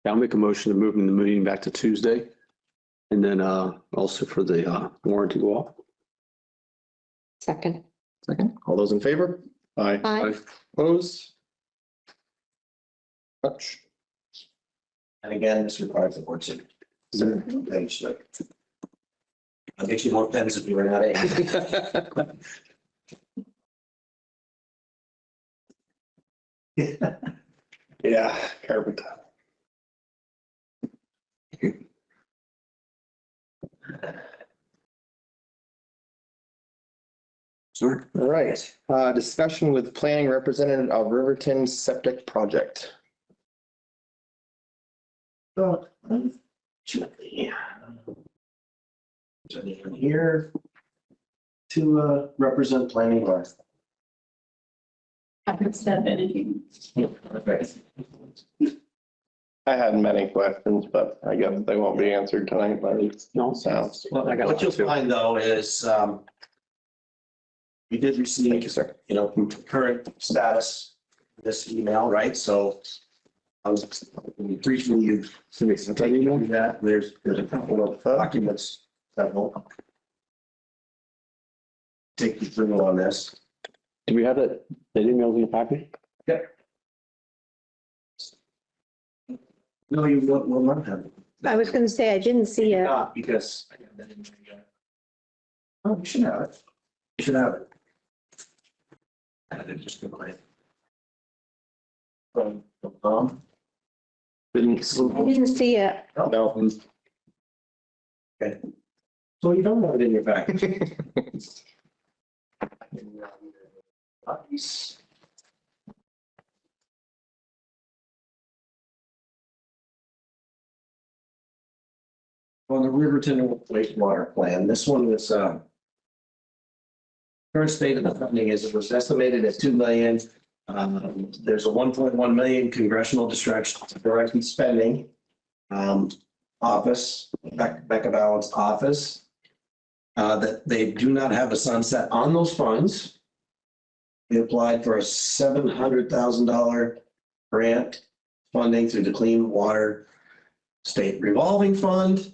I'll make a motion to move the meeting back to Tuesday. And then also for the warrant to go off. Second. All those in favor? Aye. Aye. Opposed? Much. And again, this requires the board signature. Page, so I'll get you more pens if you run out of ink. Yeah, carpet. Sure. All right, discussion with planning representative of Riverton septic project. So, unfortunately, is anyone here to represent planning or? I could step in if you. I had many questions, but I guess they won't be answered tonight by these. No. Sounds. Well, what you'll find though is, we did receive. Thank you, sir. Current status, this email, right? So I was briefly you. That there's a couple of documents that will take you through on this. Do we have that email in the packet? Yeah. No, you will not have it. I was gonna say, I didn't see it. Not because. Oh, you should have it. You should have it. And then just go ahead. From. I didn't see it. No. Okay. So you don't have it in your back. on the Riverton wastewater plan. This one was, current state of the funding is it was estimated at 2 million. There's a 1.1 million congressional directed spending. Office, Becca Balance office. That they do not have a sunset on those funds. They applied for a $700,000 grant funding through the Clean Water State Revolving Fund.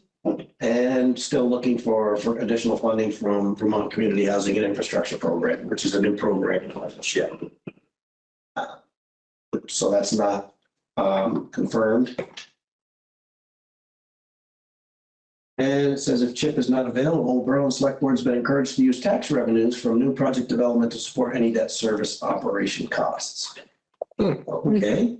And still looking for additional funding from Vermont Community Housing and Infrastructure Program, which is a new program. So that's not confirmed. And it says if CHIP is not available, Berlin Select Board's been encouraged to use tax revenues from new project development to support any debt service operation costs. Okay.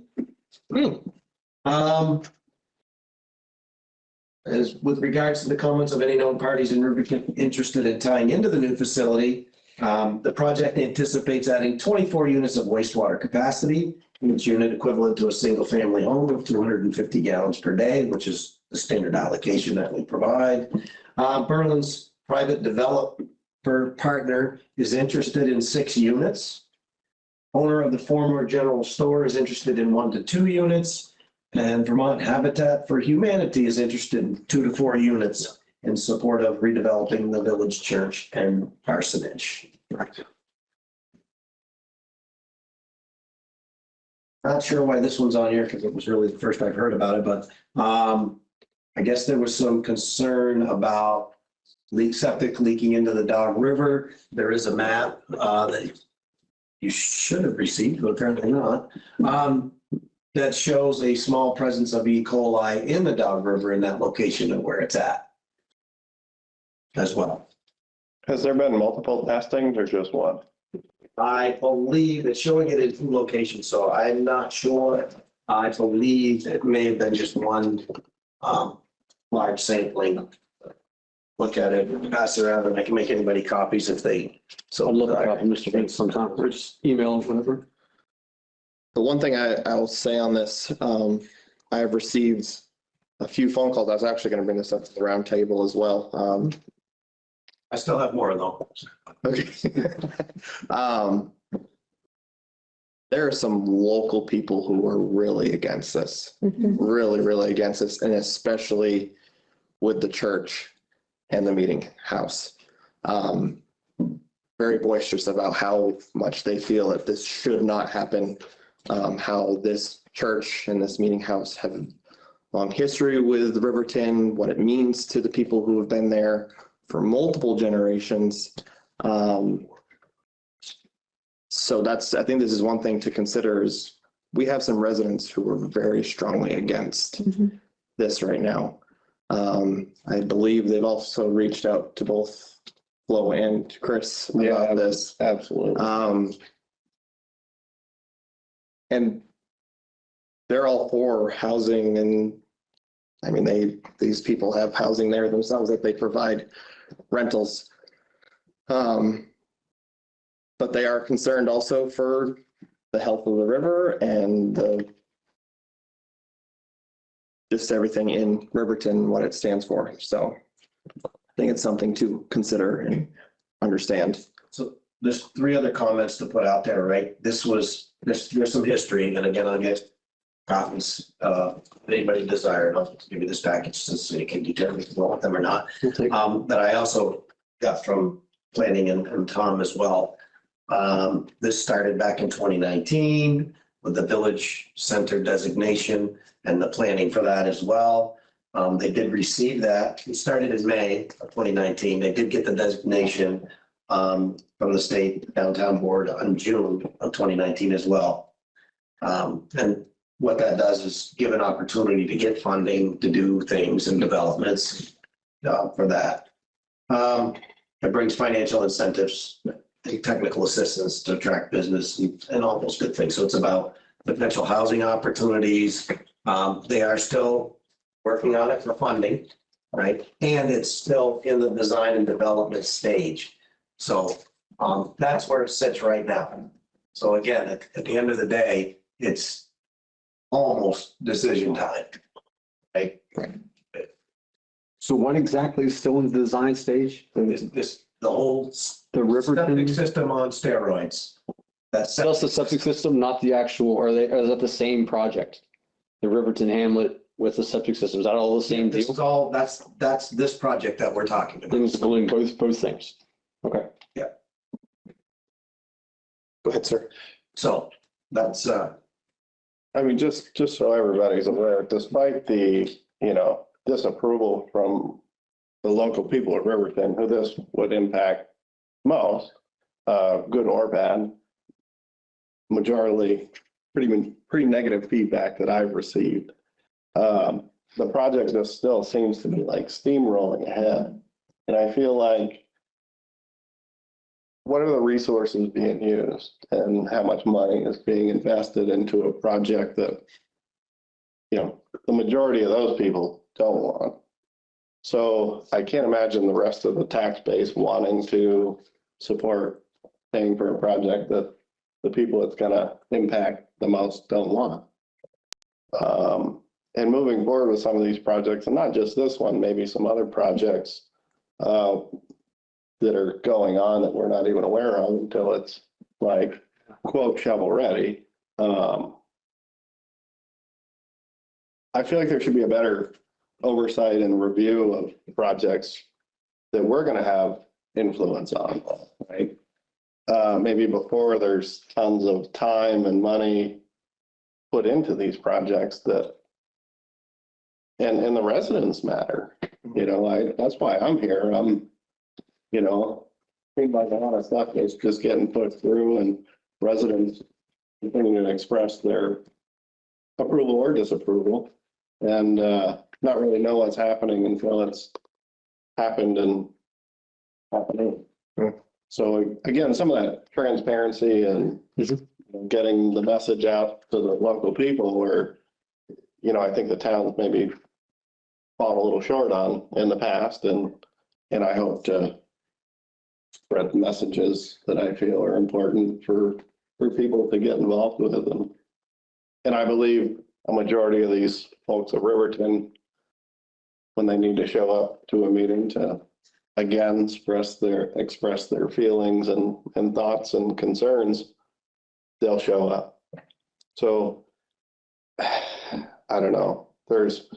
As with regards to the comments of any known parties in Riverton interested in tying into the new facility, the project anticipates adding 24 units of wastewater capacity, each unit equivalent to a single family home of 250 gallons per day, which is the standard allocation that we provide. Berlin's private developer partner is interested in 6 units. Owner of the former general store is interested in 1 to 2 units. And Vermont Habitat for Humanity is interested in 2 to 4 units in support of redeveloping the village church and parsonage. Not sure why this one's on here because it was really the first I've heard about it, but I guess there was some concern about septic leaking into the Dog River. There is a map that you should have received, but apparently not. That shows a small presence of E. coli in the Dog River in that location and where it's at as well. Has there been multiple testings or just one? I believe it's showing it in 2 locations, so I'm not sure. I believe it may have been just one large sampling. Look at it, pass it around, and I can make anybody copies if they. So I'll look it up, Mr. Vince, sometime, or just email or whatever. The one thing I'll say on this, I have received a few phone calls. I was actually going to bring this up to the round table as well. I still have more though. Okay. There are some local people who are really against this, really against this, and especially with the church and the meeting house. Very boisterous about how much they feel that this should not happen. How this church and this meeting house have a long history with Riverton, what it means to the people who have been there for multiple generations. So I think this is one thing to consider is we have some residents who are very strongly against this right now. I believe they've also reached out to both Flo and Chris about this. Absolutely. And they're all for housing, and I mean, these people have housing there themselves that they provide rentals. But they are concerned also for the health of the river and just everything in Riverton, what it stands for. So I think it's something to consider and understand. So there's 3 other comments to put out there, right? There's some history, and again, I'll get copies, if anybody desired. I'll give you this package so you can determine if you want them or not. That I also got from planning and Tom as well. This started back in 2019 with the village center designation and the planning for that as well. They did receive that. It started in May of 2019. They did get the designation from the state downtown board on June of 2019 as well. And what that does is give an opportunity to get funding to do things and developments for that. It brings financial incentives, technical assistance to attract business and all those good things. So it's about potential housing opportunities. They are still working on it for funding, right? And it's still in the design and development stage. So that's where it sits right now. So again, at the end of the day, it's almost decision time, right? So what exactly is still in the design stage? The whole The Riverton, septic system on steroids. That's just the septic system, not the actual, or is that the same project? The Riverton Hamlet with the septic system, is that all the same this deal? is all, that's this project that we're talking about. Including both things? Okay. Yeah. Go ahead, sir. So that's, I mean, just so everybody's aware, despite the, disapproval from the local people of Riverton, who this would impact most, good or bad, majority, pretty negative feedback that I've received. The project just still seems to be like steamrolling ahead. And I feel like, what are the resources being used and how much money is being invested into a project that, the majority of those people don't want? So I can't imagine the rest of the tax base wanting to support paying for a project that the people it's gonna impact the most don't want. And moving forward with some of these projects, and not just this one, maybe some other projects that are going on that we're not even aware of until it's like, quote, shovel ready. I feel like there should be a better oversight and review of projects that we're gonna have influence on, right? Maybe before there's tons of time and money put into these projects that, and the residents matter, that's why I'm here. Seems like a lot of stuff is just getting put through and residents continue to express their approval or disapproval and not really know what's happening until it's happened and happening. So again, some of that transparency and getting the message out to the local people where, I think the town's maybe fallen a little short on in the past, and I hope to spread the messages that I feel are important for people to get involved with them. And I believe a majority of these folks at Riverton, when they need to show up to a meeting to again express their feelings and thoughts and concerns, they'll show up. So I don't know. There's,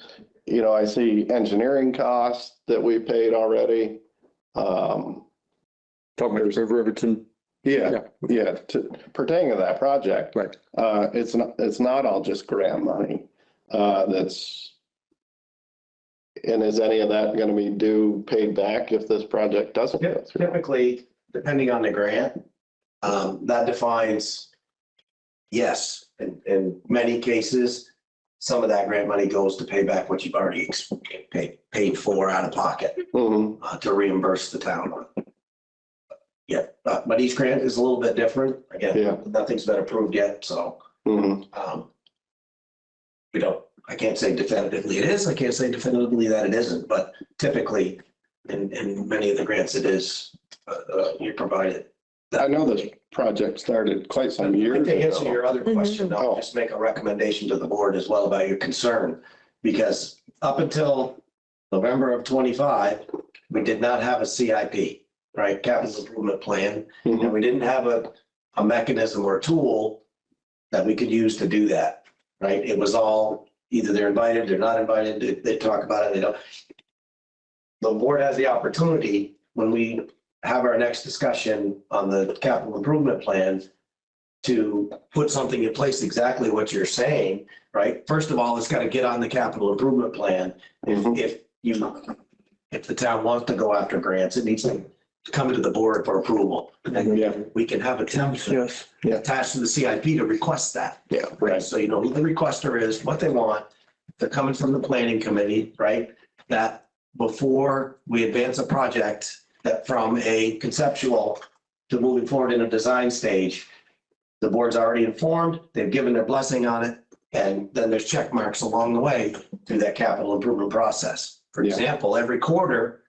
I see engineering costs that we paid already. Talking about Riverton. Yeah. Pertaining to that project. Right. It's not all just grant money. And is any of that going to be paid back if this project doesn't go through? typically, depending on the grant, that defines, yes, in many cases, some of that grant money goes to pay back what you've already paid for out of pocket to reimburse the town. Yeah, but each grant is a little bit different. Again, nothing's been approved yet, so I can't say definitively it is. I can't say definitively that it isn't, but typically in many of the grants it is, you're provided. I know this project started quite some years ago. To answer your other question, I'll just make a recommendation to the board as well about your concern, because up until November of 25, we did not have a CIP, right? Capital Improvement Plan, and we didn't have a mechanism or a tool that we could use to do that, right? It was all either they're invited, they're not invited, they talk about it, they don't. The board has the opportunity when we have our next discussion on the capital improvement plan to put something in place exactly what you're saying, right? First of all, it's got to get on the capital improvement plan. If the town wants to go after grants, it needs to come to the board for approval. And then we can have a template attached to the CIP to request that. Yeah. Right. So you know who the requester is, what they want. They're coming from the planning committee, right? That before we advance a project, that from a conceptual to moving forward in a design stage, the board's already informed, they've given their blessing on it, and then there's check marks along the way through that capital improvement process. For example, every quarter,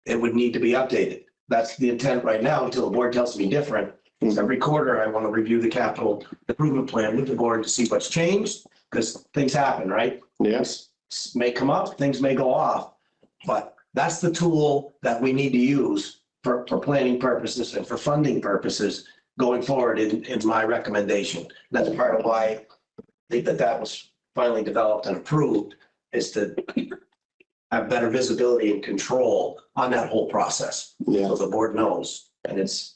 it would need to be updated. That's the intent right now until the board tells me different. Every quarter, I want to review the capital improvement plan with the board to see what's changed, because things happen, right? Yes. May come up, things may go off. But that's the tool that we need to use for planning purposes and for funding purposes going forward in my recommendation. That's part of why I think that was finally developed and approved, is to have better visibility and control on that whole process. So the board knows, and it's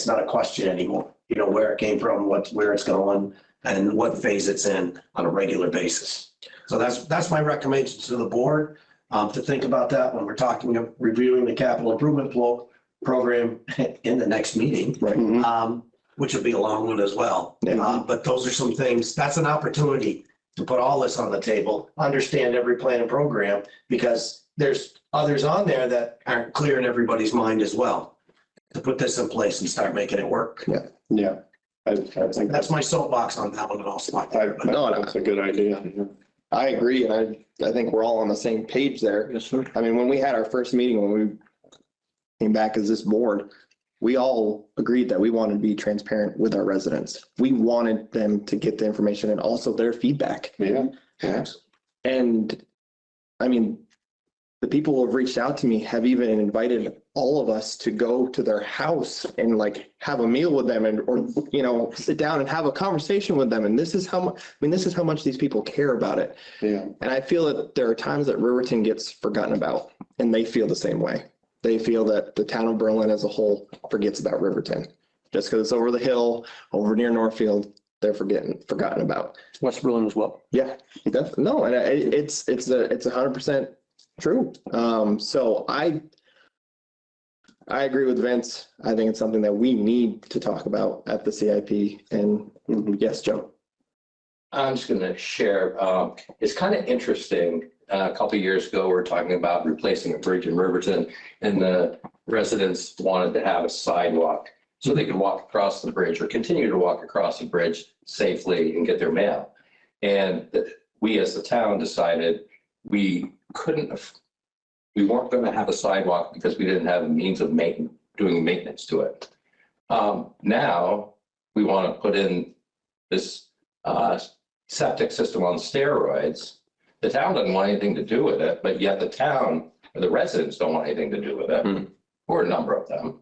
not a question anymore. You know where it came from, where it's going, and what phase it's in on a regular basis. So that's my recommendation to the board, to think about that when we're talking of reviewing the capital improvement program in the next meeting. Right. Which will be a long one as well. But those are some things, that's an opportunity to put all this on the table, understand every plan and program, because there's others on there that aren't clear in everybody's mind as well. To put this in place and start making it work. Yeah. I think That's my soapbox on that one, and I'll stop I, there. No, that's a good idea. I agree, and I think we're all on the same page there. Yes, sir. I mean, when we had our first meeting, when we came back as this board, we all agreed that we wanted to be transparent with our residents. We wanted them to get the information and also their feedback. Yeah. And I mean, the people who have reached out to me have even invited all of us to go to their house and like have a meal with them, and or you know, sit down and have a conversation with them. And this is how much, I mean, this is how much these people care about it. Yeah. And I feel that there are times that Riverton gets forgotten about, and they feel the same way. They feel that the town of Berlin as a whole forgets about Riverton. Just because it's over the hill, over near Northfield, they're forgotten about. West Berlin as well. Yeah, definitely. No, and it's 100% true. So I agree with Vince. I think it's something that we need to talk about at the CIP. And yes, Joe. I'm just going to share. It's kind of interesting. A couple of years ago, we were talking about replacing a bridge in Riverton, and the residents wanted to have a sidewalk so they could walk across the bridge or continue to walk across the bridge safely and get their mail. And we as the town decided we weren't going to have a sidewalk because we didn't have the means of doing maintenance to it. Now we want to put in this septic system on steroids. The town doesn't want anything to do with it, but yet the town or the residents don't want anything to do with it, or a number of them.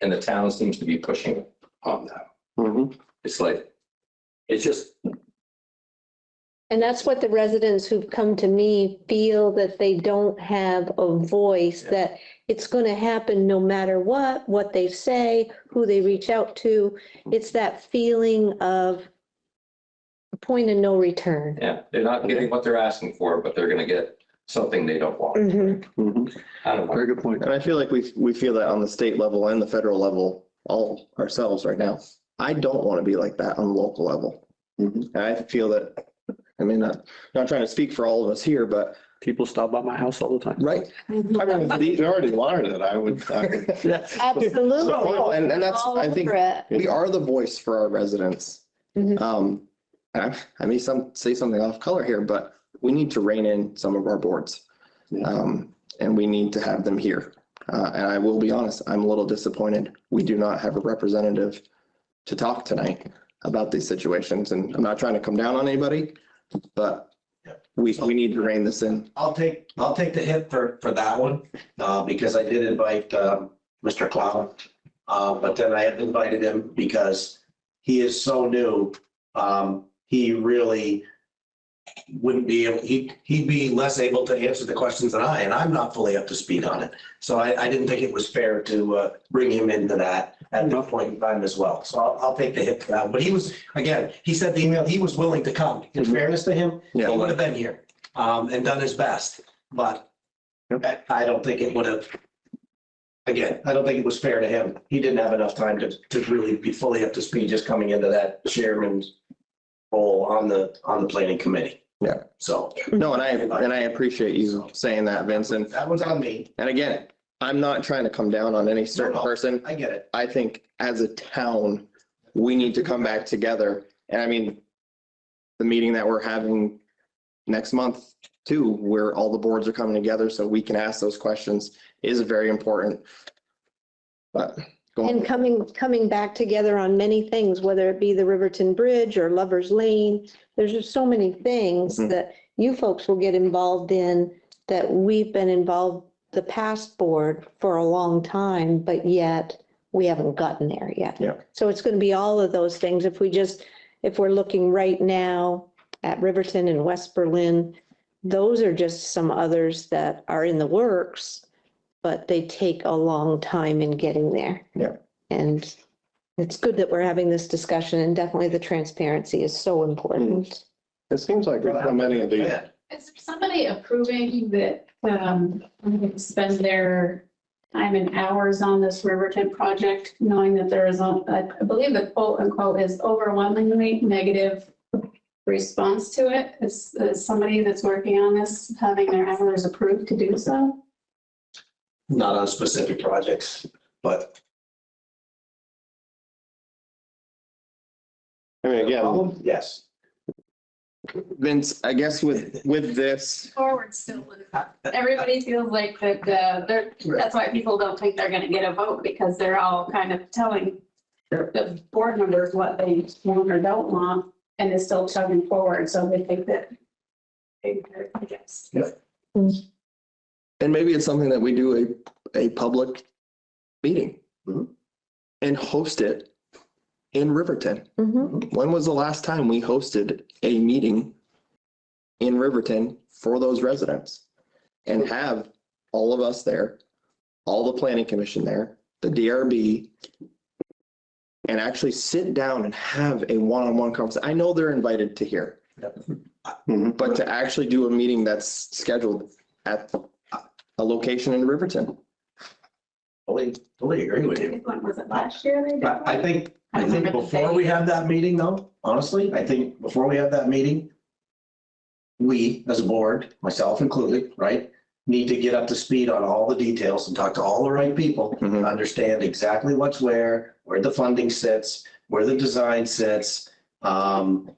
And the town seems to be pushing on that. It's like, it's just. And that's what the residents who've come to me feel, that they don't have a voice, that it's going to happen no matter what they say, who they reach out to. It's that feeling of point of no return. Yeah, they're not getting what they're asking for, but they're going to get something they don't want. I don't know. Very good point. And I feel like we feel that on the state level and the federal level, all ourselves right now. I don't want to be like that on the local level. And I feel that, I mean, not trying to speak for all of us here, but people stop by my house all the time. Right. I mean, they already wanted it. I would. Absolutely. So, and that's, I think we are the voice for our residents. I may say something off color here, but we need to rein in some of our boards. And we need to have them here. And I will be honest, I'm a little disappointed. We do not have a representative to talk tonight about these situations. And I'm not trying to come down on anybody, but we need to rein this in. I'll take the hit for that one, because I did invite Mr. Cloud. But then I had invited him because he is so new. He really wouldn't be able, he'd be less able to answer the questions than and I'm not fully up to speed on it. So I didn't think it was fair to bring him into that at this point in time as well. So I'll take the hit for that. But he was, again, he said the email, he was willing to come. In fairness to him, he would have been here and done his best. But I don't think it would have, again, I don't think it was fair to him. He didn't have enough time to really be fully up to speed just coming into that chairman's role on the planning committee. Yeah. So. No, and I appreciate you saying that, Vincent. That was on me. And again, I'm not trying to come down on any certain person. I get it. I think as a town, we need to come back together. And I mean, the meeting that we're having next month too, where all the boards are coming together so we can ask those questions, is very important. But And coming back together on many things, whether it be the Riverton Bridge or Lover's Lane, there's just so many things that you folks will get involved in that we've been involved, the past board, for a long time, but yet we haven't gotten there yet. Yeah. So it's going to be all of those things. If we're looking right now at Riverton and West Berlin, those are just some others that are in the works, but they take a long time in getting there. Yeah. And it's good that we're having this discussion, and definitely the transparency is so important. It seems like there's so many of these. Is there somebody approving that, spend their time and hours on this Riverton project, knowing that there is, I believe the quote unquote is overwhelmingly negative response to it? Is somebody that's working on this having their hours approved to do so? Not on specific projects, but. I mean, again, Yes. Vince, I guess with this, Forward still. Everybody feels like that, that's why people don't think they're gonna get a vote, because they're all kind of telling the board members what they want or don't want, and it's still chugging forward, so they think that. I guess. Yeah. and maybe it's something that we do a public meeting and host it in Riverton. When was the last time we hosted a meeting in Riverton for those residents and have all of us there, all the planning commission there, the DRB, and actually sit down and have a one-on-one conversation? I know they're invited to hear, but to actually do a meeting that's scheduled at a location in Riverton. Totally agree with you. When was it, last year they did? I think remember the before date. we have that meeting though, honestly, I think before we have that meeting, we, as a board, myself included, right, need to get up to speed on all the details and talk to all the right people to understand exactly what's where the funding sits, where the design sits.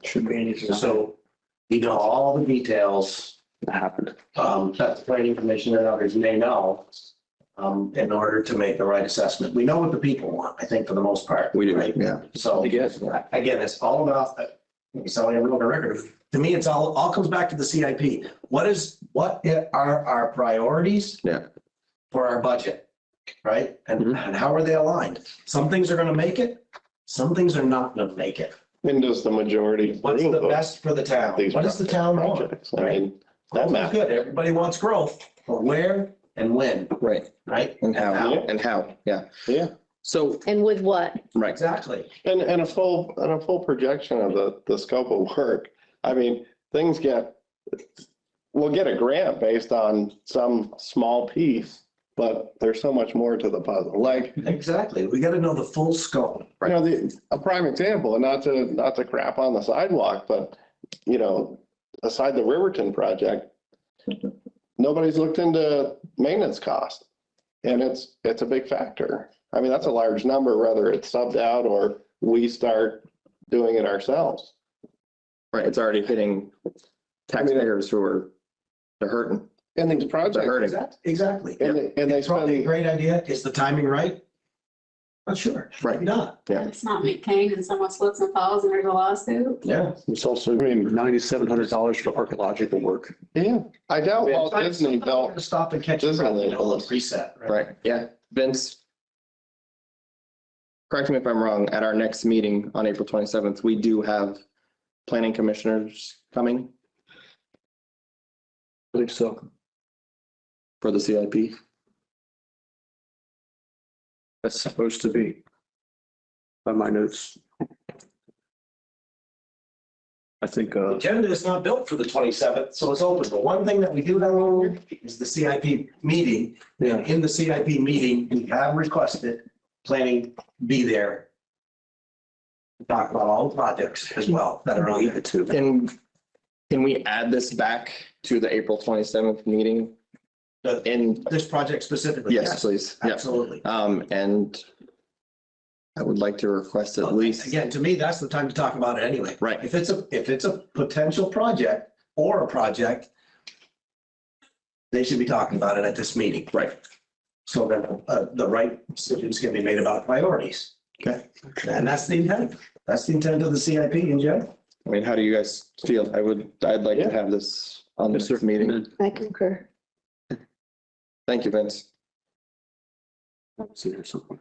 Should be any design. So, you know, all the details that happened. That the planning commission and others may know, in order to make the right assessment. We know what the people want, I think, for the most part. We do, right? yeah. So, again, it's all about, selling a real record. To me, it's all comes back to the CIP. What are our priorities? Yeah. For our budget, right? And how are they aligned? Some things are gonna make it, some things are not gonna make it. and does the majority. What's the best for the town? These What does the town want? projects? I mean, that Growth is matters. good. Everybody wants growth, but where and when, Right. right? And how, yeah. Yeah. So, And with what? right. Exactly. And a full projection of the scope of work. I mean, we'll get a grant based on some small piece, but there's so much more to the puzzle. Like, Exactly. We gotta know the full scope. you know, a prime example, and not to crap on the sidewalk, but, you know, aside the Riverton project, nobody's looked into maintenance cost. And it's a big factor. I mean, that's a large number, whether it's subbed out or we start doing it ourselves. Right, it's already hitting taxpayers who are, they're hurting. And these projects. They're hurting. Exactly. And they It's probably a spend, great idea. Is the timing right? Not sure. Right. Maybe not. Yeah. It's not maintained and someone slips and falls and there's a lawsuit. Yeah. It's also, I mean, $9,700 for archaeological work. yeah, I doubt Yeah, Walt Disney built. To stop and catch a breath, you know, a little reset. Right, yeah. Vince, correct me if I'm wrong, at our next meeting on April 27th, we do have planning commissioners coming I believe so. for the CIP. That's supposed to be by my notes. I think, The agenda is not built for the 27th, so it's open. The one thing that we do have on here is the CIP meeting. And in the CIP meeting, we have requested planning be there. to talk about all the projects as well that are on there. Can we add this back to the April 27th meeting? In this project specifically? Yes, please. Yeah. Absolutely. And I would like to request at least. Again, to me, that's the time to talk about it anyway. Right. If it's a potential project or a project, they should be talking about it at this meeting. Right. So that the right decisions can be made about priorities. Okay. And that's the intent. That's the intent of the CIP in general. I mean, how do you guys feel? I'd like to have this on this meeting. I concur. Thank you, Vince. See there somewhere.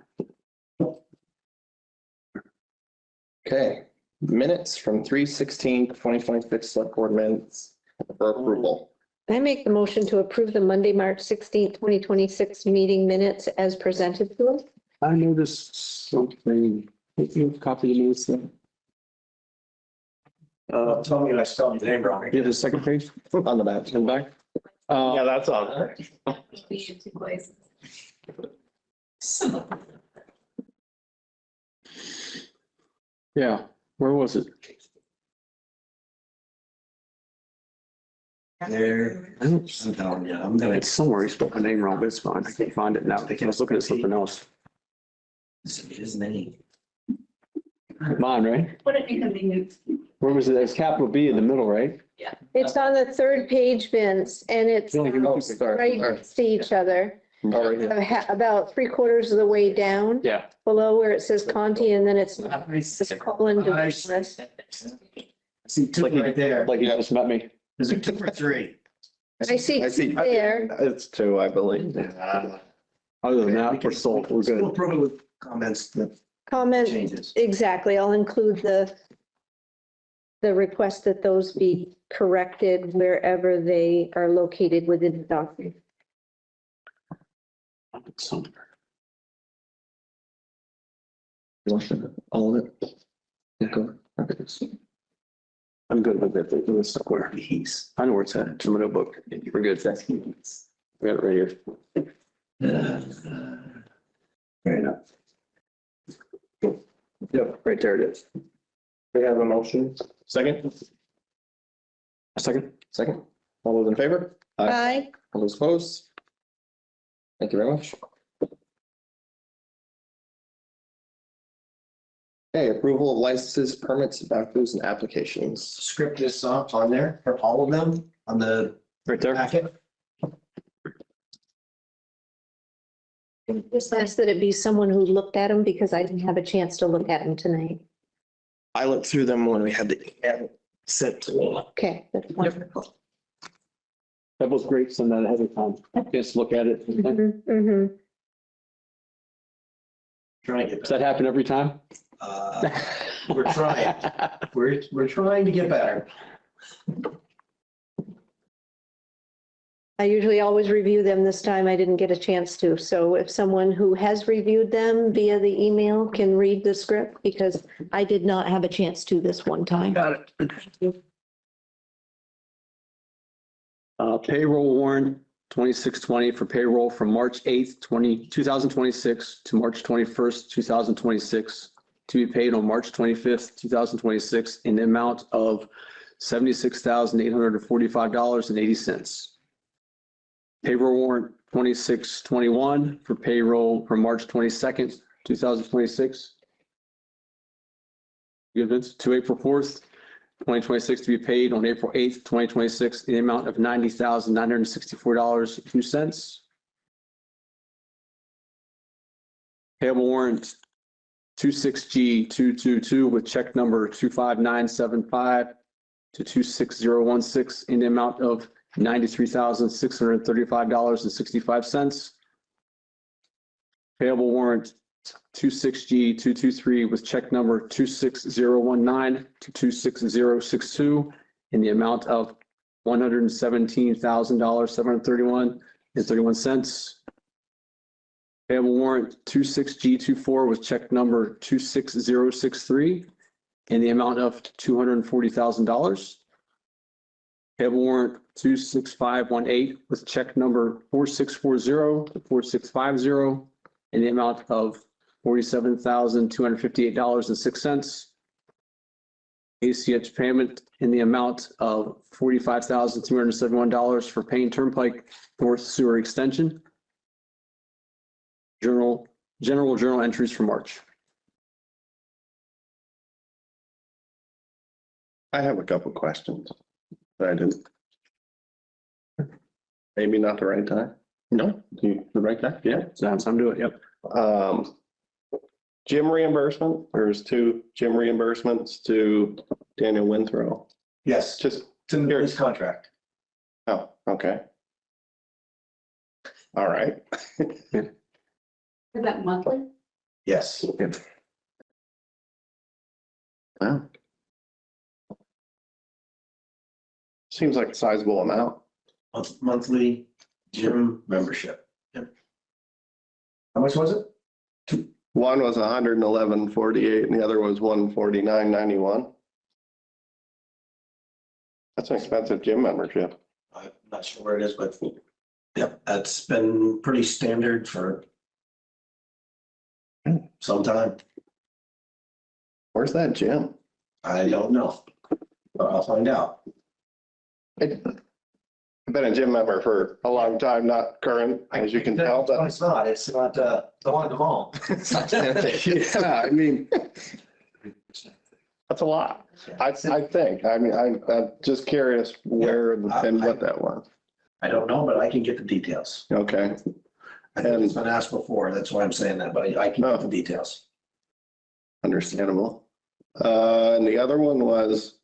Okay, minutes from 3/16/2026 select board minutes for approval. I make the motion to approve the Monday, March 16th, 2026 meeting minutes as presented to us. I noticed something. You have a copy of the minutes there? Tell me I spelled your name wrong. You have the second page? On the back. In the back? Yeah, that's on. Yeah, where was it? There. I don't- I'm telling you, I'm gonna. It's somewhere. He spelled my name wrong, but it's fine. I can't find it now. I was looking at something else. His name. Come on, right? What an inconvenience. Where was it? It's capital B in the middle, right? It's on the third page, Vince, and it's You only give me 2 pages. right next to each other. Oh, right here. About 3/4 of the way down, Yeah. below where it says Conti, and then it's colon divorce. See two right there. Like you just met me. Is it 2 or 3? I see two there. It's 2, I believe. Other than that, we're sold. We're We'll good. approve it with comments that Comment, changes. exactly. I'll include the request that those be corrected wherever they are located within the document. Somewhere. All of it. Okay. I'm good with it. It was square. I know where it's at. It's in my notebook. We're good. We got it right here. Fair enough. Yep, right there it is. We have a motion. Second? A second? Second. All those in favor? Aye. All those opposed? Thank you very much. Okay, approval of licenses, permits, vouchers, and applications. Script is on there for all of them on the Right there. packet. Just ask that it be someone who looked at them because I didn't have a chance to look at them tonight. I looked through them when we had the email sent to me. Okay, that's wonderful. That was great. Send that ahead of time. Just look at it. Does Mhm. Trying to get. that happen every time? We're trying. We're trying to get better. I usually always review them. This time I didn't get a chance to. So if someone who has reviewed them via the email can read the script, because I did not have a chance to this one time. Got it. Payroll warrant 2620 for payroll from March 8th, 2026 to March 21st, 2026, to be paid on March 25th, 2026 in the amount of $76,845.80. Payroll warrant 2621 for payroll from March 22nd, 2026. Good, Vince? To April 4th, 2026 to be paid on April 8th, 2026 in the amount of $90,964.02. Payable warrant 26G222 with check number 25975 to 26016 in the amount of $93,635.65. Payable warrant 26G223 with check number 26019 to 26062 in the amount of $117,731.31. Payable warrant 26G24 with check number 26063 in the amount of $240,000. Payable warrant 26518 with check number 4640 to 4650 in the amount of $47,258.06. ACH payment in the amount of $45,271 for Payne Turnpike North Sewer Extension. General journal entries for March. I have a couple questions that I didn't. Maybe not the right time. No? The right time? Yeah, sounds time to do it. Yep. Gym reimbursement, there's 2 gym reimbursements to Daniel Winthrow. Yes, Just, it's in his contract. oh, okay. All right. Is that monthly? Yes. Wow. Seems like a sizable amount. Monthly gym membership. Yep. How much was it? One was 111.48 and the other was 149.91. That's an expensive gym membership. I'm not sure where it is, but yep, that's been pretty standard for some time. Where's that gym? I don't know, but I'll find out. I've been a gym member for a long time, not current, as you can tell, No, but it's not the one at the mall. yeah, I mean, that's a lot. I think, I mean, I'm just curious where and what that was. I don't know, but I can get the details. Okay. I think it's been asked before, that's why I'm saying that, but I can get the details. Understandable. And the other one was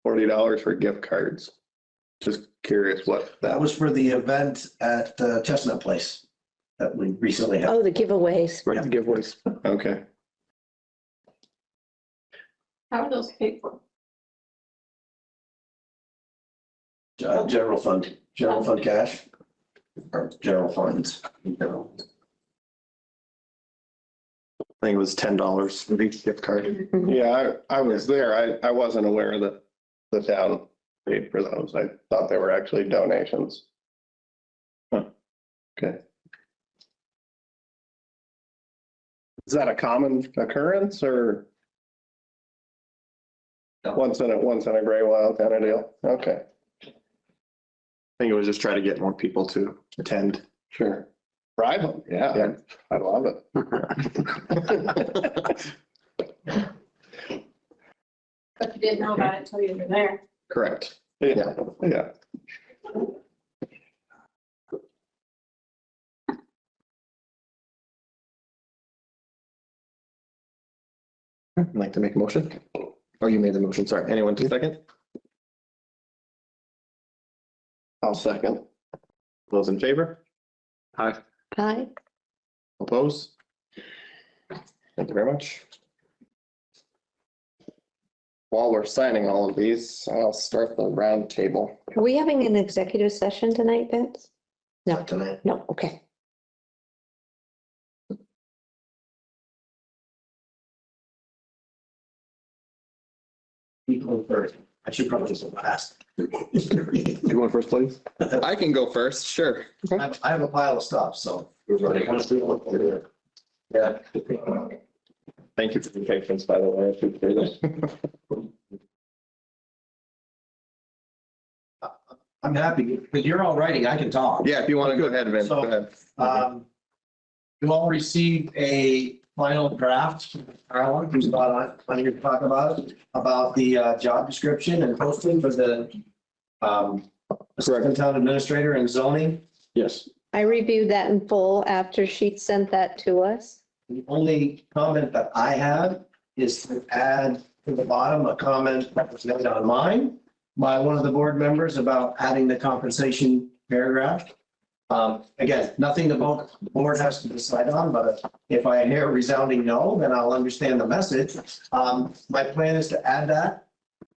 $40 for gift cards. Just curious what That was for the event at Chestnut Place that we recently had. Oh, the giveaways. Right, the giveaways. Okay. How are those paid for? General fund cash, or general funds. I think it was $10 for the gift card. Yeah, I was there. I wasn't aware that the town paid for those. I thought they were actually donations. Huh. Okay. Is that a common occurrence or? Once in a gray while kind of deal? Okay, I think it was just try to get more people to attend. sure. Bribe them, yeah, I love it. But you didn't know about it until you were there. Correct. Yeah, yeah. I'd like to make a motion. Oh, you made the motion. Sorry. Anyone to second? I'll second. Those in favor? Aye. Aye. Opposed? Thank you very much. While we're signing all of these, I'll start the round table. Are we having an executive session tonight, Vince? No, Not tonight. no, okay. People first. I should probably just last. You want first, please? I can go first, sure. I have a pile of stuff, so. Yeah. Thank you for your patience, by the way. I appreciate it. I'm happy, but you're all writing, I can talk. Yeah, if you want to go ahead, Vince, go ahead. You all received a final draft, Carla, who's not on here to talk about the job description and posting for the assistant town administrator and zoning. Yes. I reviewed that in full after she sent that to us. The only comment that I have is to add to the bottom a comment that was made on mine by one of the board members about adding the compensation paragraph. Again, nothing the board has to decide on, but if I hear a resounding no, then I'll understand the message. My plan is to add that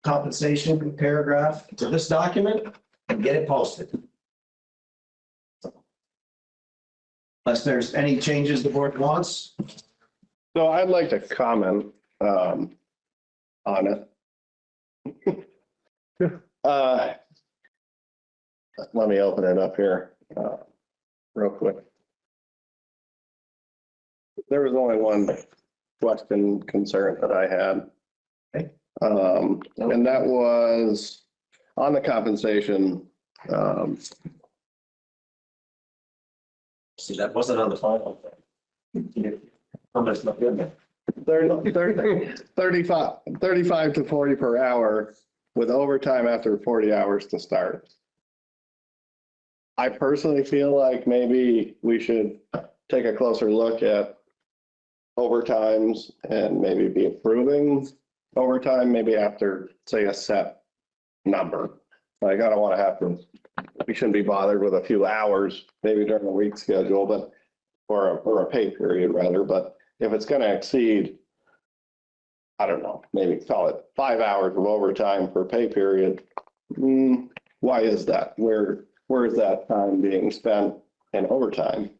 compensation paragraph to this document and get it posted. Unless there's any changes the board wants. So I'd like to comment on it. Let me open it up here real quick. There was only one question, concern that I had. And that was on the compensation. See, that wasn't on the final thing. How much not good? 35 to 40 per hour with overtime after 40 hours to start. I personally feel like maybe we should take a closer look at overtimes and maybe be approving overtime, maybe after, say, a set number. Like, I don't want to have to, we shouldn't be bothered with a few hours, maybe during the week schedule, but, or a pay period rather, but if it's going to exceed, I don't know, maybe call it 5 hours of overtime per pay period. Why is that? Where is that time being spent in overtime?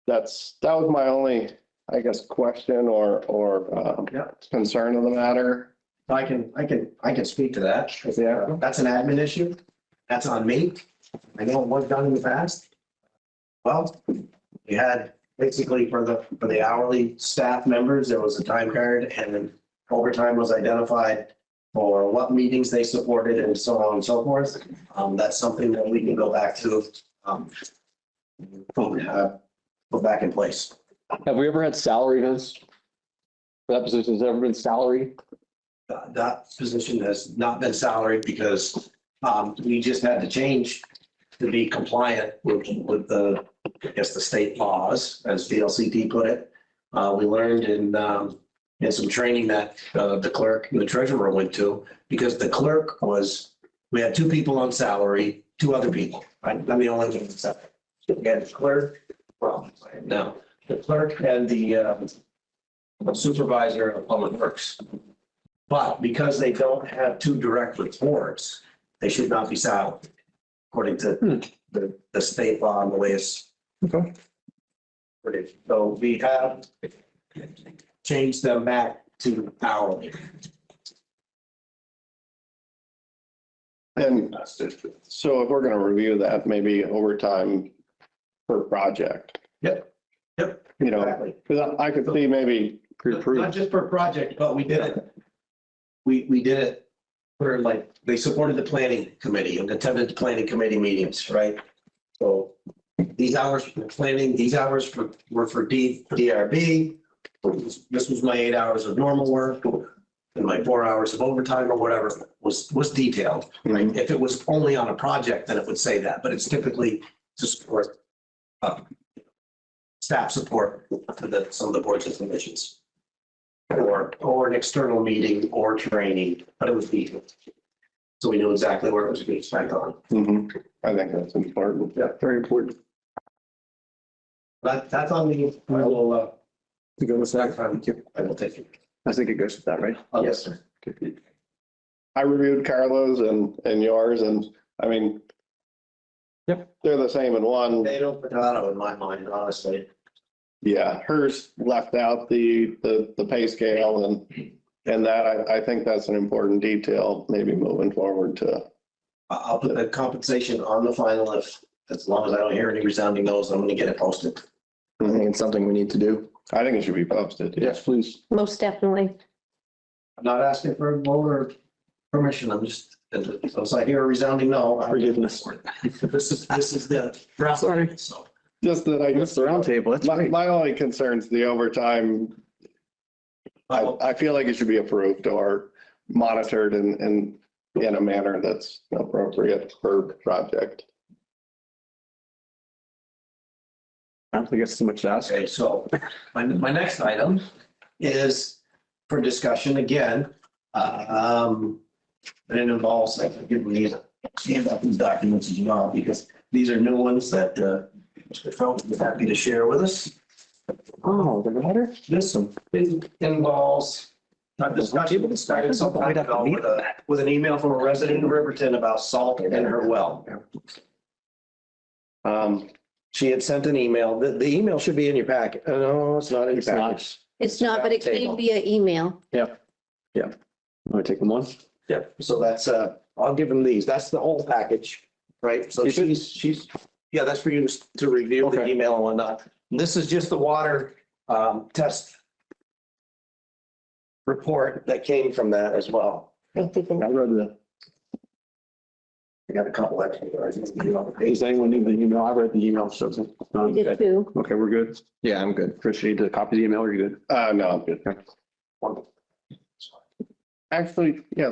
That was my only, I guess, question or concern of the matter. I can speak to that. Yeah. That's an admin issue. That's on me. I know it was done in the past. Well, we had basically for the hourly staff members, there was a time card and then overtime was identified for what meetings they supported and so on and so forth. That's something that we can go back to, put back in place. Have we ever had salary events? For that position, has it ever been salary? That position has not been salaried because we just had to change to be compliant with the, I guess, the state laws, as VLCT put it. We learned in some training that the clerk and the treasurer went to, because the clerk we had 2 people on salary, 2 other people. I'm the only one that's up. We had the clerk, no, the clerk and the supervisor of public works. But because they don't have 2 direct reports, they should not be salaried, according to the state law and the way it's. Okay. So we have changed them back to hourly. And so if we're going to review that, maybe overtime per project. Yep. You know, Exactly. because I could see maybe. Not just per project, but we did it. We did it for, like, they supported the planning committee and attended the planning committee meetings, right? So these hours for planning, these hours were for DRB. This was my 8 hours of normal work and my 4 hours of overtime or whatever was detailed, right? If it was only on a project, then it would say that, but it's typically to support staff support to some of the boards and commissions. Or an external meeting or training, but it was detailed. So we knew exactly where it was being spent on. I think that's important. Yeah, very important. That's on me. I will, You go with that? I will take it. I think it goes with that, right? Yes, sir. I reviewed Carlos and yours, and I mean, yep, they're the same in one. Potato, potato in my mind, honestly. Yeah, hers left out the pay scale and that I think that's an important detail, maybe moving forward to. I'll put the compensation on the final as long as I don't hear any resounding no's, I'm gonna get it posted. I think it's something we need to do. I think it should be posted. Yes, please. Most definitely. I'm not asking for a vote or permission, I'm just, so I hear a resounding no. Forgiveness. This is the. Sorry. So. Just that It's the round table. That's great. my only concern's the overtime. I feel like it should be approved or monitored in a manner that's appropriate per project. I don't think it's too much to ask. Okay, so my next item is for discussion again. And it involves, I can give these, stand up these documents as well, because these are new ones that Mr. Phelps is happy to share with us. Oh, the letter? This involves a discussion that started some time ago with an email from a resident of Riverton about salt in her well. She had sent an email. The email should be in your packet. No, it's not in your package. It's not, but it came via email. Yep. Yeah. Want to take them one? Yeah, so that's, I'll give them these. That's the whole package, right? So she's, yeah, that's for you to review the email and whatnot. This is just the water test report that came from that as well. I read I got a couple extra. Does anyone need the email? I read the email, so. I did too. Okay, we're good. Yeah, I'm good. Chris, you need to copy the email, or you good? No, I'm good. Actually, yeah.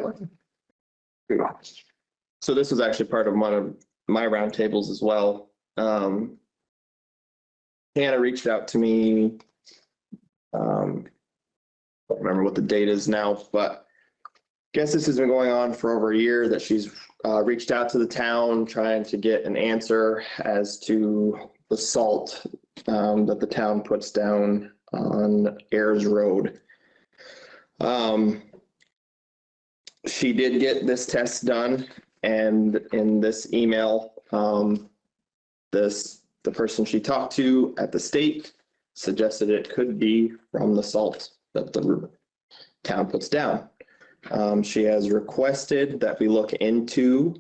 So this is actually part of one of my roundtables as well. Hannah reached out to me. I don't remember what the date is now, but guess this has been going on for over a year, that she's reached out to the town trying to get an answer as to the salt that the town puts down on Ayers Road. She did get this test done, and in this email, the person she talked to at the state suggested it could be from the salt that the town puts down. She has requested that we look into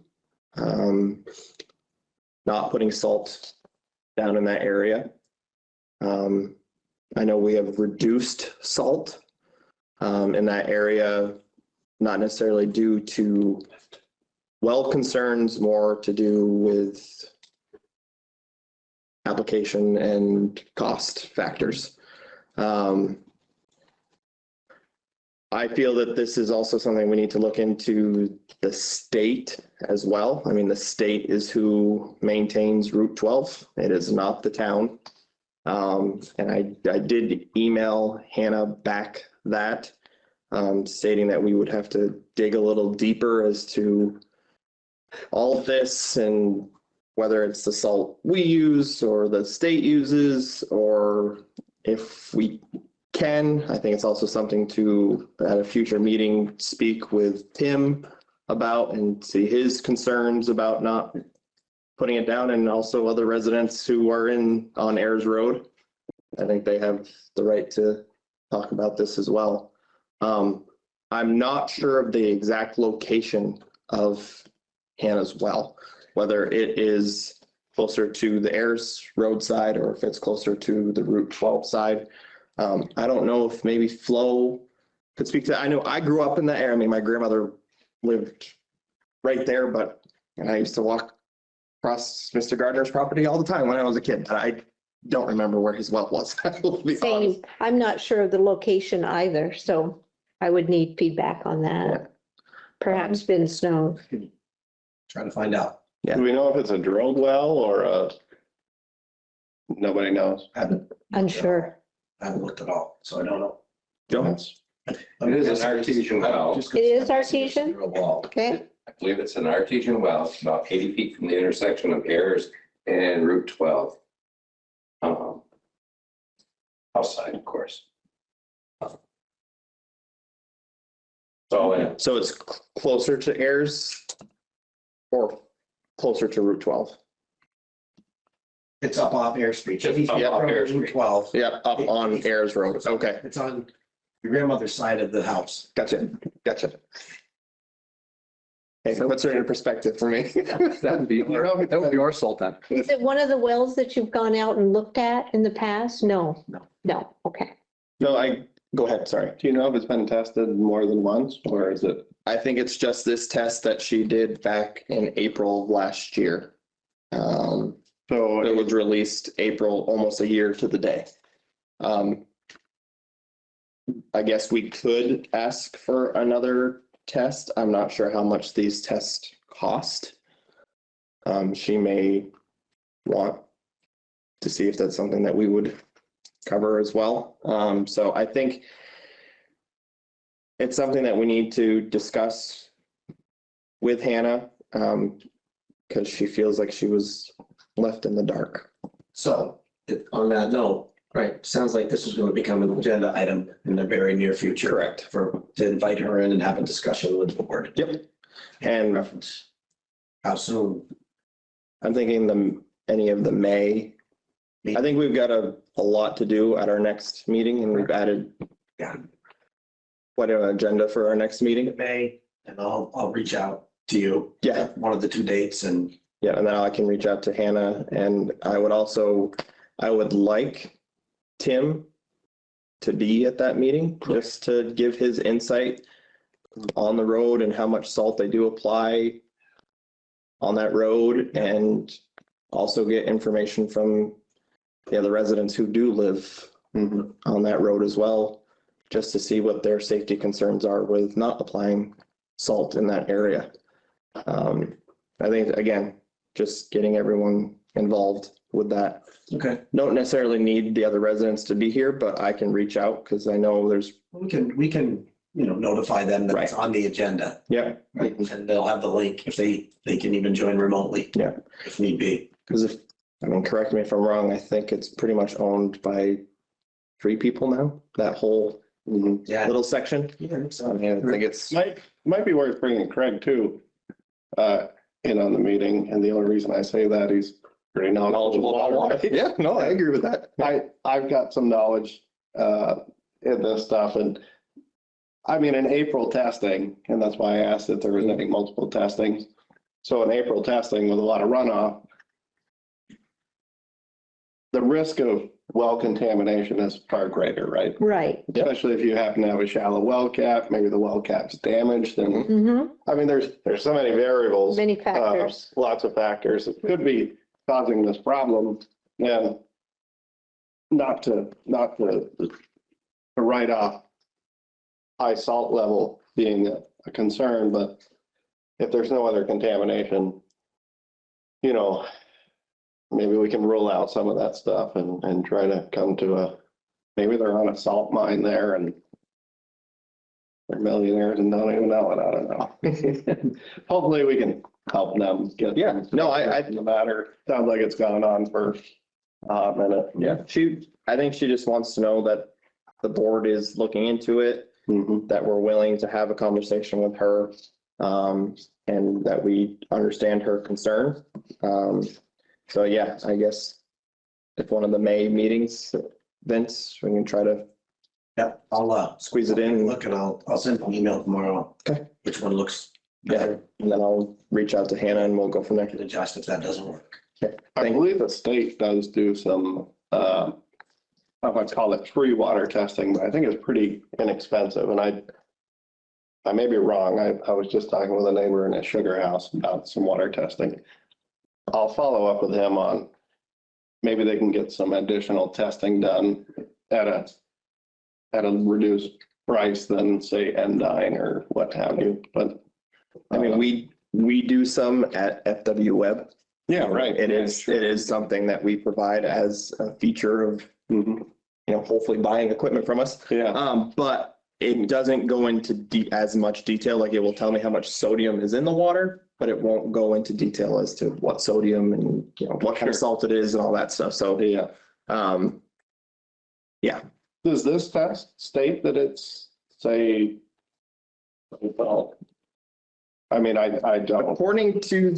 not putting salt down in that area. I know we have reduced salt in that area, not necessarily due to well concerns, more to do with application and cost factors. I feel that this is also something we need to look into the state as well. I mean, the state is who maintains Route 12. It is not the town. And I did email Hannah back that, stating that we would have to dig a little deeper as to all of this, and whether it's the salt we use or the state uses, or if we can. I think it's also something to, at a future meeting, speak with Tim about and see his concerns about not putting it down, and also other residents who are on Ayers Road. I think they have the right to talk about this as well. I'm not sure of the exact location of Hannah's well, whether it is closer to the Ayers Road side or if it's closer to the Route 12 side. I don't know if maybe Flo could speak to that. I know I grew up in that area. I mean, my grandmother lived right there, and I used to walk across Mr. Gardner's property all the time when I was a kid, but I don't remember where his well was. Same. I'm not sure of the location either, so I would need feedback on that. Perhaps Vin Snow. Trying to find out. Yeah. Do we know if it's a drilled well or nobody knows? Unsure. I haven't looked at all, so I don't know. Jones? It is an artesian well. It is artesian? Okay. I believe it's an artesian well. It's about 80 feet from the intersection of Ayers and Route 12. Outside, of course. So it's closer to Ayers or closer to Route 12? It's up off Ayers Street. Just up off Ayers Route Street. 12. Yeah, up on Ayers Road. Okay. It's on your grandmother's side of the house. Gotcha. Hey, so what's in perspective for me? That would be our salt then. Is it one of the wells that you've gone out and looked at in the past? No. No, okay. No, go ahead, sorry. Do you know if it's been tested more than once, or is it? I think it's just this test that she did back in April of last year. So it was released April, almost a year to the day. I guess we could ask for another test. I'm not sure how much these tests cost. She may want to see if that's something that we would cover as well. So I think it's something that we need to discuss with Hannah, because she feels like she was left in the dark. So on that note, right, sounds like this is going to become an agenda item in the very near future. Correct. To invite her in and have a discussion with the board. Yep. And Reference. How soon? I'm thinking any of the May. I think we've got a lot to do at our next meeting, and we've added quite an agenda for our next meeting. May, and I'll reach out to you. Yeah. One of the two dates, and Yeah, and then I can reach out to Hannah, and I would like Tim to be at that meeting, just to give his insight on the road and how much salt they do apply on that road, and also get information from the other residents who do live on that road as well, just to see what their safety concerns are with not applying salt in that area. I think, again, just getting everyone involved with that. Okay. Don't necessarily need the other residents to be here, but I can reach out because I know there's. we can notify them that it's on the agenda. Yeah. Right, and they'll have the link if they can even join remotely. Yeah. If need be. Because correct me if I'm wrong, I think it's pretty much owned by 3 people now, that whole little section. So I mean, I think it's. Might be worth bringing Craig too, in on the meeting. And the only reason I say that, he's pretty knowledgeable about water. Yeah, no, I agree with that. I've got some knowledge, in this stuff, and I mean, in April testing, and that's why I asked if there was any multiple testings. So in April testing with a lot of runoff, the risk of well contamination is far greater, right? Right. Especially if you happen to have a shallow well cap, maybe the well cap's damaged, and Mm-hmm. I mean, there's so many variables. Many factors. Lots of factors that could be causing this problem, and not to write off high salt level being a concern, but if there's no other contamination, maybe we can rule out some of that stuff and try to come to maybe they're on a salt mine there and they're millionaires and don't even know it. I don't know. Hopefully we can help them get. Yeah, no, I the matter. Sounds like it's gone on for a minute. Yeah, I think she just wants to know that the board is looking into it, that we're willing to have a conversation with her, and that we understand her concern. So yeah, I guess if one of the May meetings, Vince, we can try to I'll squeeze it in. look, and I'll send an email tomorrow. Okay. Which one looks Yeah, better. and then I'll reach out to Hannah and we'll go from there. Can adjust if that doesn't work. I believe the state does do some, I don't know if I'd call it free water testing, but I think it's pretty inexpensive. And I may be wrong. I was just talking with a neighbor in a sugar house about some water testing. I'll follow up with him on maybe they can get some additional testing done at a reduced price than say Endyne or what have you. But I mean, we do some at FW Web. Yeah, right. It is something that we provide as a feature of, hopefully buying equipment from us. Yeah. But it doesn't go into as much detail. Like it will tell me how much sodium is in the water, but it won't go into detail as to what sodium and, what kind of salt it is and all that stuff. So, yeah. Does this test state that it's, say, well, I mean, I don't. According to,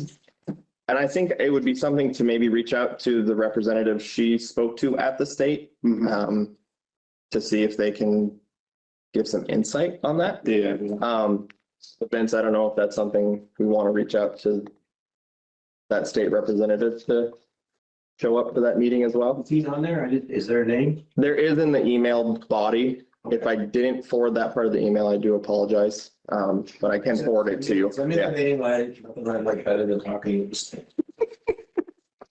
and I think it would be something to maybe reach out to the representative she spoke to at the state, to see if they can give some insight on that. Yeah. But Vince, I don't know if that's something we want to reach out to that state representative to show up for that meeting as well. If he's on there, is there a name? There is in the email body. If I didn't forward that part of the email, I do apologize. But I can forward it to you. Send me the name. Nothing I like better than talking to the state.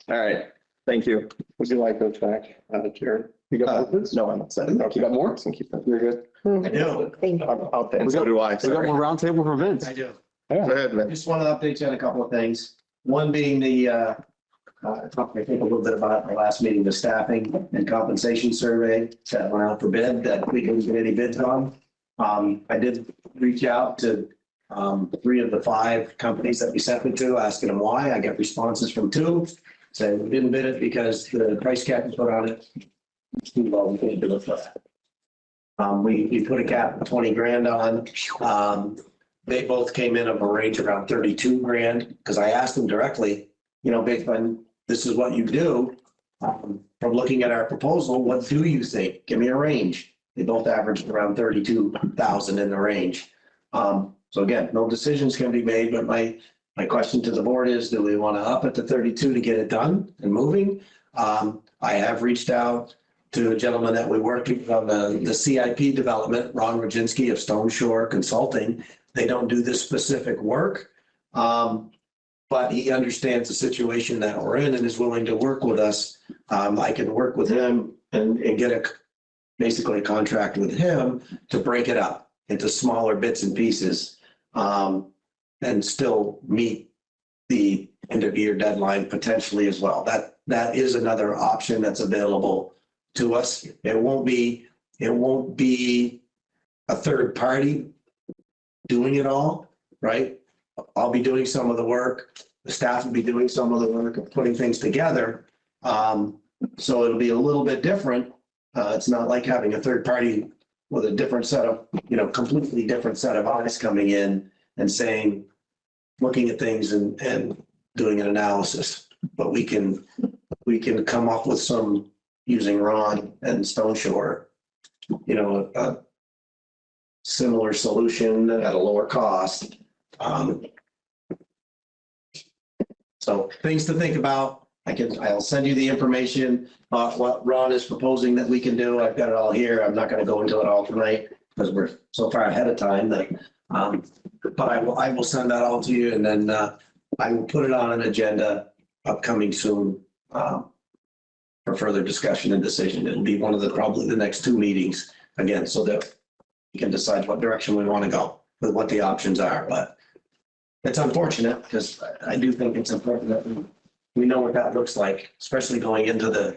All right. Thank you. Would you like those back, Chair? You got those? No, I'm not set. Okay. You got more? So keep them. You're good. I do. Thank you. And so do I. We got one round table for Vince. I do. Go ahead, Vince. Just want to update you on a couple of things. One being the, I think a little bit about the last meeting, the staffing and compensation survey that went out for bid that we didn't get any bids on. I did reach out to 3 of the 5 companies that we sent it to, asking them why. I got responses from 2, saying we didn't bid it because the price cap was put on it. It's too low, we can't do it for that. We put a cap of 20 grand on. They both came in of a range around 32 grand, because I asked them directly, based on this is what you do. From looking at our proposal, what do you think? Give me a range. They both averaged around 32,000 in the range. So again, no decisions can be made, but my question to the board is, do we want to up it to 32 to get it done and moving? I have reached out to a gentleman that we worked with on the CIP development, Ron Roginski of Stone Shore Consulting. They don't do this specific work, but he understands the situation that we're in and is willing to work with us. I can work with him and get basically a contract with him to break it up into smaller bits and pieces, and still meet the end of year deadline potentially as well. That is another option that's available to us. It won't be a third party doing it all, right? I'll be doing some of the work, the staff will be doing some of the work of putting things together. So it'll be a little bit different. It's not like having a third party with a different set of, completely different set of eyes coming in and saying, looking at things and doing an analysis. But we can come up with some, using Ron and Stone Shore, a similar solution at a lower cost. So things to think about. I'll send you the information, what Ron is proposing that we can do. I've got it all here. I'm not gonna go into it all tonight because we're so far ahead of time that, but I will send that all to you, and then, I will put it on an agenda upcoming soon, for further discussion and decision. It'll be one of probably the next 2 meetings again, so that we can decide what direction we want to go with what the options are. But it's unfortunate because I do think it's important that we know what that looks like, especially going into the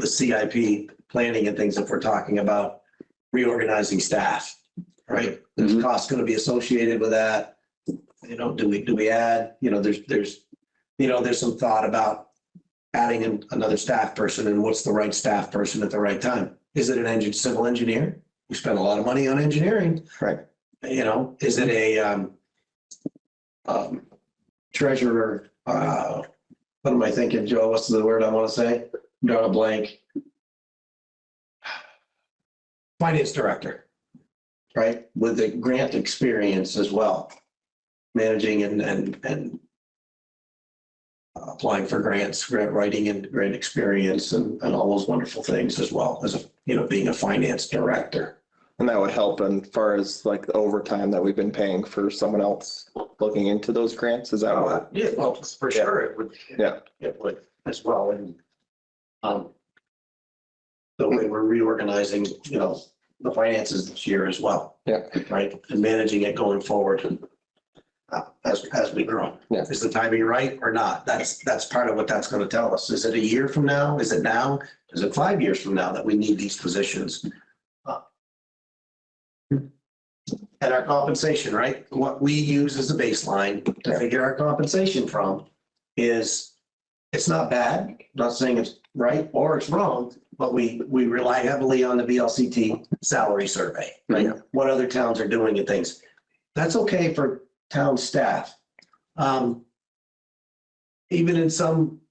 CIP planning and things, if we're talking about reorganizing staff, right? There's costs going to be associated with that. Do we add, there's some thought about adding another staff person, and what's the right staff person at the right time? Is it an civil engineer? We spend a lot of money on engineering. Right. Is it a treasurer? What am I thinking, Joe? What's the word I want to say? Draw a blank. Finance director, right? With the grant experience as well, managing and applying for grants, grant writing and grant experience and all those wonderful things, as well as, being a finance director. And that would help as far as like the overtime that we've been paying for someone else looking into those grants. Is that what? Yeah, well, for sure it would. Yeah. It would as well. And the way we're reorganizing, the finances this year as well. Yeah. Right. And managing it going forward as we grow. Yeah. Is the timing right or not? That's part of what that's going to tell us. Is it a year from now? Is it now? Is it 5 years from now that we need these positions? And our compensation, right? What we use as a baseline to figure our compensation from is, it's not bad. I'm not saying it's right or it's wrong, but we rely heavily on the VLCT salary survey, right? Yeah. What other towns are doing and things. That's okay for town staff. Even in some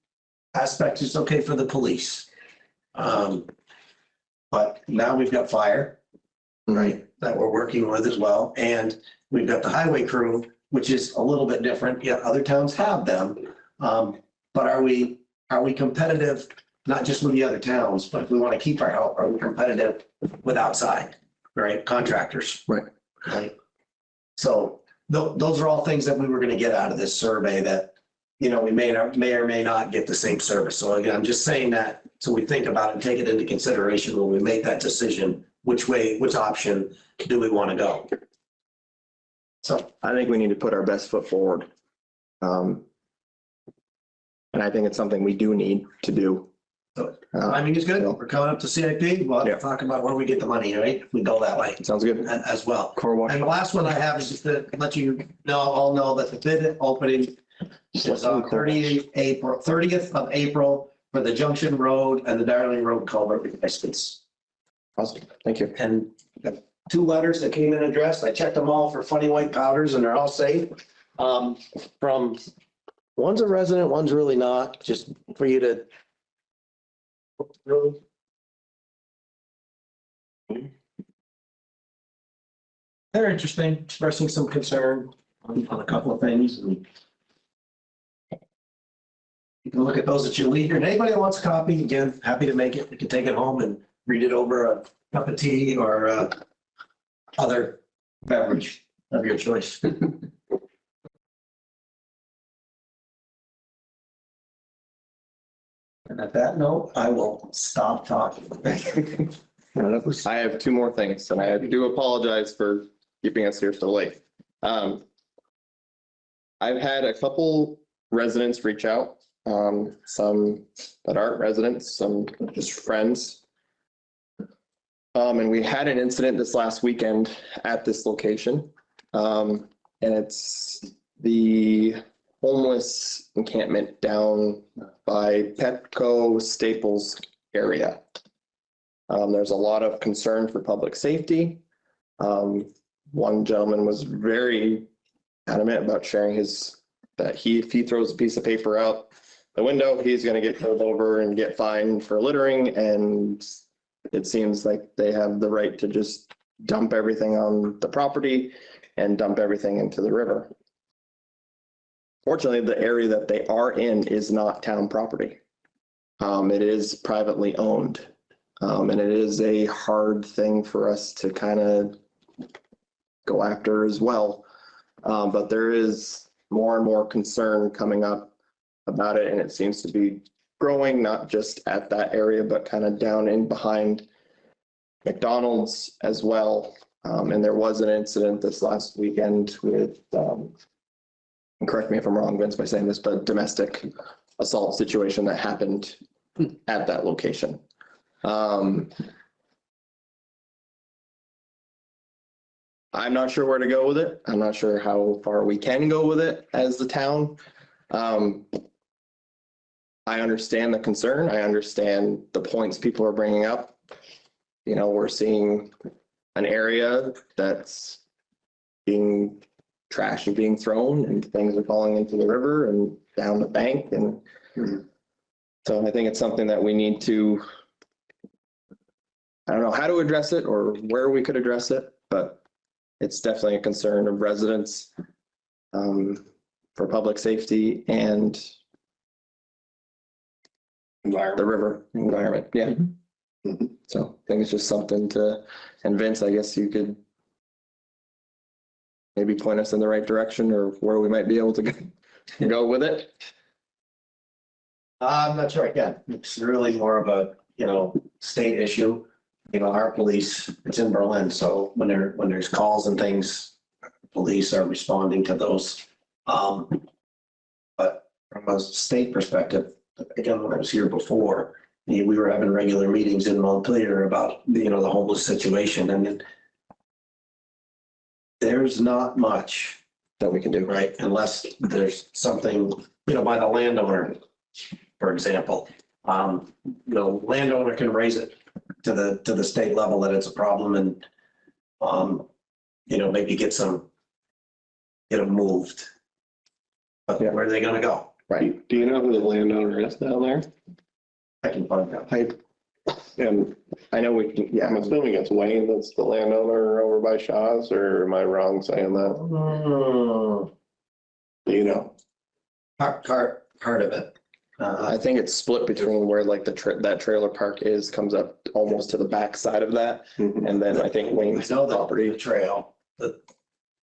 aspects, it's okay for the police. But now we've got fire, right, that we're working with as well. And we've got the highway crew, which is a little bit different. Yeah, other towns have them. But are we competitive, not just with the other towns, but if we want to keep our help, are we competitive with outside, right? Contractors. Right. So those are all things that we were going to get out of this survey that, we may or may not get the same service. So again, I'm just saying that so we think about it and take it into consideration when we make that decision, which option do we want to go? So I think we need to put our best foot forward. And I think it's something we do need to do. Timing is good. We're coming up to CIP. We'll have to talk about where we get the money, right? We go that way. Sounds good. As well. Core wash. And the last one I have is just to let you all know that the bid opening is on 30th of April for the Junction Road and the Darling Road culvert replacements. Awesome. Thank you. And got 2 letters that came in addressed. I checked them all for funny white powders and they're all safe. From, one's a resident, one's really not, just for you to. Really? They're interesting, expressing some concern on a couple of things. And you can look at those at your leisure. And anybody that wants a copy, again, happy to make it. You can take it home and read it over a cup of tea or other beverage of your choice. And at that note, I will stop talking. I have 2 more things, and I do apologize for keeping us here so late. I've had a couple residents reach out, some that aren't residents, some just friends. And we had an incident this last weekend at this location. And it's the homeless encampment down by Petco Staples area. There's a lot of concern for public safety. One gentleman was very adamant about sharing that if he throws a piece of paper out the window, he's going to get pulled over and get fined for littering. And it seems like they have the right to just dump everything on the property and dump everything into the river. Fortunately, the area that they are in is not town property. It is privately owned. And it is a hard thing for us to kind of go after as well. But there is more and more concern coming up about it, and it seems to be growing, not just at that area, but kind of down in behind McDonald's as well. And there was an incident this last weekend with, and correct me if I'm wrong, Vince, by saying this, but domestic assault situation that happened at that location. I'm not sure where to go with it. I'm not sure how far we can go with it as the town. I understand the concern. I understand the points people are bringing up. You know, we're seeing an area that's being trash and being thrown and things are falling into the river and down the bank. And so I think it's something that we need to, I don't know how to address it or where we could address it, but it's definitely a concern of residents for public safety and the river environment. Yeah. So I think it's just something to, and Vince, I guess you could maybe point us in the right direction or where we might be able to go with it. I'm not sure. Again, it's really more of a, state issue. Our police, it's in Berlin. So when there's calls and things, police are responding to those. But from a state perspective, again, when I was here before, we were having regular meetings in Montpelier about, the homeless situation, and there's not much that we can do, right? Unless there's something, by the landowner, for example. Landowner can raise it to the state level that it's a problem and, maybe get them moved. But where are they gonna go? Right. Do you know who the landowner is down there? I can find out. And I know we can, I'm assuming it's Wayne that's the landowner over by Shaw's, or am I wrong saying that? Part of it. I think it's split between where like that trailer park comes up almost to the back side of that. And then I think Wayne's property. The trail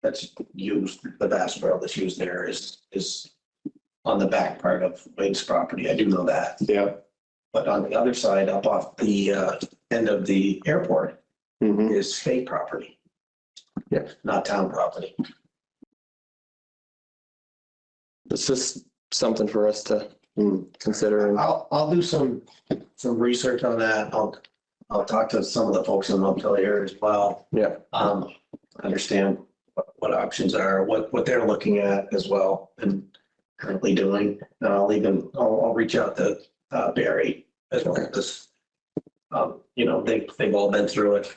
that's used, the bass trail that's used there is on the back part of Wayne's property. I do know that. Yeah. But on the other side, up off the end of the airport is state property. Yeah. Not town property. It's just something for us to consider. I'll do some research on that. I'll talk to some of the folks in Montpelier as well. Yeah. Understand what options are, what they're looking at as well and currently doing. And I'll reach out to Barry as well, because they've all been through it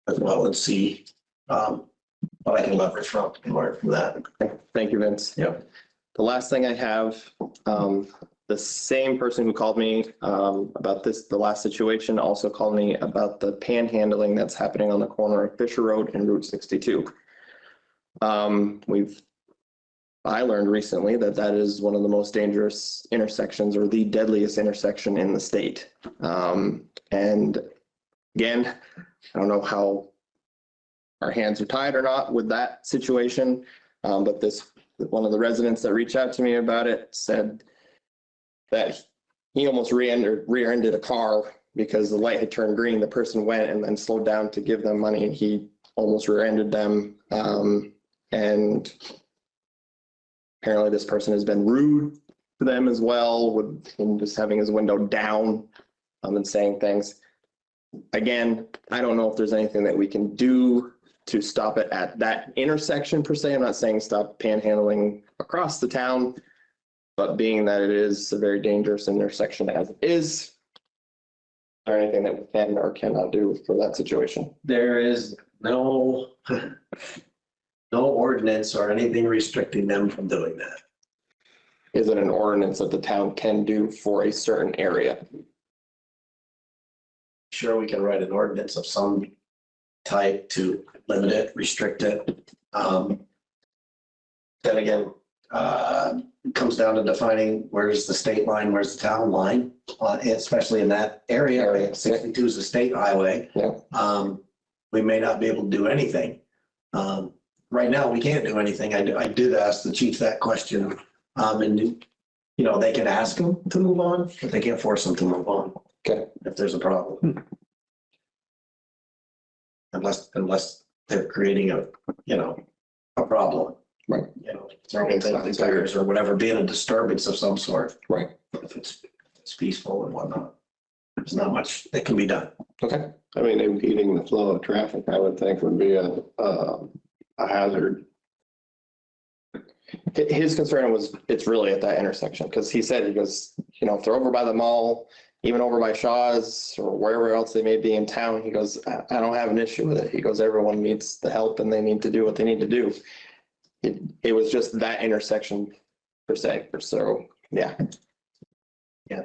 as well, and see what I can leverage from and learn from that. Thank you, Vince. Yep. The last thing I have, the same person who called me about the last situation also called me about the panhandling that's happening on the corner of Fisher Road and Route 62. I learned recently that is one of the most dangerous intersections, or the deadliest intersection in the state. And again, I don't know how our hands are tied or not with that situation, but one of the residents that reached out to me about it said that he almost rear-ended a car because the light had turned green. The person went and then slowed down to give them money, and he almost rear-ended them. And apparently this person has been rude to them as well, with him just having his window down and saying things. again, I don't know if there's anything that we can do to stop it at that intersection per se. I'm not saying stop panhandling across the town, but being that it is a very dangerous intersection as it is, or anything that we can or cannot do for that situation. There is no ordinance or anything restricting them from doing that. Is it an ordinance that the town can do for a certain area? Sure, we can write an ordinance of some type to limit it, restrict it. Then again, it comes down to defining where's the state line, where's the town line, especially in that area. 62 is a state highway. Yeah. We may not be able to do anything. Right now, we can't do anything. I did ask the chief that question. And, they can ask them to move on, but they can't force them to move on. Okay. If there's a problem. Unless they're creating a problem. Right. Throwing things like tires or whatever, being a disturbance of some sort. Right. If it's peaceful and whatnot, there's not much that can be done. Okay. I mean, impeding the flow of traffic, I would think would be a hazard. His concern was, it's really at that intersection, because he said, he goes, if they're over by the mall, even over by Shaw's or wherever else they may be in town, he goes, I don't have an issue with it. He goes, everyone needs the help and they need to do what they need to do. It was just that intersection per se, so, yeah. Yeah.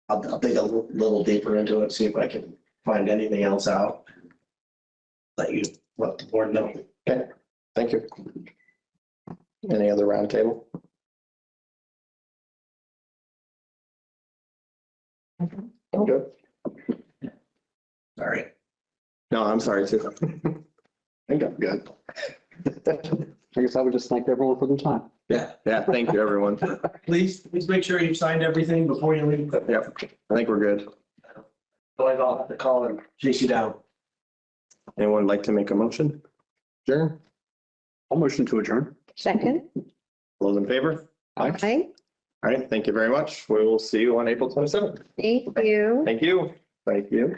I'll dig a little deeper into it, see if I can find anything else out. Let the board know. Okay, thank you. Any other roundtable? I'm good. Sorry. No, I'm sorry too. I think I'm good. I guess I would just thank everyone for their time. Yeah, thank you, everyone. Please make sure you've signed everything before you leave. Yep, I think we're good. Otherwise, I'll have to call and chase you down. Anyone like to make a motion? Sure. I'll motion to adjourn. Second. Those in favor? Aye. All right, thank you very much. We will see you on April 27th. Thank you. Thank you. Thank you.